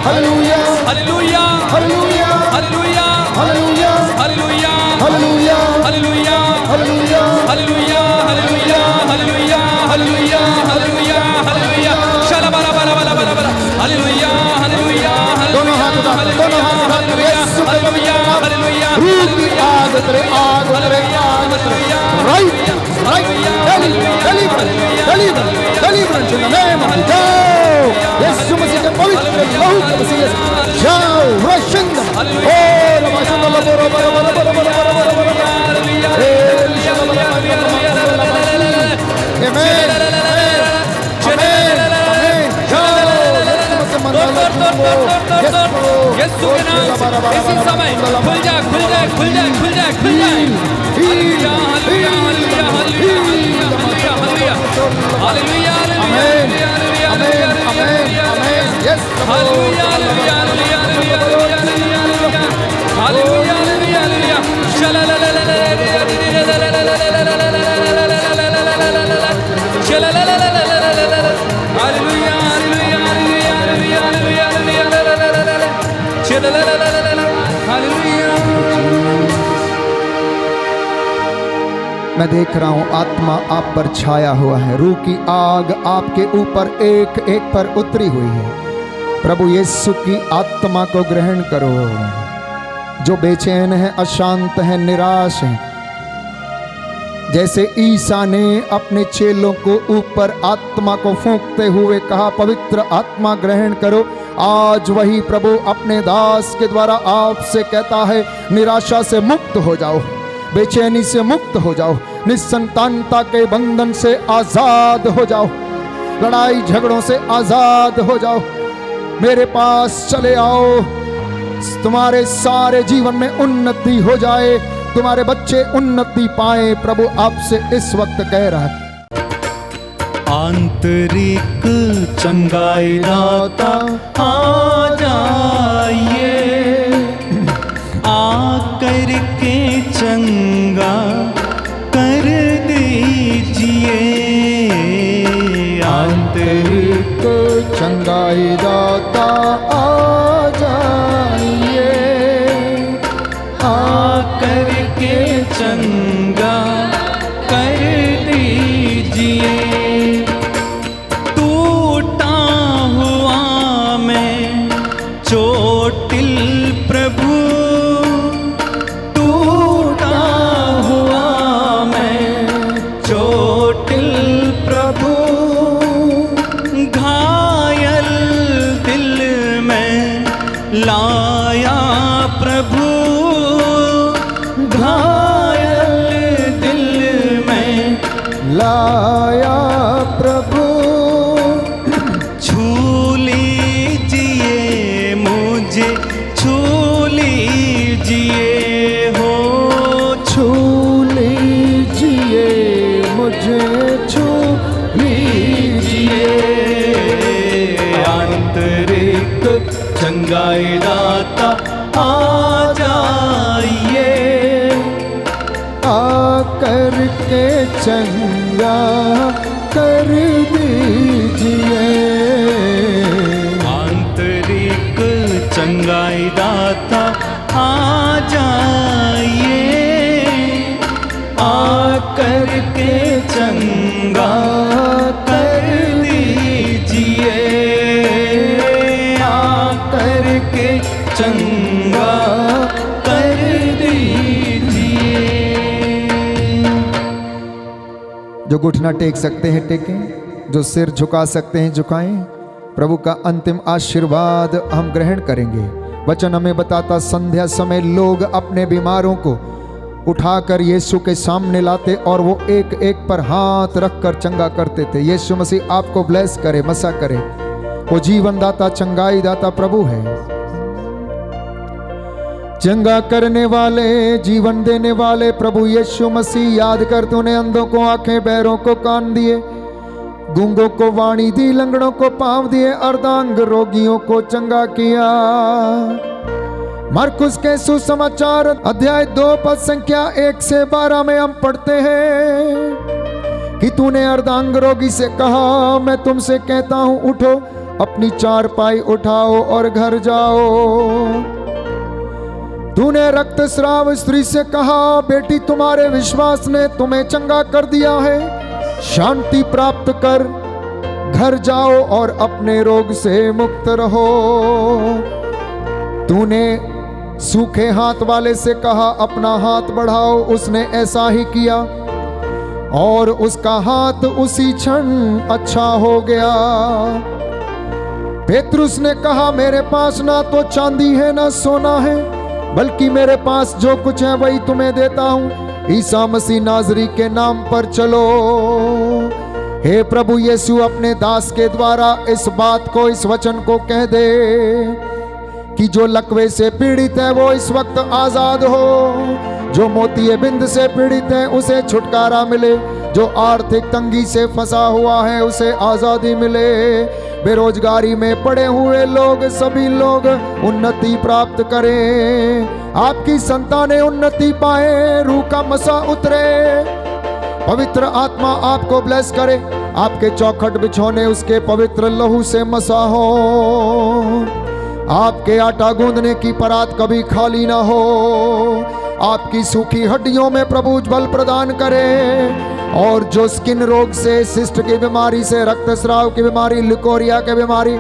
hallelujah, hallelujah hallelujah hallelujah hallelujah, hallelujah hallelujah hallelujah hallelujah, hallelujah hallelujah hallelujah hallelujah hallelujah hallelujah शाला बाला बाला बाला बाला बाला hallelujah hallelujah दोनों हाथ उठा, दोनों हाथ उठा, यीशु के नाम में हालेलुया रूह की आग उतरे, आग उतरे, आग उतरे, right right, deliverance in the name of Jesus, यीशु मसीह के पवित्र लहू के वसीले से जाओ, रशिंदा, ओ रमाशंदा लबोरा बरा बरा बरा बरा बरा बरा बरा, आमेन आमेन, जाओ, यीशु के नाम से इसी समय खुल जा खुल जा खुल जा खुल जा खुल जा hallelujah hallelujah hallelujah hallelujah hallelujah hallelujah hallelujah hallelujah yes, hallelujah hallelujah hallelujah hallelujah hallelujah hallelujah मैं देख रहा हूं आत्मा आप पर छाया हुआ है, रूह की आग आपके ऊपर एक एक पर उतरी हुई है। प्रभु यीशु की आत्मा को ग्रहण करो। जो बेचैन है, अशांत है, निराश है, जैसे ईसा ने अपने चेलों को ऊपर आत्मा को फूंकते हुए कहा पवित्र आत्मा ग्रहण करो, आज वही प्रभु अपने दास के द्वारा आपसे कहता है निराशा से मुक्त हो जाओ, बेचैनी से मुक्त हो जाओ, निसंतानता के बंधन से आजाद हो जाओ, लड़ाई झगड़ों से आजाद हो जाओ, मेरे पास चले आओ। तुम्हारे सारे जीवन में उन्नति हो जाए, तुम्हारे बच्चे उन्नति पाए। प्रभु आपसे इस वक्त कह रहा है आंतरिक चंगाई दाता आ जाइए, आकर के चंगा कर दीजिए। आंतरिक चंगाई दाता आ जाइए, आकर के चंगा कर दीजिए। टूटा हुआ मैं चोटिल प्रभु, टूटा हुआ मैं चोटिल प्रभु, घायल दिल में लाया प्रभु, घायल दिल में लाया प्रभु। छू लीजिए मुझे, छू लीजिए हो, छू लीजिए मुझे, छू लीजिए। आंतरिक चंगाई दाता आ जाइए, आकर के चंगा कर दीजिए। आंतरिक चंगाई दाता आ जाइए, आकर के चंगा कर दीजिए, आकर के चंगा कर दीजिए। जो घुटना टेक सकते हैं टेकें, जो सिर झुका सकते हैं झुकाएं। प्रभु का अंतिम आशीर्वाद हम ग्रहण करेंगे। वचन हमें बताता संध्या समय लोग अपने बीमारों को उठाकर यीशु के सामने लाते और वो एक एक पर हाथ रखकर चंगा करते थे। यीशु मसीह आपको ब्लेस करे, मसा करे। वो जीवन दाता, चंगाई दाता प्रभु है, चंगा करने वाले, जीवन देने वाले प्रभु यीशु मसीह। याद कर तूने अंधों को आंखें, बहरों को कान दिए, गूंगों को वाणी दी, लंगड़ों को पांव दिए, अर्धांग रोगियों को चंगा किया। मरकुस के सुसमाचार अध्याय 2 पद संख्या 1 से 12 में हम पढ़ते हैं कि तूने अर्धांग रोगी से कहा मैं तुमसे कहता हूं उठो, अपनी चारपाई उठाओ और घर जाओ। तूने रक्तस्राव स्त्री से कहा बेटी तुम्हारे विश्वास ने तुम्हें चंगा कर दिया है, शांति प्राप्त कर घर जाओ और अपने रोग से मुक्त रहो। तूने सूखे हाथ वाले से कहा अपना हाथ बढ़ाओ, उसने ऐसा ही किया और उसका हाथ उसी क्षण अच्छा हो गया। पेतरुस ने कहा मेरे पास ना तो चांदी है ना सोना है, बल्कि मेरे पास जो कुछ है वही तुम्हें देता हूं। ईसा मसीह नाजरी के नाम पर चलो। हे प्रभु यीशु अपने दास के द्वारा इस बात को, इस वचन को कह दे कि जो लकवे से पीड़ित है वो इस वक्त आजाद हो, जो मोतिये बिंद से पीड़ित है उसे छुटकारा मिले, जो आर्थिक तंगी से फंसा हुआ है उसे आजादी मिले। बेरोजगारी में पड़े हुए लोग, सभी लोग उन्नति प्राप्त करें, आपकी संतानें उन्नति पाए, रूह का मसा उतरे, पवित्र आत्मा आपको ब्लेस करे, आपके चौखट बिछौने उसके पवित्र लहू से मसा हो, आपके आटा गूंदने की परात कभी खाली ना हो, आपकी सूखी हड्डियों में प्रभु बल प्रदान करें। और जो स्किन रोग से, सिस्ट की बीमारी से, रक्तस्राव की बीमारी, लिकोरिया की बीमारी,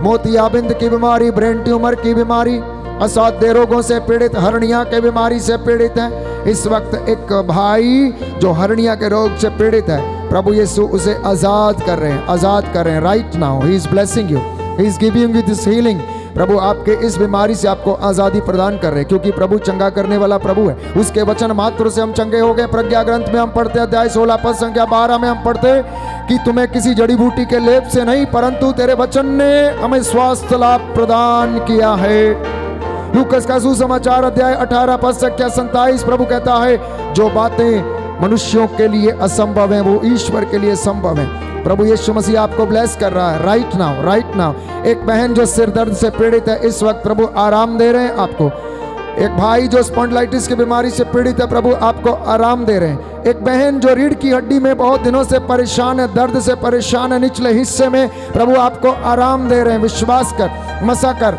मोतियाबिंद की बीमारी, ब्रेन ट्यूमर की बीमारी, असाध्य रोगों से पीड़ित, हर्निया के बीमारी से पीड़ित है, इस वक्त एक भाई जो हर्निया के रोग से पीड़ित है, प्रभु यीशु उसे आजाद कर रहे हैं, आजाद कर रहे हैं। Right now he is blessing you, he is giving you this healing. प्रभु आपके इस बीमारी से आपको आजादी प्रदान कर रहे हैं, क्योंकि प्रभु चंगा करने वाला प्रभु है। उसके वचन मात्र से हम चंगे हो गए। प्रज्ञा ग्रंथ में हम पढ़ते, अध्याय 16 पद संख्या 12 में हम पढ़ते कि तुम्हें किसी जड़ी बूटी के लेप से नहीं, परंतु तेरे वचन ने हमें स्वास्थ्य लाभ प्रदान किया है। लूकस का सुसमाचार अध्याय 18 पद संख्या 27, प्रभु कहता है जो बातें मनुष्यों के लिए असंभव है वो ईश्वर के लिए संभव है। प्रभु यीशु मसीह आपको ब्लेस कर रहा है। Right now, right now. एक बहन जो सिर दर्द से पीड़ित है, इस वक्त प्रभु आराम दे रहे हैं आपको। एक भाई जो स्पॉन्डिलाइटिस की बीमारी से पीड़ित है, प्रभु आपको आराम दे रहे हैं। एक बहन जो रीढ़ की हड्डी में बहुत दिनों से परेशान है, दर्द से परेशान है निचले हिस्से में, प्रभु आपको आराम दे रहे हैं। विश्वास कर, मसा कर,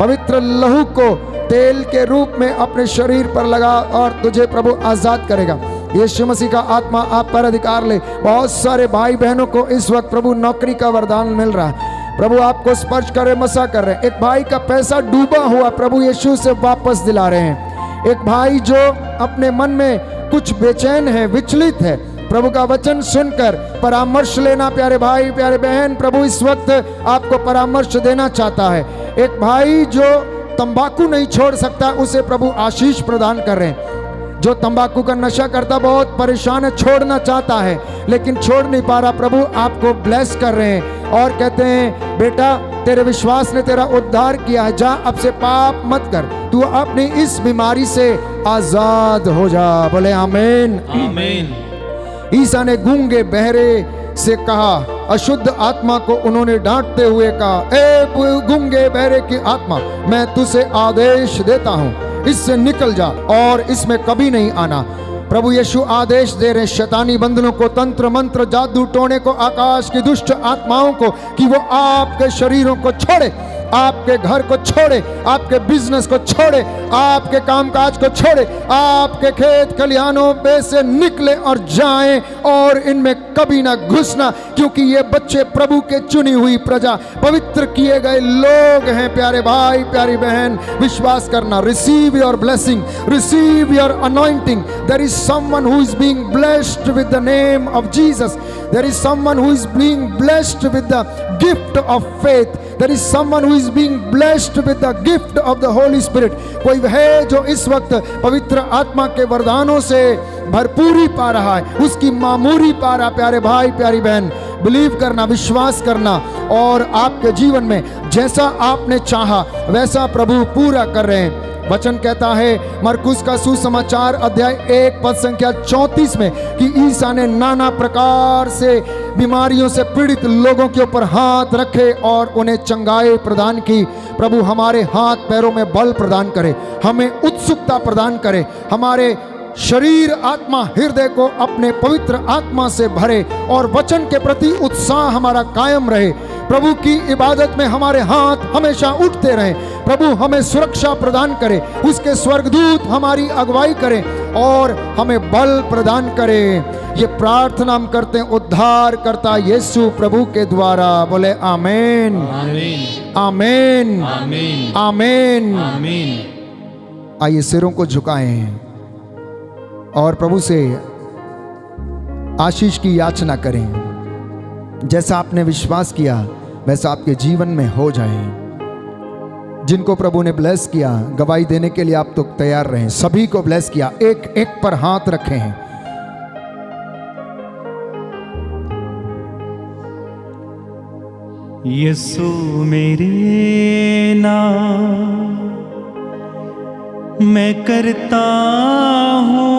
पवित्र लहू को तेल के रूप में अपने शरीर पर लगा और तुझे प्रभु आजाद करेगा। यीशु मसीह का आत्मा आप पर अधिकार ले। बहुत सारे भाई बहनों को इस वक्त प्रभु नौकरी का वरदान मिल रहा है। प्रभु आपको स्पर्श करे, मसा कर रहे हैं। एक भाई का पैसा डूबा हुआ प्रभु यीशु से वापस दिला रहे हैं। एक भाई जो अपने मन में कुछ बेचैन है, विचलित है, प्रभु का वचन सुनकर परामर्श लेना। प्यारे भाई, प्यारे बहन, प्रभु इस वक्त आपको परामर्श देना चाहता है। एक भाई जो तंबाकू नहीं छोड़ सकता, उसे प्रभु आशीष प्रदान कर रहे हैं। जो तंबाकू का नशा करता बहुत परेशान है, छोड़ना चाहता है लेकिन छोड़ नहीं पा रहा, प्रभु आपको ब्लेस कर रहे हैं और कहते हैं बेटा तेरे विश्वास ने तेरा उद्धार किया है, जा अब से पाप मत कर, तू अपनी इस बीमारी से आजाद हो जा। बोले आमीन, आमीन। ईसा ने गूंगे बहरे से कहा, अशुद्ध आत्मा को उन्होंने डांटते हुए कहा, ए गूंगे बहरे की आत्मा, मैं तुझे आदेश देता हूं, इससे निकल जा और इसमें कभी नहीं आना। प्रभु यीशु आदेश दे रहे शैतानी बंधनों को, तंत्र मंत्र, जादू टोने को, आकाश की दुष्ट आत्माओं को कि वो आपके शरीरों को छोड़े, आपके घर को छोड़े, आपके बिजनेस को छोड़े, आपके कामकाज को छोड़े, आपके खेत खलिहानों पे से निकले और जाएं और इनमें कभी ना घुसना, क्योंकि ये बच्चे प्रभु के चुनी हुई प्रजा, पवित्र किए गए लोग हैं। प्यारे भाई, प्यारी बहन, विश्वास करना। Receive your blessing, receive your anointing. There is someone who is being blessed with the name of Jesus. There is someone who is being blessed with the gift of faith. There is someone who is being blessed with the gift of the Holy Spirit. कोई है जो इस वक्त पवित्र आत्मा के वरदानों से भरपूरी पा रहा है, उसकी मामूरी पा रहा। प्यारे भाई, प्यारी बहन, बिलीव करना, विश्वास करना और आपके जीवन में जैसा आपने चाहा वैसा प्रभु पूरा कर रहे हैं। वचन कहता है मरकुस का सुसमाचार अध्याय 1 पद संख्या 34 में कि ईसा ने नाना प्रकार से बीमारियों से पीड़ित लोगों के ऊपर हाथ रखे और उन्हें चंगाई प्रदान की। प्रभु हमारे हाथ पैरों में बल प्रदान करे, हमें उत्सुकता प्रदान करे, हमारे शरीर, आत्मा, हृदय को अपने पवित्र आत्मा से भरे और वचन के प्रति उत्साह हमारा कायम रहे। प्रभु की इबादत में हमारे हाथ हमेशा उठते रहें। प्रभु हमें सुरक्षा प्रदान करे, उसके स्वर्गदूत हमारी अगुवाई करें और हमें बल प्रदान करें। ये प्रार्थना हम करते हैं उद्धार करता यीशु प्रभु के द्वारा। बोले आमीन, आमीन, आमीन, आमीन, आमीन, आमीन। आइए सिरों को झुकाएं और प्रभु से आशीष की याचना करें। जैसा आपने विश्वास किया वैसा आपके जीवन में हो जाए। जिनको प्रभु ने ब्लेस किया, गवाही देने के लिए आप तो तैयार रहें। सभी को ब्लेस किया, एक एक पर हाथ रखे हैं। यीशु मेरे नाम मैं करता हूँ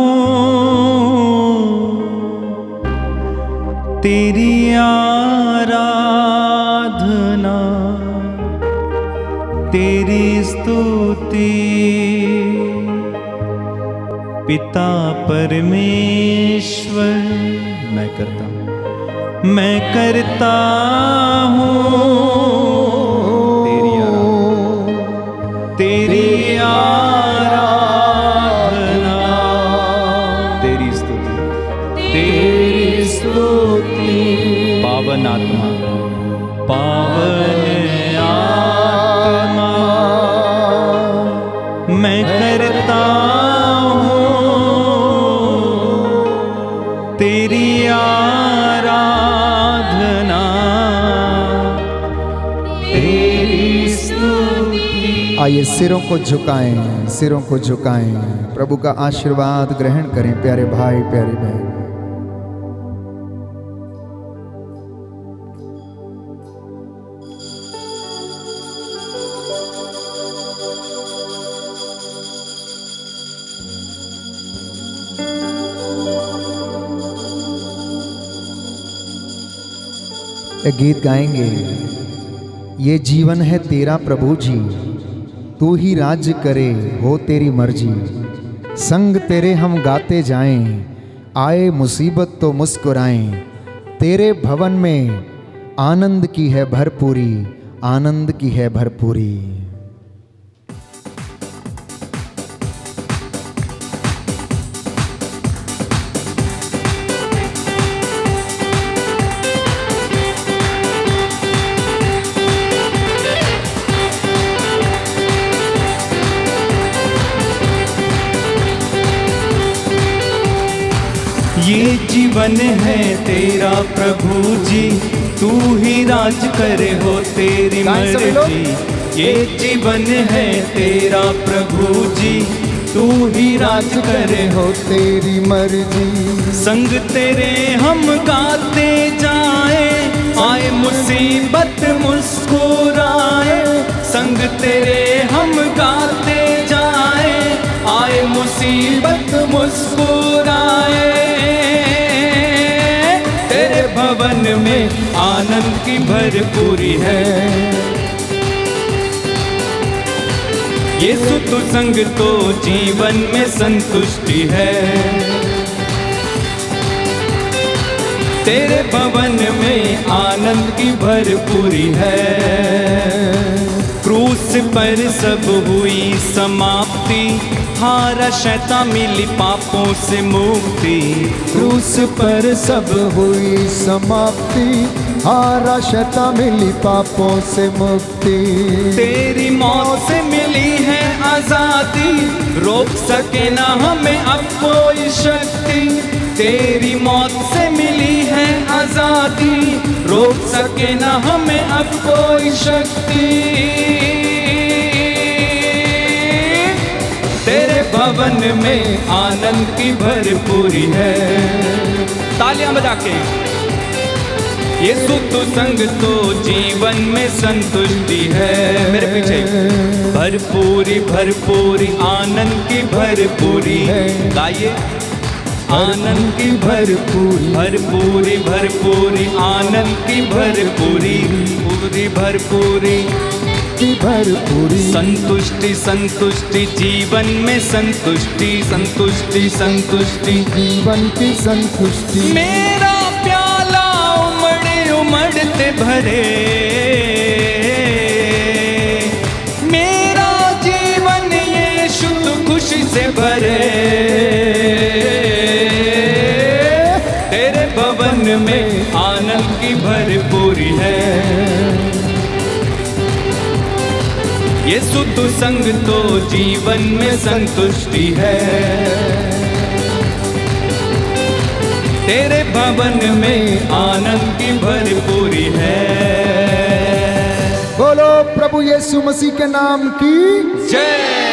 तेरी आराधना, तेरी स्तुति पिता परमेश्वर। मैं करता हूँ, मैं करता हूँ तेरी आराधना, स्तुति। पावन आत्मा, पावन आत्मा, मैं करता हूँ तेरी आराधना, तेरी स्तुति। आइए सिरों को झुकाएं, सिरों को झुकाएं, प्रभु का आशीर्वाद ग्रहण करें प्यारे भाई प्यारी बहन। एक गीत गाएंगे, ये जीवन है तेरा प्रभु जी, तू ही राज्य करे हो तेरी मर्जी, संग तेरे हम गाते जाएं, आए मुसीबत तो मुस्कुराएं, तेरे भवन में आनंद की है भरपूरी, आनंद की है भरपूरी। ये जीवन है तेरा प्रभु जी, तू ही राज करे हो तेरी मर्जी। ये जीवन है तेरा प्रभु जी, तू ही राज करे हो तेरी मर्जी। संग तेरे हम गाते जाए, आए मुसीबत मुस्कुराए, संग तेरे हम गाते जाए, आए मुसीबत मुस्कुराए, तेरे भवन में आनंद की भरपूरी है। यीशु तू संग तो जीवन में संतुष्टि है, तेरे भवन में आनंद की भरपूरी है। क्रूस पर सब हुई समाप्ति, हारा शैतान मिली पापों से मुक्ति। क्रूस पर सब हुई समाप्ति, हारा शैतान मिली पापों से मुक्ति। तेरी मौत से मिली है आजादी, रोक सके ना हमें अब कोई शक्ति। तेरी मौत से मिली है आजादी, रोक सके ना हमें अब कोई शक्ति। तेरे भवन में आनंद की भरपूरी है। तालियां बजा के। यीशु तू संग तो जीवन में संतुष्टि है। मेरे पीछे भरपूरी भरपूरी आनंद की भरपूरी गाइए। आनंद की भरपूरी भरपूरी भरपूरी आनंद की भरपूरी पूरी भरपूरी की भरपूरी। संतुष्टि संतुष्टि जीवन में संतुष्टि संतुष्टि संतुष्टि जीवन की संतुष्टि। मेरा प्याला उमड़े उमड़ते भरे, मेरा जीवन यीशु तू खुशी से भरे। तेरे भवन में आनंद की भरपूरी है। यीशु तू संग तो जीवन में संतुष्टि है, तेरे भवन में आनंद की भरपूरी है। बोलो प्रभु यीशु मसीह के नाम की जय।